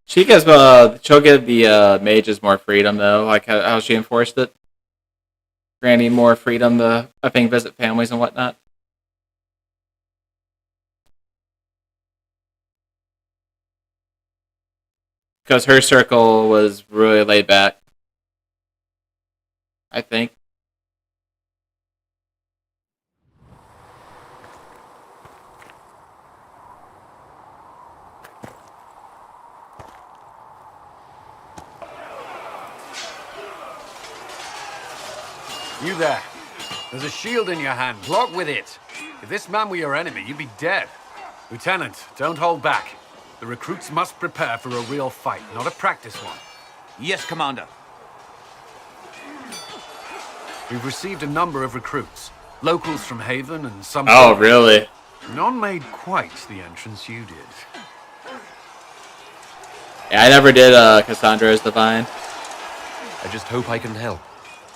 She'll give the mages more freedom though, like how she enforced it. Granting more freedom to, I think, visit families and whatnot. Because her circle was really laid back, I think. You there. There's a shield in your hand. Block with it. If this man were your enemy, you'd be dead. Lieutenant, don't hold back. The recruits must prepare for a real fight, not a practice one. Yes, Commander. We've received a number of recruits. Locals from Haven and some... Oh, really? None made quite the entrance you did. Yeah, I never did Cassandra as Divine. I just hope I can help.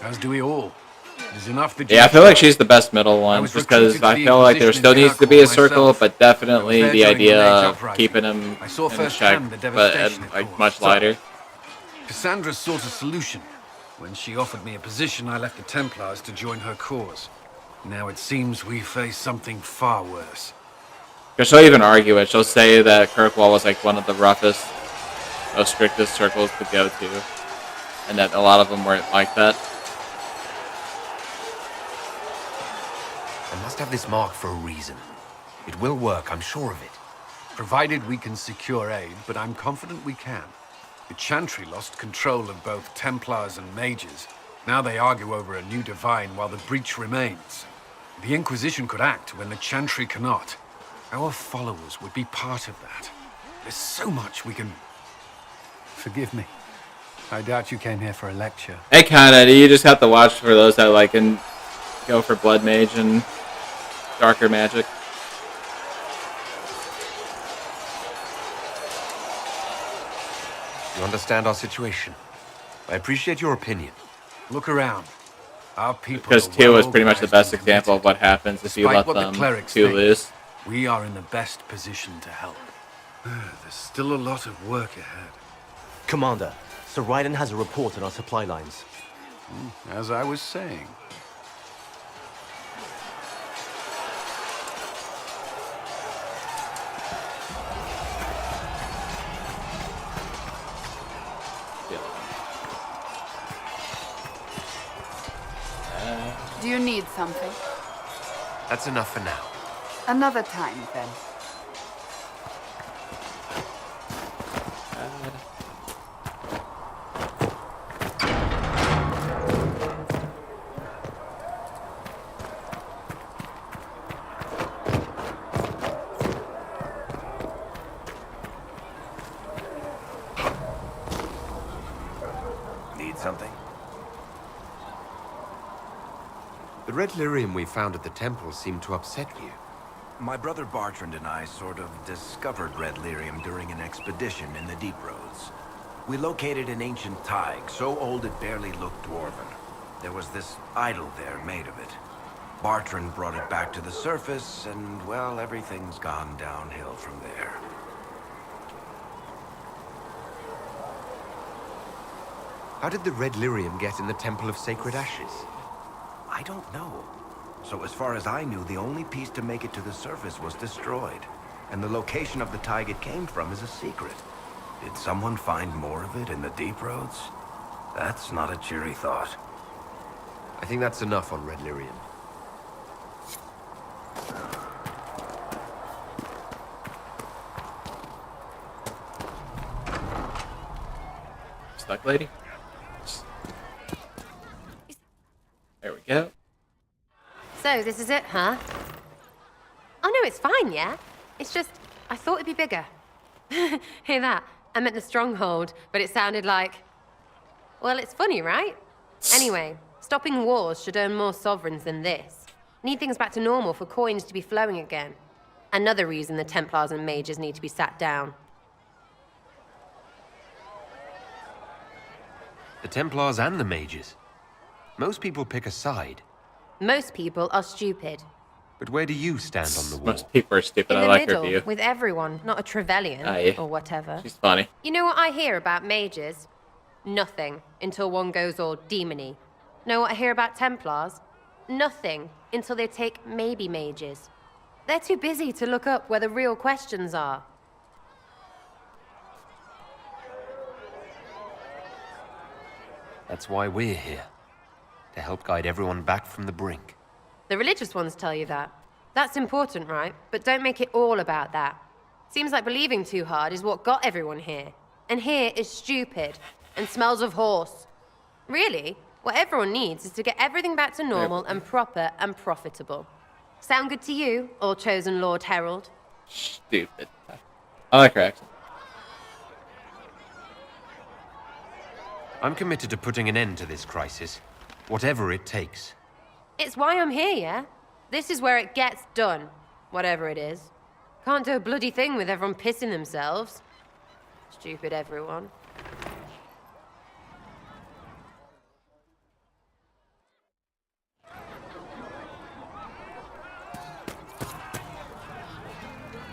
As do we all. It is enough that Yeah, I feel like she's the best middle one, just because I feel like there still needs to be a circle, but definitely the idea of keeping him in check, but like much lighter. Cassandra sought a solution. When she offered me a position, I left the Templars to join her cause. Now it seems we face something far worse. Because she'll even argue it. She'll say that Kirkwall was like one of the roughest, most strictest circles to go to, and that a lot of them weren't like that. I must have this mark for a reason. It will work, I'm sure of it. Provided we can secure aid, but I'm confident we can. The Chantry lost control of both Templars and Mages. Now they argue over a new Divine while the breach remains. The Inquisition could act when the Chantry cannot. Our followers would be part of that. There's so much we can... Forgive me. I doubt you came here for a lecture. Hey, kinda. You just have to watch for those that like can go for Blood Mage and darker magic. You understand our situation. I appreciate your opinion. Look around. Our people Because are 2 well is pretty much the organized best and example of what happens if you Despite let what the them clerics 2 think, lose. We are in the best position to help. There's still a lot of work ahead. Commander, Sir Ryden has a report on our supply lines. As I was saying. Do you need something? That's enough for now. Another time, then. Need something? The red lyrium we found at the temple seemed to upset you. My brother Bartrand and I sort of discovered red lyrium during an expedition in the Deep Roads. We located an ancient thaig, so old it barely looked dwarven. There was this idol there made of it. Bartrand brought it back to the surface, and, well, everything's gone downhill from there. How did the red lyrium get in the Temple of Sacred Ashes? I don't know. So as far as I knew, the only piece to make it to the surface was destroyed. And the location of the thaig it came from is a secret. Did someone find more of it in the Deep Roads? That's not a cheery thought. I think that's enough on red lyrium. Stuck, lady? There we go. So, this is it, huh? Oh no, it's fine, yeah? It's just, I thought it'd be bigger. Hear that? I meant the stronghold, but it sounded like... Well, it's funny, right? Anyway, stopping wars should earn more sovereigns than this. Need things back to normal for coins to be flowing again. Another reason the Templars and mages need to be sat down. The Templars and the mages. Most people pick a side. Most people are stupid. But where do you stand on the wall? Most people are stupid. In I the like middle, her view. with everyone, not a Trevelyan Aye. or whatever. She's funny. You know what I hear about mages? Nothing, until one goes all demony. Know what I hear about Templars? Nothing, until they take maybe mages. They're too busy to look up where the real questions are. That's why we're here. To help guide everyone back from the brink. The religious ones tell you that. That's important, right? But don't make it all about that. Seems like believing too hard is what got everyone here. And here is stupid and smells of horse. Really, what everyone needs is to get everything back to normal and proper and profitable. Sound good to you, all chosen Lord Herald? Stupid. I like her accent. I'm committed to putting an end to this crisis. Whatever it takes. It's why I'm here, yeah? This is where it gets done. Whatever it is. Can't do a bloody thing with everyone pissing themselves. Stupid everyone.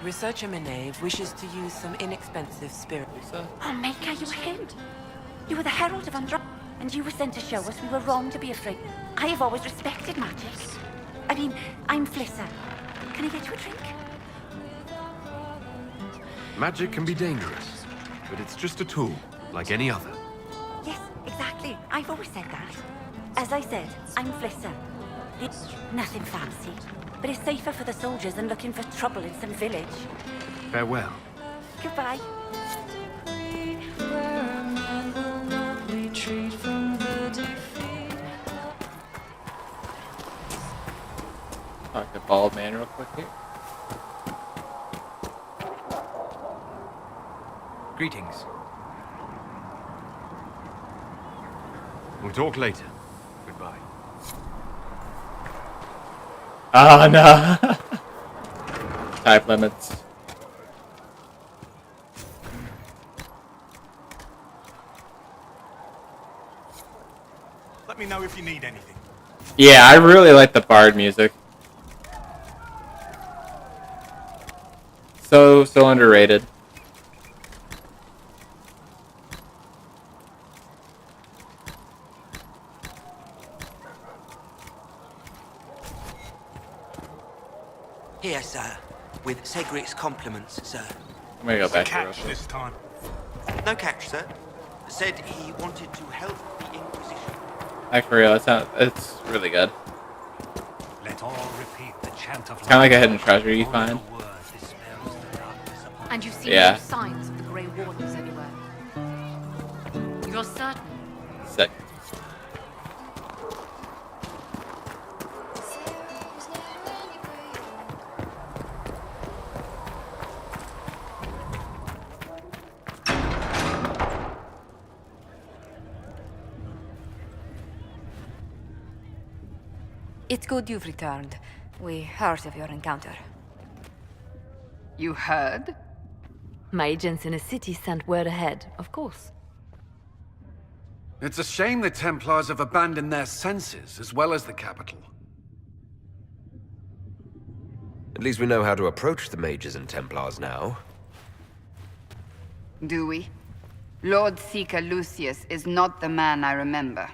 Researcher Menave wishes to use some inexpensive spirit. Oh, Maker, you him? You were the Herald of Andromeda, and you were sent to show us we were wrong to be afraid. I have always respected magic. I mean, I'm Flissa. Can I get you a drink? Magic can be dangerous, but it's just a tool, like any other. Yes, exactly. I've always said that. As I said, I'm Flissa. It's nothing fancy, but it's safer for the soldiers than looking for trouble in some village. Farewell. Goodbye. Talk to bald man real quick here. Greetings. We'll talk later. Goodbye. Oh no. Type limits. Let me know if you need anything. Yeah, I really like the bard music. So underrated. Here, sir, with Cedric's compliments, sir. I'm gonna go back here real Catch quick. this time. No catch, sir. Said he wanted to help the Inquisition. Like for real, it's really good. Let all repeat the chant of It's kind of like a hidden treasure you find. And you see Yeah. no signs of the Grey Wardens everywhere. You're certain? Sick. It's good you've returned. We heard of your encounter. You heard? My agents in the city sent word ahead, of course. It's a shame the Templars have abandoned their senses, as well as the capital. At least we know how to approach the mages and Templars now. Do we? Lord Seeker Lucius is not the man I remember.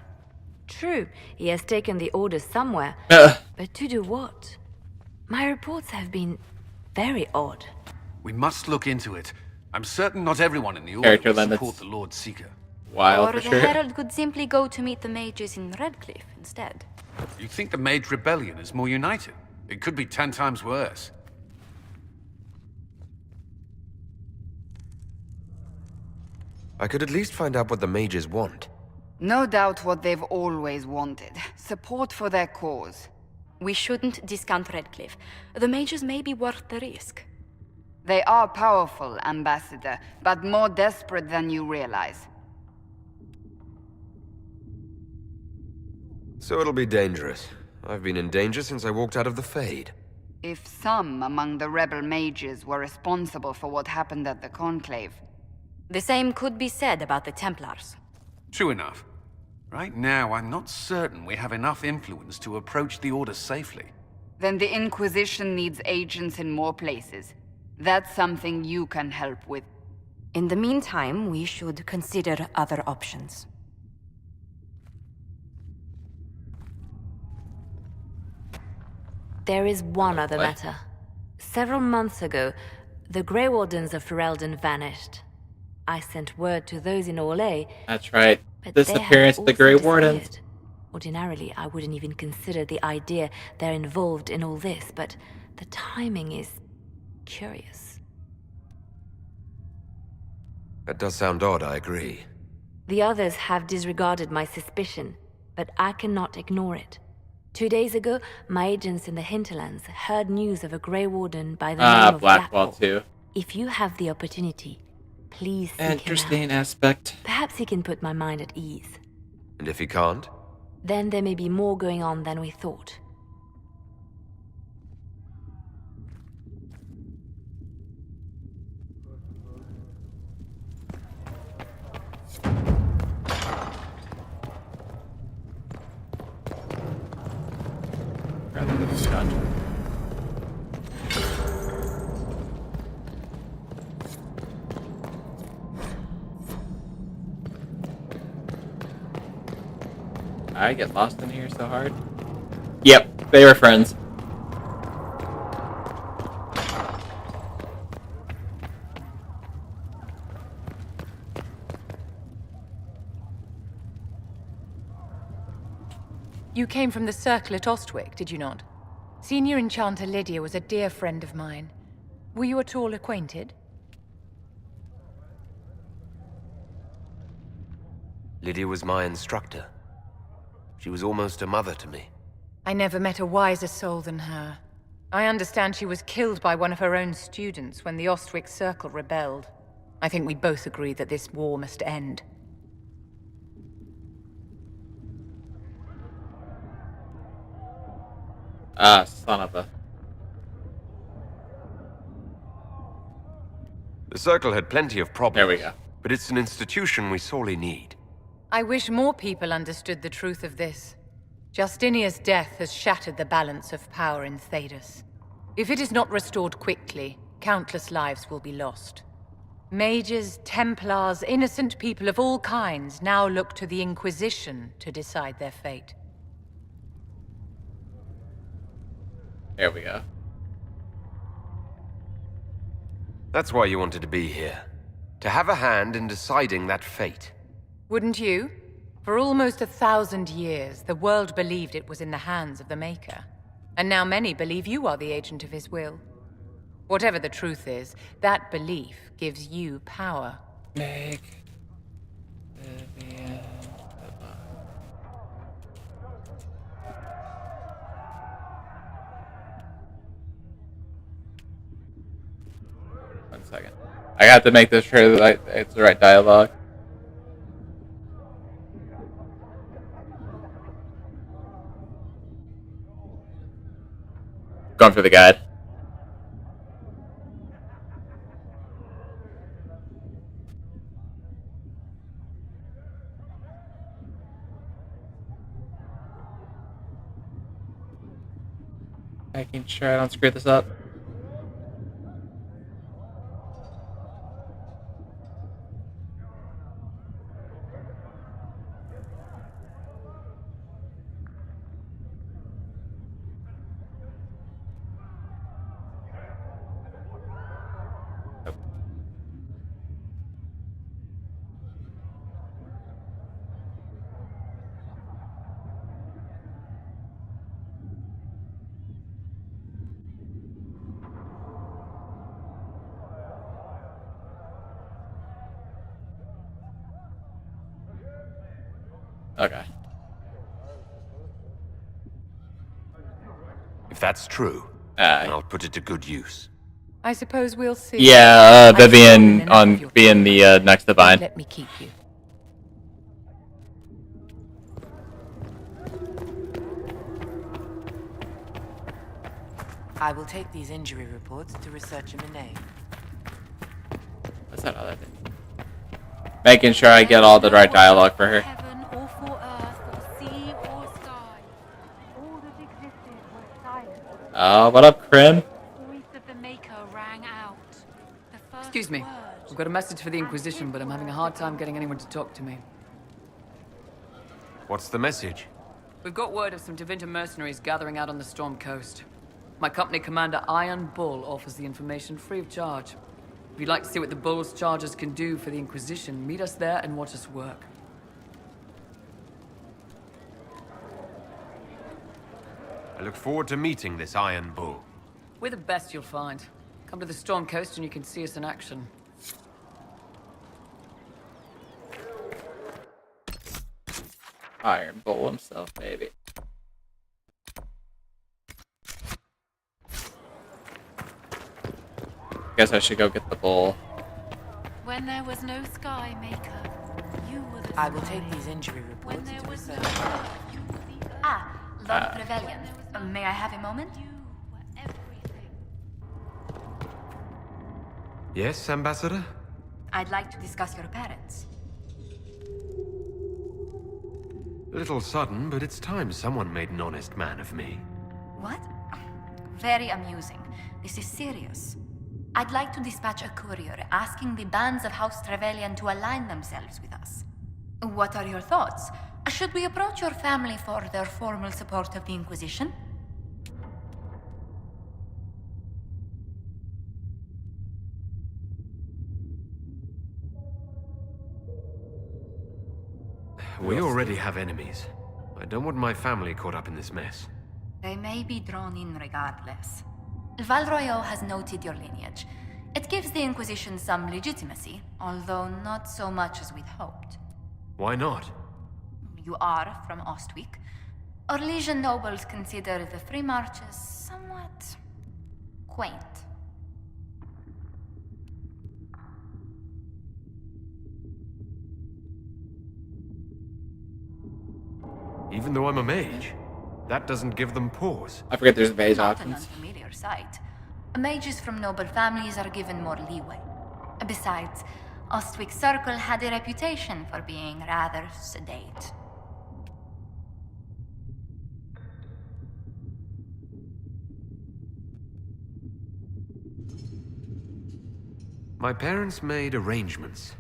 True, he has taken the orders somewhere. But to do what? My reports have been very odd. We must look into it. I'm certain not everyone in the Order Character will limits. support the Lord Seeker. Wild Or for the sure. Herald could simply go to meet the mages in Redcliffe instead. You think the Mage Rebellion is more united? It could be 10 times worse. I could at least find out what the mages want. No doubt what they've always wanted. Support for their cause. We shouldn't discount Redcliffe. The mages may be worth the risk. They are powerful, Ambassador, but more desperate than you realize. So it'll be dangerous. I've been in danger since I walked out of the Fade. If some among the rebel mages were responsible for what happened at the Conclave. The same could be said about the Templars. True enough. Right now, I'm not certain we have enough influence to approach the Order safely. Then the Inquisition needs agents in more places. That's something you can help with. In the meantime, we should consider other options. There is one other matter. Several months ago, the Grey Wardens of Ferelden vanished. I sent word to those in Orlais. That's right. But they have Disappearance of the also Grey Wardens. disappeared. Ordinarily, I wouldn't even consider the idea they're involved in all this, but the timing is curious. That does sound odd, I agree. The others have disregarded my suspicion, but I cannot ignore it. 2 days ago, my agents in the hinterlands heard news of a Grey Warden by the name of Blackwall Blackwall. too. If you have the opportunity, please seek him Interesting out. aspect. Perhaps he can put my mind at ease. And if he can't? Then there may be more going on than we thought. Rather than this dungeon. I get lost in here so hard. Yep, they were friends. You came from the circle at Ostwick, did you not? Senior Enchanter Lydia was a dear friend of mine. Were you at all acquainted? Lydia was my instructor. She was almost a mother to me. I never met a wiser soul than her. I understand she was killed by one of her own students when the Ostwick Circle rebelled. I think we both agree that this war must end. Ah, son of a... The Circle had plenty of problems. There we go. But it's an institution we sorely need. I wish more people understood the truth of this. Justinia's death has shattered the balance of power in Thedas. If it is not restored quickly, countless lives will be lost. Mages, Templars, innocent people of all kinds now look to the Inquisition to decide their fate. There we go. That's why you wanted to be here. To have a hand in deciding that fate. Wouldn't you? For almost 1,000 years, the world believed it was in the hands of the Maker. And now many believe you are the agent of his will. Whatever the truth is, that belief gives you power. Make One second. I got to make this sure that it's the right dialogue. Going for the guide. Making sure I don't screw this up. Okay. If that's true, I'll put it to good use. I suppose we'll see. Yeah, Vivian on being the next divine. Let me keep you. I will take these injury reports to researcher Monet. What's that other thing? Making sure I get all the right dialogue for her. Oh, what up, Krim? Excuse me. I've got a message for the Inquisition, but I'm having a hard time getting anyone to talk to me. What's the message? We've got word of some Tevinter mercenaries gathering out on the Storm Coast. My company commander, Iron Bull, offers the information free of charge. If you'd like to see what the Bull's charges can do for the Inquisition, meet us there and watch us work. I look forward to meeting this Iron Bull. We're the best you'll find. Come to the Storm Coast and you can see us in action. Iron Bull himself, maybe. Guess I should go get the bull. When there was no Sky Maker, you were the I will take these injury reports to research. Lord Trevelyan, may I have a moment? Yes, Ambassador? I'd like to discuss your parents. A little sudden, but it's time someone made an honest man of me. What? Very amusing. This is serious. I'd like to dispatch a courier asking the bands of House Trevelyan to align themselves with us. What are your thoughts? Should we approach your family for their formal support of the Inquisition? We already have enemies. I don't want my family caught up in this mess. They may be drawn in regardless. Val Royeaux has noted your lineage. It gives the Inquisition some legitimacy, although not so much as we'd hoped. Why not? You are from Ostwick. Orlesian nobles consider the Free Marches somewhat quaint. Even though I'm a mage, that doesn't give them pause. I forget there's mage Not options. an unfamiliar sight. Mages from noble families are given more leeway. Besides, Ostwick Circle had a reputation for being rather sedate. My parents made arrangements.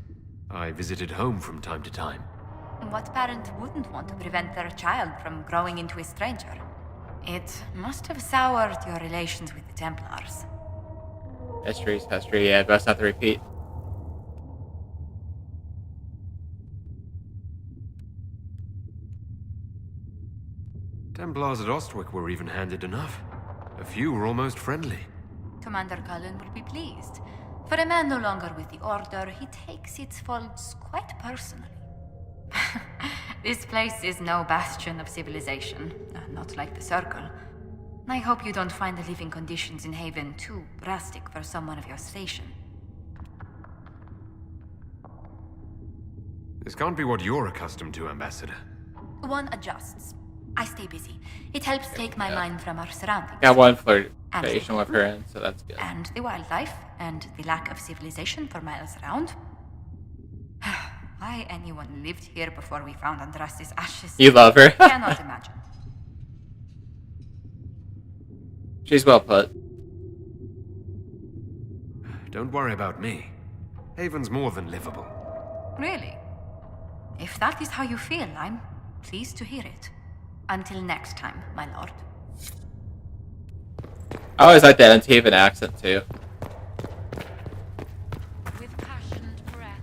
I visited home from time to time. What parent wouldn't want to prevent their child from growing into a stranger? It must have soured your relations with the Templars. History's history, yeah, best not to repeat. Templars at Ostwick were even-handed enough. A few were almost friendly. Commander Cullen will be pleased. For a man no longer with the Order, he takes its faults quite personally. This place is no bastion of civilization, not like the Circle. I hope you don't find the living conditions in Haven too drastic for someone of your station. This can't be what you're accustomed to, Ambassador. One adjusts. I stay busy. It helps take my mind from our surroundings. Got one flirtation with her in, so that's good. And the wildlife, and the lack of civilization for miles around. Why anyone lived here before we found Andraste's ashes? You love her? Cannot imagine. She's well put. Don't worry about me. Haven's more than livable. Really? If that is how you feel, I'm pleased to hear it. Until next time, my lord. I always like that Antivan accent, too. With passionate breath.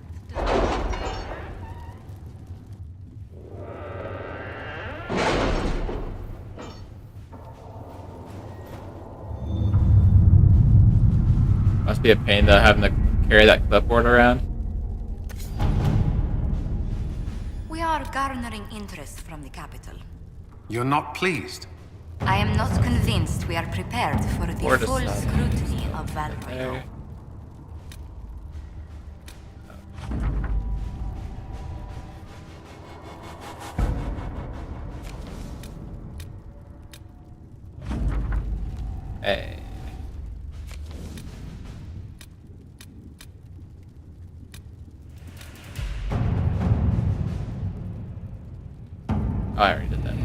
Must be a pain, though, having to carry that clipboard around. We are garnering interest from the capital. You're not pleased? I am not convinced we are prepared for the full scrutiny of Valroy. Hey. I already did that.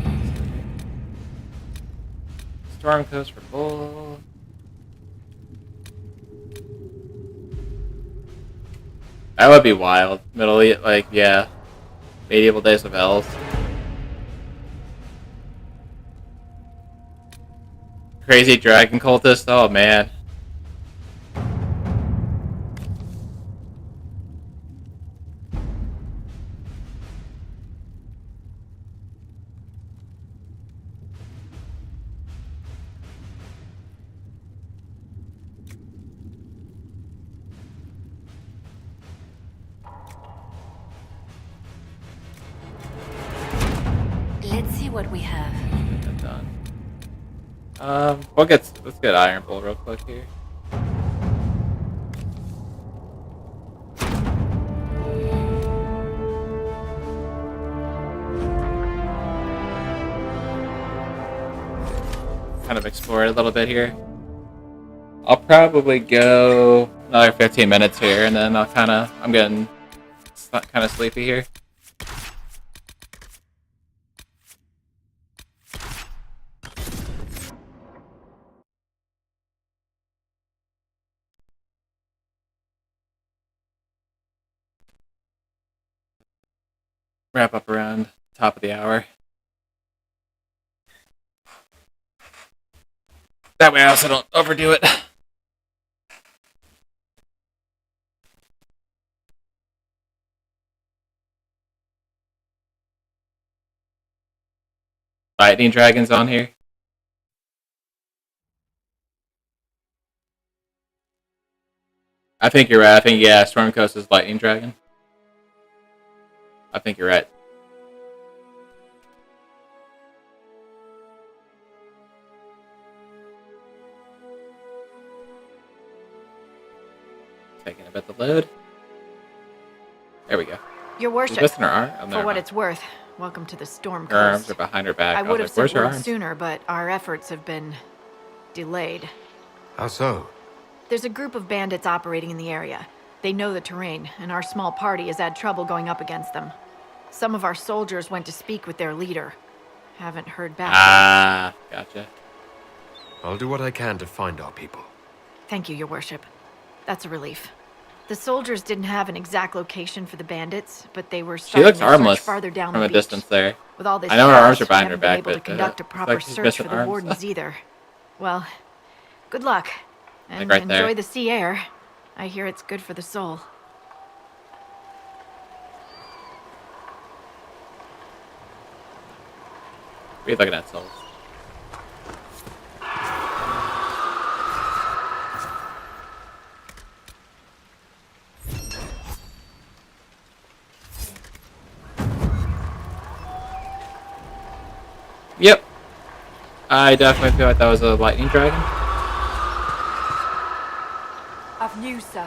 Storm Coast for Bull. That would be wild. Yeah. Medieval Days of Elves. Crazy dragon cultist? Oh man. Let's see what we have. Done. Let's get Iron Bull real quick here. Kind of explore it a little bit here. I'll probably go another 15 minutes here, and then I'm getting kind of sleepy here. Wrap up around top of the hour. That way I also don't overdo it. Lightning dragons on here. I think you're right. I think, yeah, Storm Coast is Lightning Dragon. I think you're right. Taking a bit to load. There we go. Your worship, Is this in her arm? Oh, for what it's worth, welcome to the Storm Coast. Her arms are behind her back. I would have where's sent her word arms? sooner, but our efforts have been delayed. How so? There's a group of bandits operating in the area. They know the terrain, and our small party has had trouble going up against them. Some of our soldiers went to speak with their leader. Haven't heard back. Ah, gotcha. I'll do what I can to find our people. Thank you, Your Worship. That's a relief. The soldiers didn't have an exact location for the bandits, but they were She starting looks to search armless farther down from the a beach. distance there. With all this I know her chaos, arms are we behind her haven't been back, able to but conduct a it's proper like she's search missing for the arms. wardens either. Well, good luck. And right enjoy there. the sea air. I hear it's good for the soul. What are you looking at, Souls? Yep. I definitely feel like that was a lightning dragon. I've news, sir.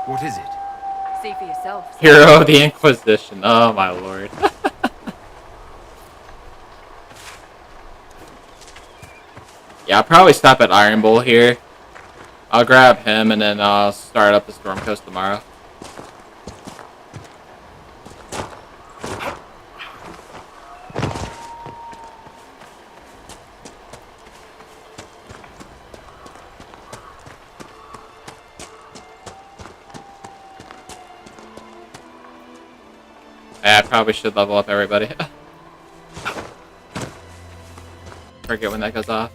What is it? See for yourself. Sir. Hero of the Inquisition. Oh my lord. Yeah, I'll probably stop at Iron Bull here. I'll grab him and then I'll start up the Storm Coast tomorrow. Yeah, I probably should level up everybody. Forget when that goes off.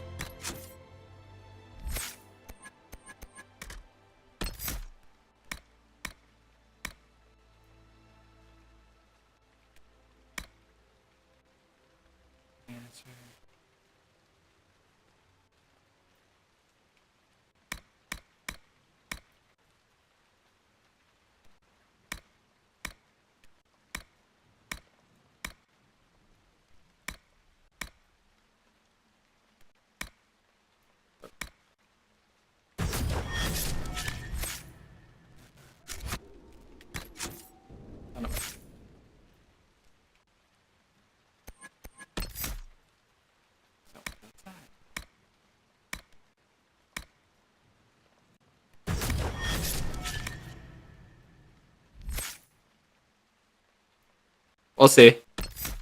We'll see.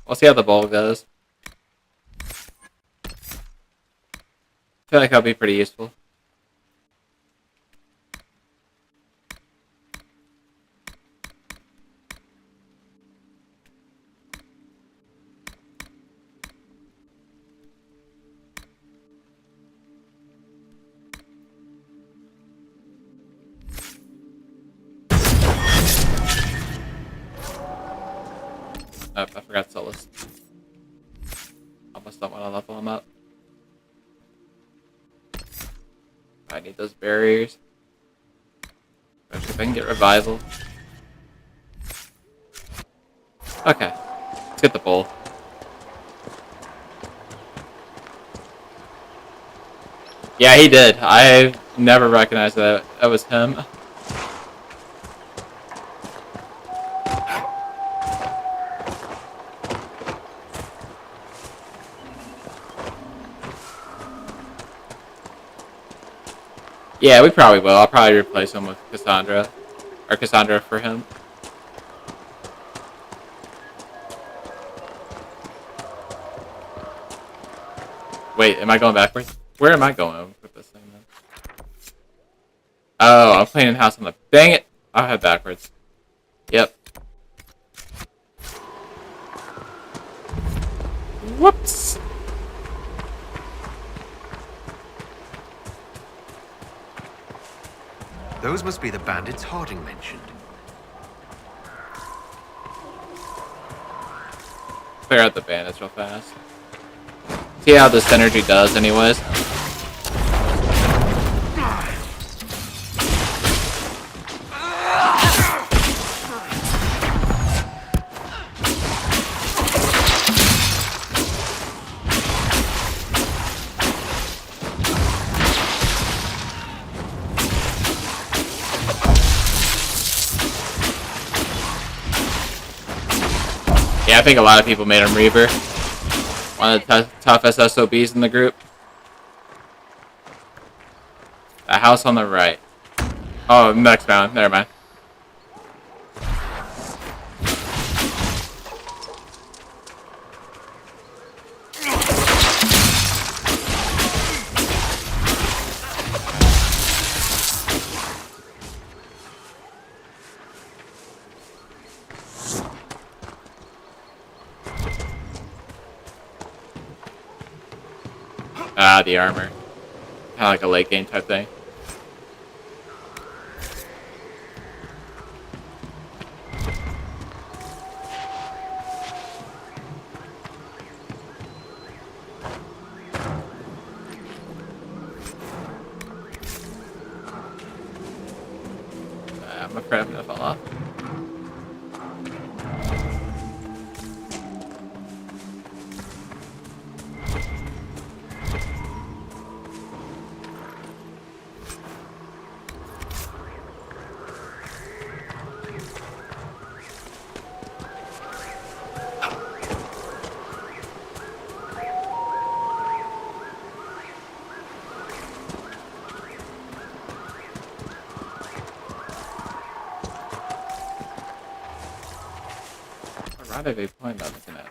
We'll see how the bowl goes. I feel like that'll be pretty useful. Oh, I forgot Solus. Almost don't want to level him up. I need those barriers. Especially if I can get revival. Okay. Let's get the bowl. Yeah, he did. I never recognized that was him. Yeah, we probably will. I'll probably replace him with Cassandra. Or Cassandra for him. Wait, am I going backwards? Where am I going with this thing then? Oh, I'm playing in house on the... Dang it! I'll head backwards. Yep. Whoops! Those must be the bandits Harding mentioned. Clear out the bandits real fast. See how this energy does anyways. Yeah, I think a lot of people made him Reaver. One of the toughest SOBs in the group. A house on the right. Oh, next round. Never mind. Ah, the armor. Kind of like a late game type thing. I'm afraid I'm gonna fall off. What rendezvous point am I looking at?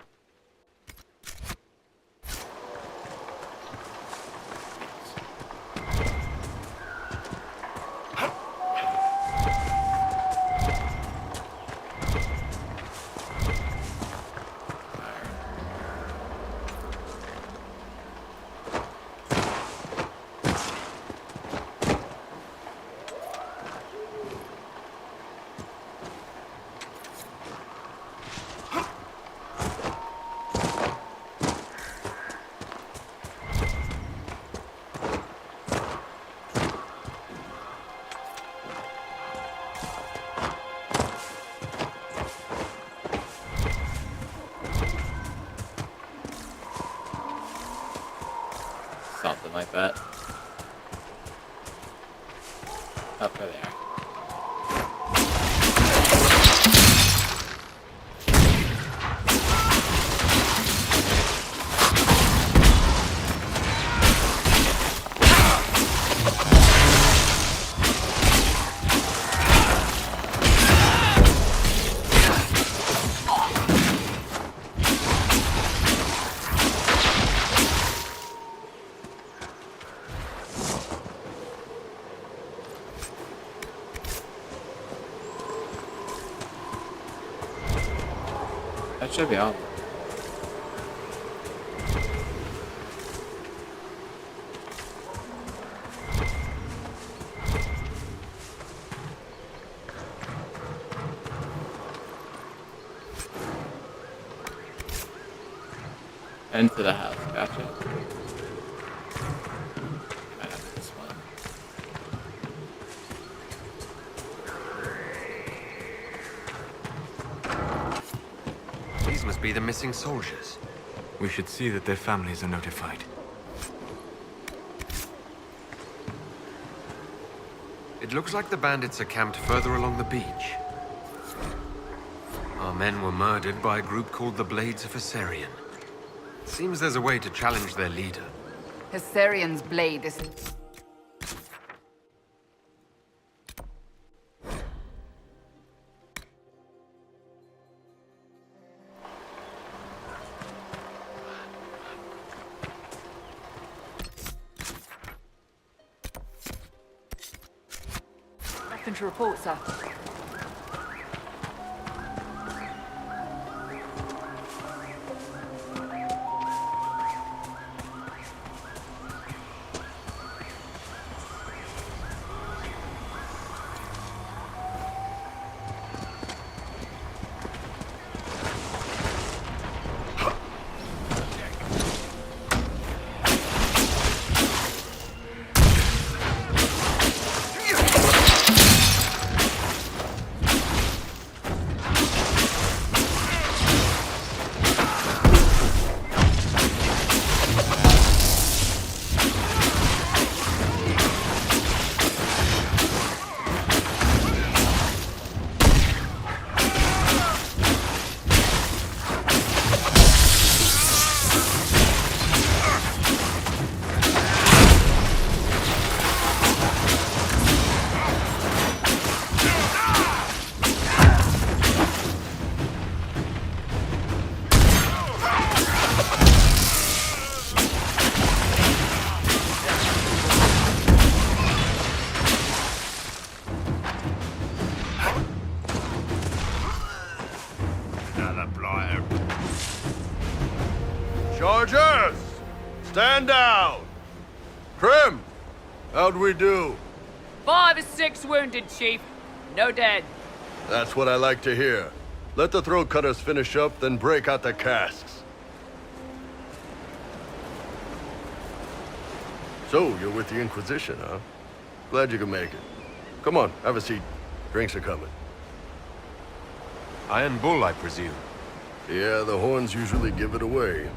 Something like that. Up there they are. That should be all. Into the house, gotcha. Might have this one. These must be the missing soldiers. We should see that their families are notified. It looks like the bandits are camped further along the beach. Our men were murdered by a group called the Blades of Hessarian. Seems there's a way to challenge their leader. Hessarian's blade is... Nothing to report, sir. Krim! How'd we do? 5 or 6 wounded, Chief. No dead. That's what I like to hear. Let the throat cutters finish up, then break out the casks. So, you're with the Inquisition, huh? Glad you could make it. Come on, have a seat. Drinks are coming. Iron Bull, I presume. Yeah, the horns usually give it away.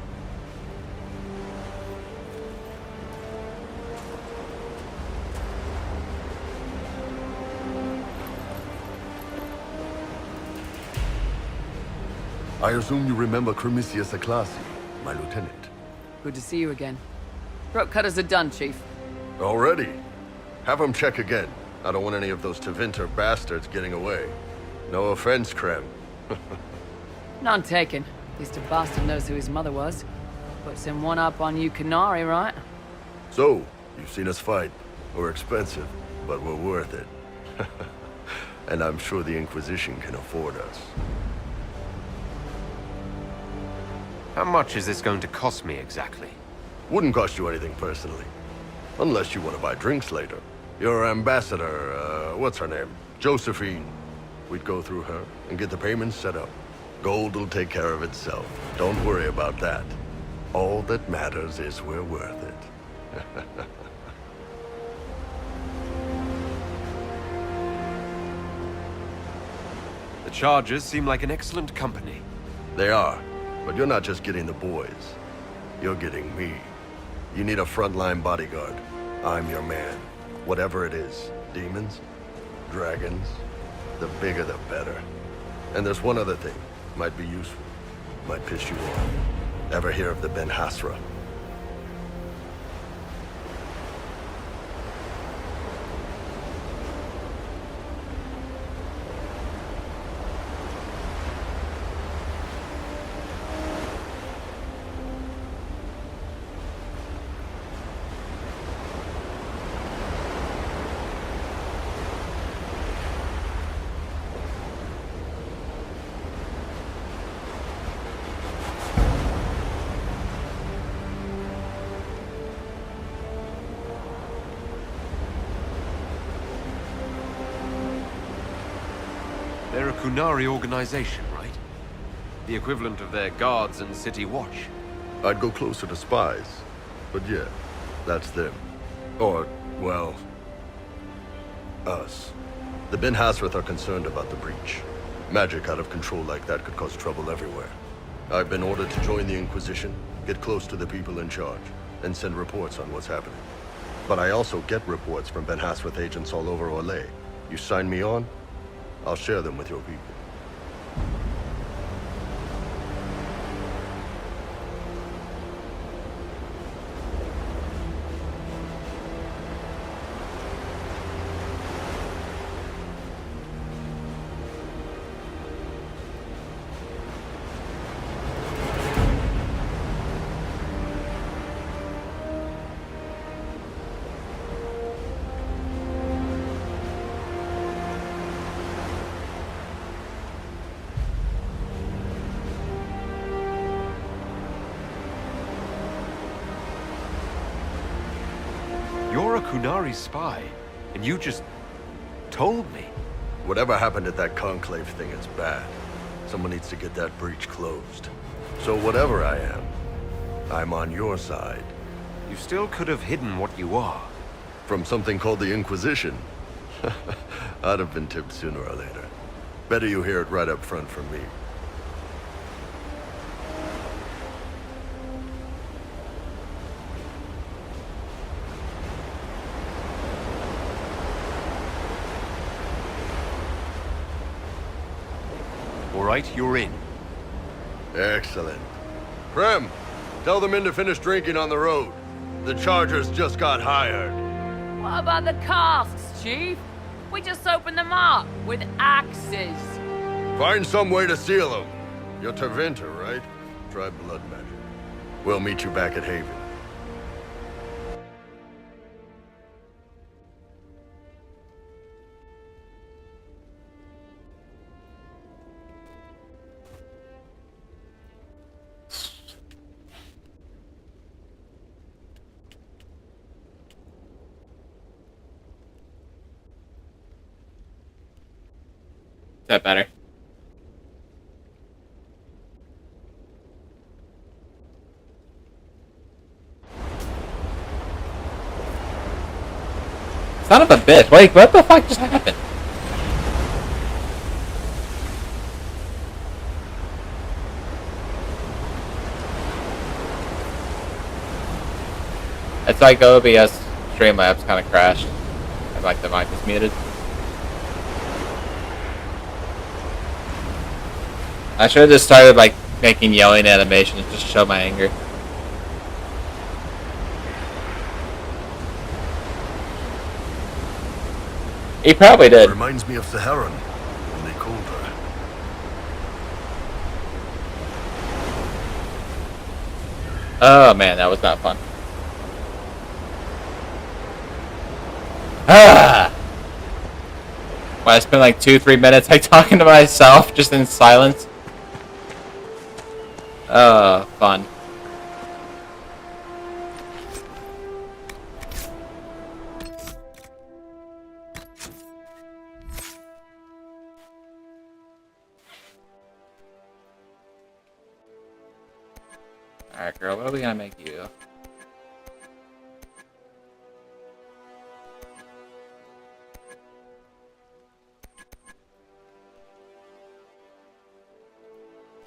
I assume you remember Cremisius Aclassi, my lieutenant. Good to see you again. Throat cutters are done, Chief. Already? Have them check again. I don't want any of those Tevinter bastards getting away. No offense, Krem. None taken. At least a bastard knows who his mother was. Puts him one up on you Canary, right? So, you've seen us fight. We're expensive, but we're worth it. And I'm sure the Inquisition can afford us. How much is this going to cost me exactly? Wouldn't cost you anything personally. Unless you want to buy drinks later. Your ambassador, what's her name? Josephine. We'd go through her and get the payments set up. Gold will take care of itself. Don't worry about that. All that matters is we're worth it. The Chargers seem like an excellent company. They are, but you're not just getting the boys. You're getting me. You need a frontline bodyguard. I'm your man. Whatever it is. Demons? Dragons? The bigger the better. And there's one other thing. Might be useful. Might piss you off. Ever hear of the Ben Hasra? They're a Kunari organization, right? The equivalent of their guards and city watch. I'd go closer to spies. But yeah, that's them. Or, well, us. The Ben Hasrath are concerned about the breach. Magic out of control like that could cause trouble everywhere. I've been ordered to join the Inquisition, get close to the people in charge, and send reports on what's happening. But I also get reports from Ben Hasrath agents all over Orlais. You sign me on, I'll share them with your people. You're a Kunari spy, and you just told me. Whatever happened at that conclave thing is bad. Someone needs to get that breach closed. So whatever I am, I'm on your side. You still could have hidden what you are. From something called the Inquisition? I'd have been tipped sooner or later. Better you hear it right up front from me. All right, you're in. Excellent. Krem, tell the men to finish drinking on the road. The Chargers just got hired. What about the casks, Chief? We just opened them up with axes. Find some way to seal them. You're Tevinter, right? Try blood magic. We'll meet you back at Haven. that better? Son of a bitch. Wait, what the fuck just happened? It's like OBS Streamlabs kind of crashed. I like the mic is muted. I should have just started like making yelling animations just to show my anger. He probably did. Reminds me of the heron when they called her. Oh man, that was not fun. Ah! Well, I spent like 2-3 minutes like talking to myself just in silence. Oh, fun. Alright, girl, what are we gonna make you?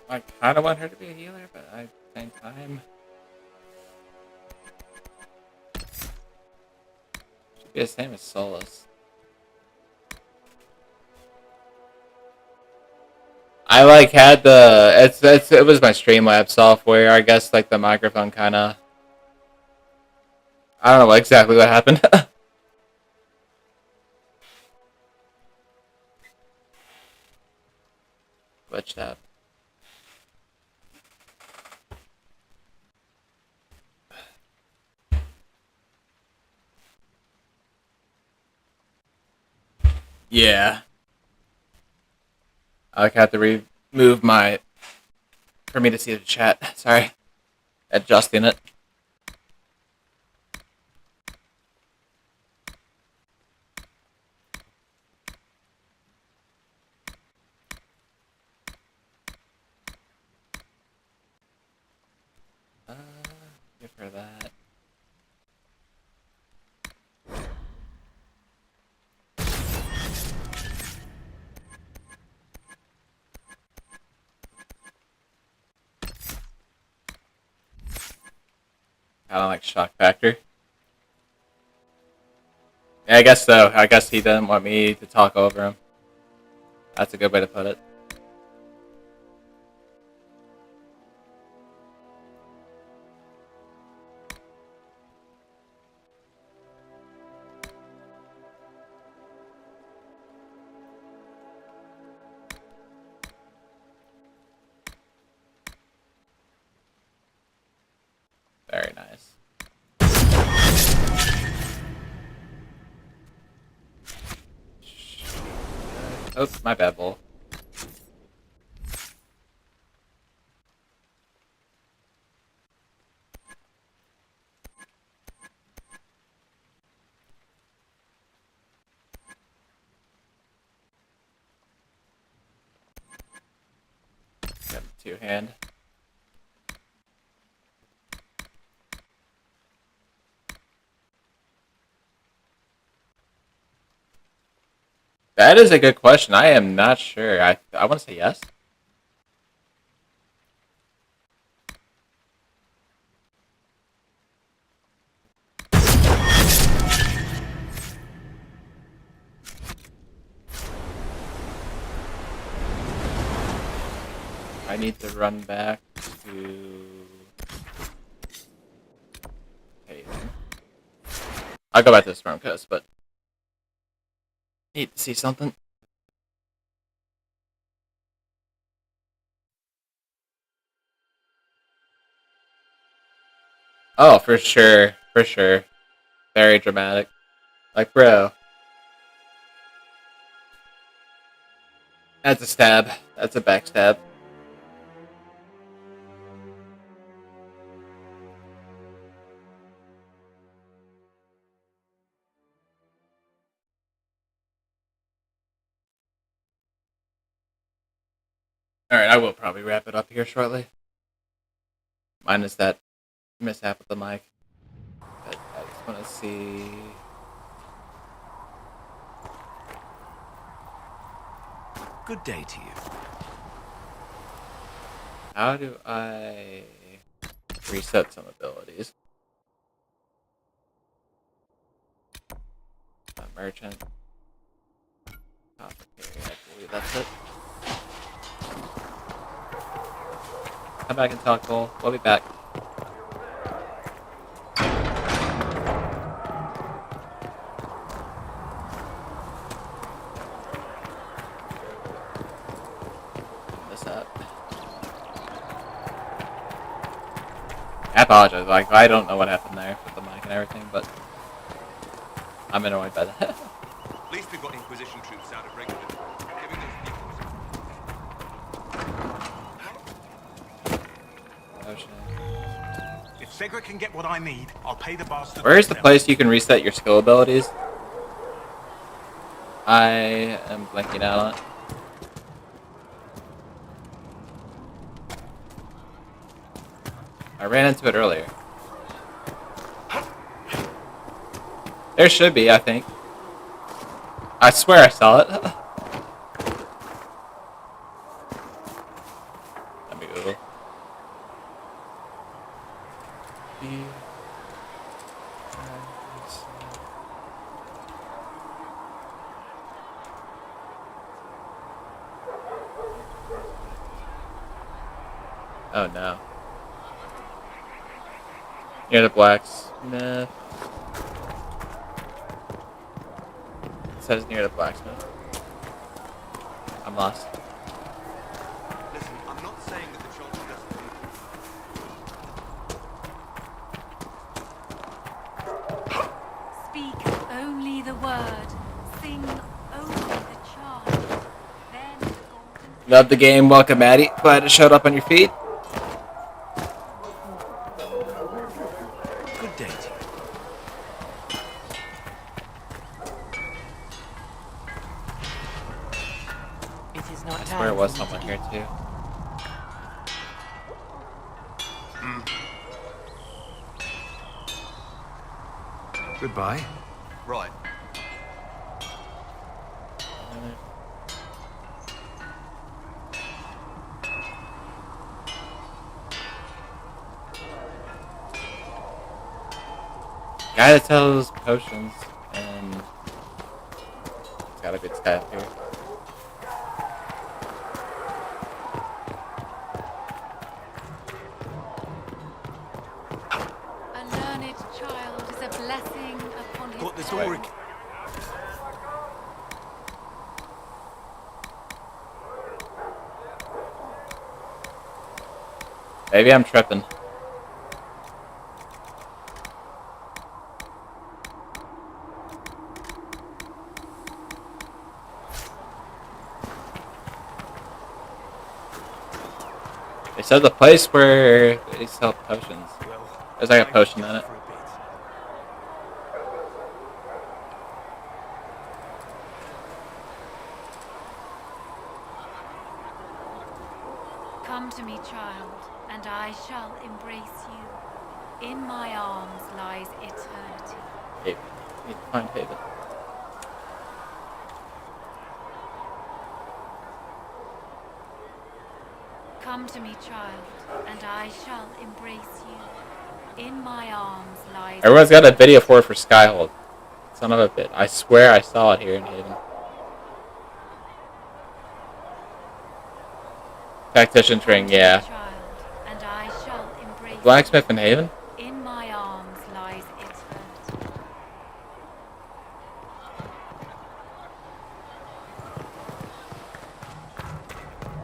I kinda want her to be a healer, but at the same time... Should be the same as Solus. I like had the... it was my Streamlabs software, I guess, like the microphone kinda... I don't know exactly what happened. Glitched out. Yeah. I like have to remove my... for me to see the chat. Sorry. Adjusting it. Give her that. I don't like shock factor. Yeah, I guess so. I guess he didn't want me to talk over him. That's a good way to put it. Very nice. Oops, my bad, bull. Got a two-hand. That is a good question. I am not sure. I want to say yes. I need to run back to... Hey, I'll go back to the Storm Coast, but... Need to see something. Oh, for sure. For sure. Very dramatic. Like, bro. That's a stab. That's a backstab. Alright, I will probably wrap it up here shortly. Minus that mishap with the mic. But I just want to see... Good day to you. How do I reset some abilities? Merchant. Apothecary, I believe that's it. Come back and talk, Cole. We'll be back. This up. I apologize. Like, I don't know what happened there with the mic and everything, but I'm annoyed by that. At least we've got Inquisition troops out of Brighton. Giving those people Ocean. If Segra can get what I need, I'll pay the bastard. Where is the place you can reset your skill abilities? I am blanking out on it. I ran into it earlier. There should be, I think. I swear I saw it. Let me Google. Oh no. Near the blacksmith. It says near the blacksmith. I'm lost. Listen, I'm not saying that the children doesn't. Speak only the word. Sing only the charm. Then Love the game. Welcome, Maddie. Glad it showed up on your feed. Good day to you. I swear there was someone here too. Goodbye. Right. Guy that sells potions, and he's got a good staff here. a learned child is a blessing upon his Got the door. Maybe I'm tripping. They said the place where they sell potions. There's like a potion in it. Come to me, child, and I shall embrace you. In my arms lies eternity. Haven. Need to find Haven. Come to me, child, and I shall embrace you. In my arms lies... Everyone's got a video for Skyhold. Son of a bit. I swear I saw it here in Haven. Tactician's ring, yeah. And I shall embrace Blacksmith in Haven? In my arms lies eternity.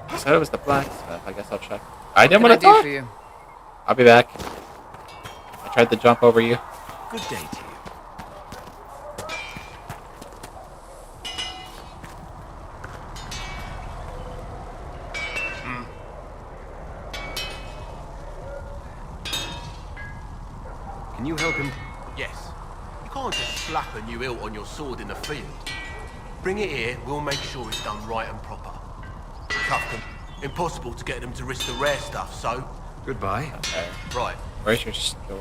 I said it was the blacksmith. I guess I'll check. I didn't want to talk. For you? I'll be back. I tried to jump over you. Good day to you. Can you help him? Yes. You can't just slap a new hilt on your sword in the field. Bring it here, we'll make sure it's done right and proper. Cuff them. Impossible to get them to risk the rare stuff, so... Goodbye. Okay. Right. Where's your store?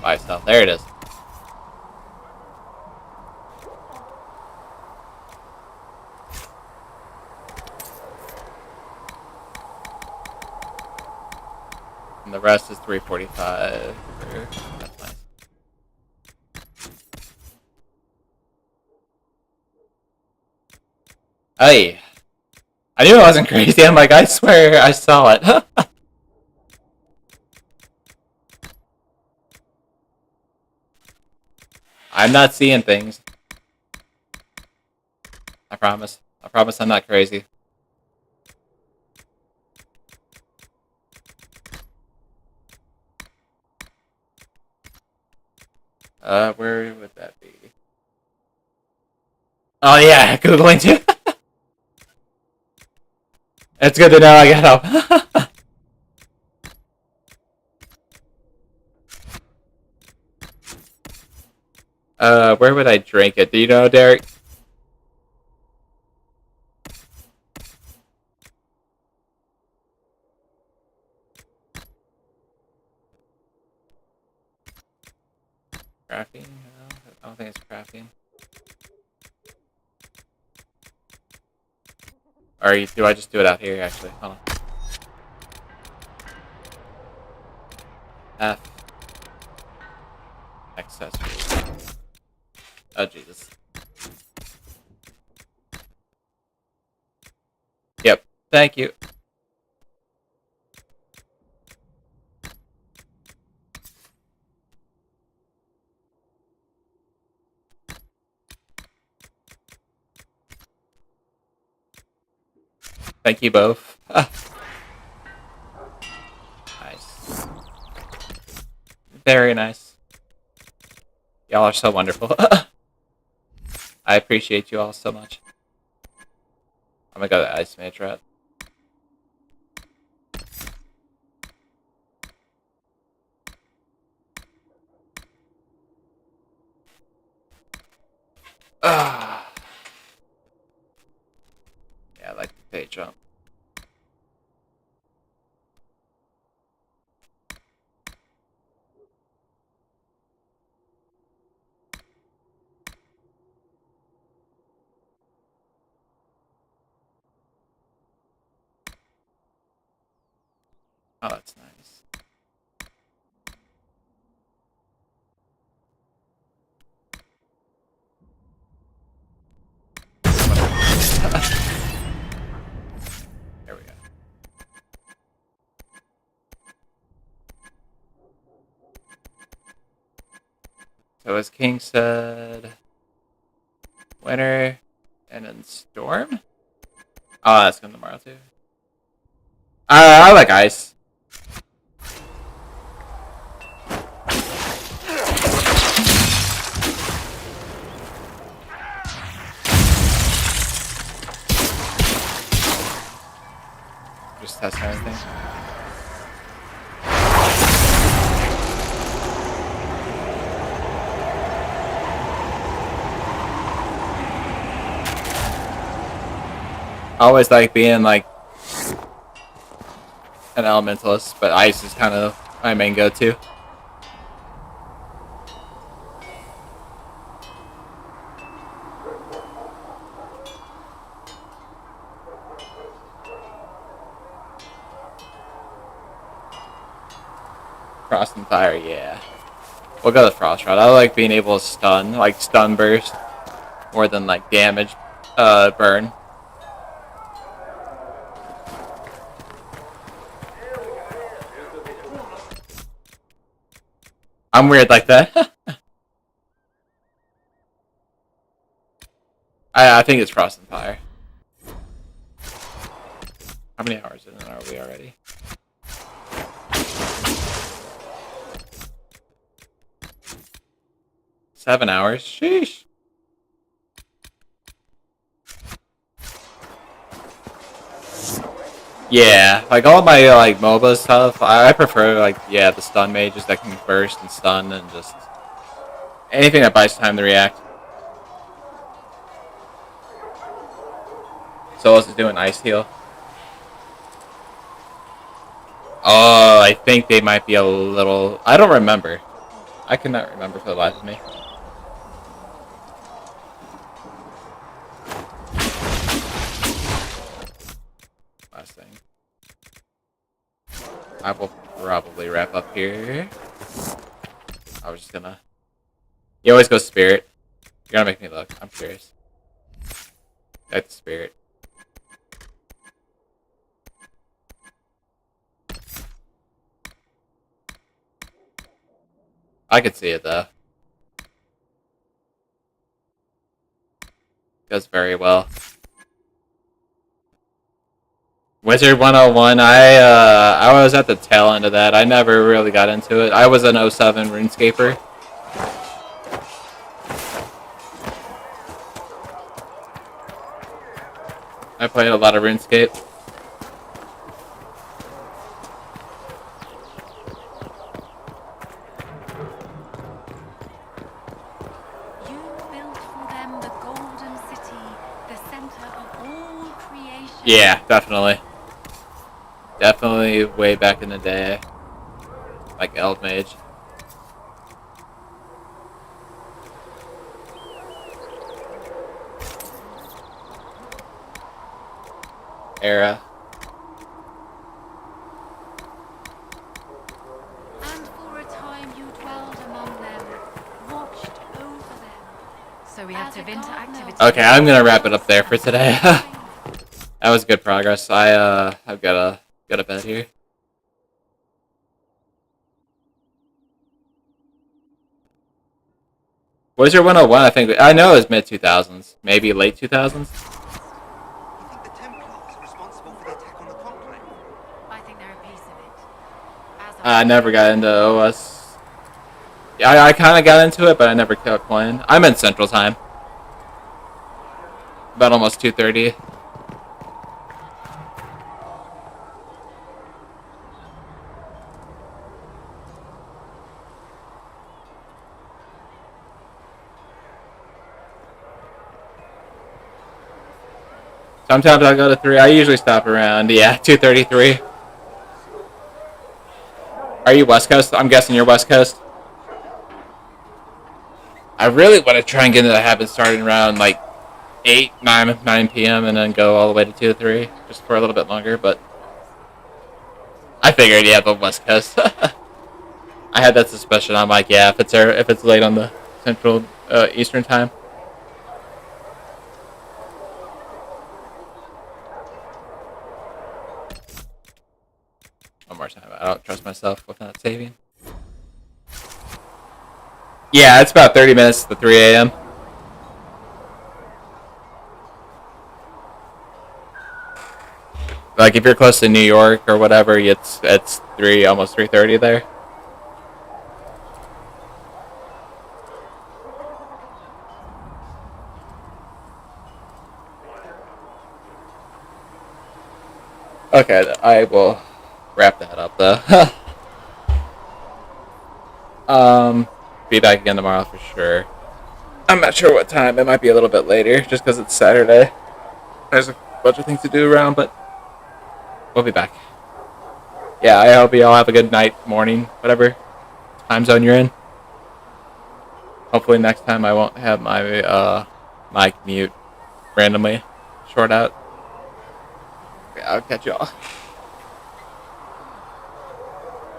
Buy stuff. There it is. And the rest is 345. That's nice. Hey, I knew it wasn't crazy. I'm like, I swear I saw it. I'm not seeing things. I promise. I promise I'm not crazy. Where would that be? Oh yeah, Googling too. It's good to know I got help. Where would I drink it? Do you know, Derek? Crafting? No, I don't think it's crafting. Or do I just do it out here, actually? Hold on. F. Accessories. Oh, Jesus. Yep. Thank you. Thank you both. Nice. Very nice. Y'all are so wonderful. I appreciate you all so much. I'm gonna go to the Ice Mage route. Yeah, I like the pay jump. Oh, that's nice. There we go. So as King said, winter and then storm? Oh, that's coming tomorrow too. I like ice. Just test everything. I always like being like an elementalist, but ice is kind of my main go-to. Frost and fire, yeah. We'll go the frost route. I like being able to stun, like stun burst, more than like damage, burn. I'm weird like that. I think it's frost and fire. How many hours in are we already? $7 hours. Sheesh. Yeah, like all my like MOBA stuff, I prefer like the stun mages that can burst and stun and just anything that buys time to react. Solus is doing ice heal. Oh, I think they might be a little... I don't remember. I cannot remember for the life of me. Last thing. I will probably wrap up here. I was just gonna... You always go spirit. You're gonna make me look. I'm curious. That's spirit. I could see it though. Does very well. Wizard 101, I was at the tail end of that. I never really got into it. I was an 07 RuneScaper. I played a lot of RuneScape. Yeah, definitely. Definitely way back in the day. Like Eld Mage. Era. And for a time you dwelled among them, watched over them. So we have to Vinta activity. Okay, I'm gonna wrap it up there for today. That was good progress. I've got a bed here. Wizard 101, I know it was mid 2000s, maybe late 2000s. I think they're a piece of it. I never got into OS. Yeah, I kind of got into it, but I never kept playing. I'm in Central Time. About almost 2:30. Sometimes I go to 3. I usually stop around, 2:33. Are you West Coast? I'm guessing you're West Coast. I really want to try and get into the habit starting around like 9 p.m. and then go all the way to 2 or 3, just for a little bit longer, but I figured, the West Coast. I had that suspicion. I'm like, if it's late on the Central Eastern Time. One more time. I don't trust myself with not saving. Yeah, it's about 30 minutes to 3 a.m. Like if you're close to New York or whatever, it's 3, almost 3:30 there. Okay, I will wrap that up though. Be back again tomorrow for sure. I'm not sure what time. It might be a little bit later, just because it's Saturday. There's a bunch of things to do around, but we'll be back. Yeah, I hope you all have a good night, morning, whatever time zone you're in. Hopefully next time I won't have my mic mute randomly short out. Yeah, I'll catch y'all.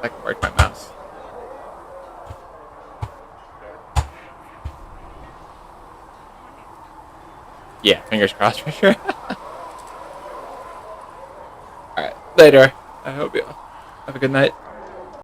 I can work my mouse. Yeah, fingers crossed for sure. Alright, later. I hope you all have a good night.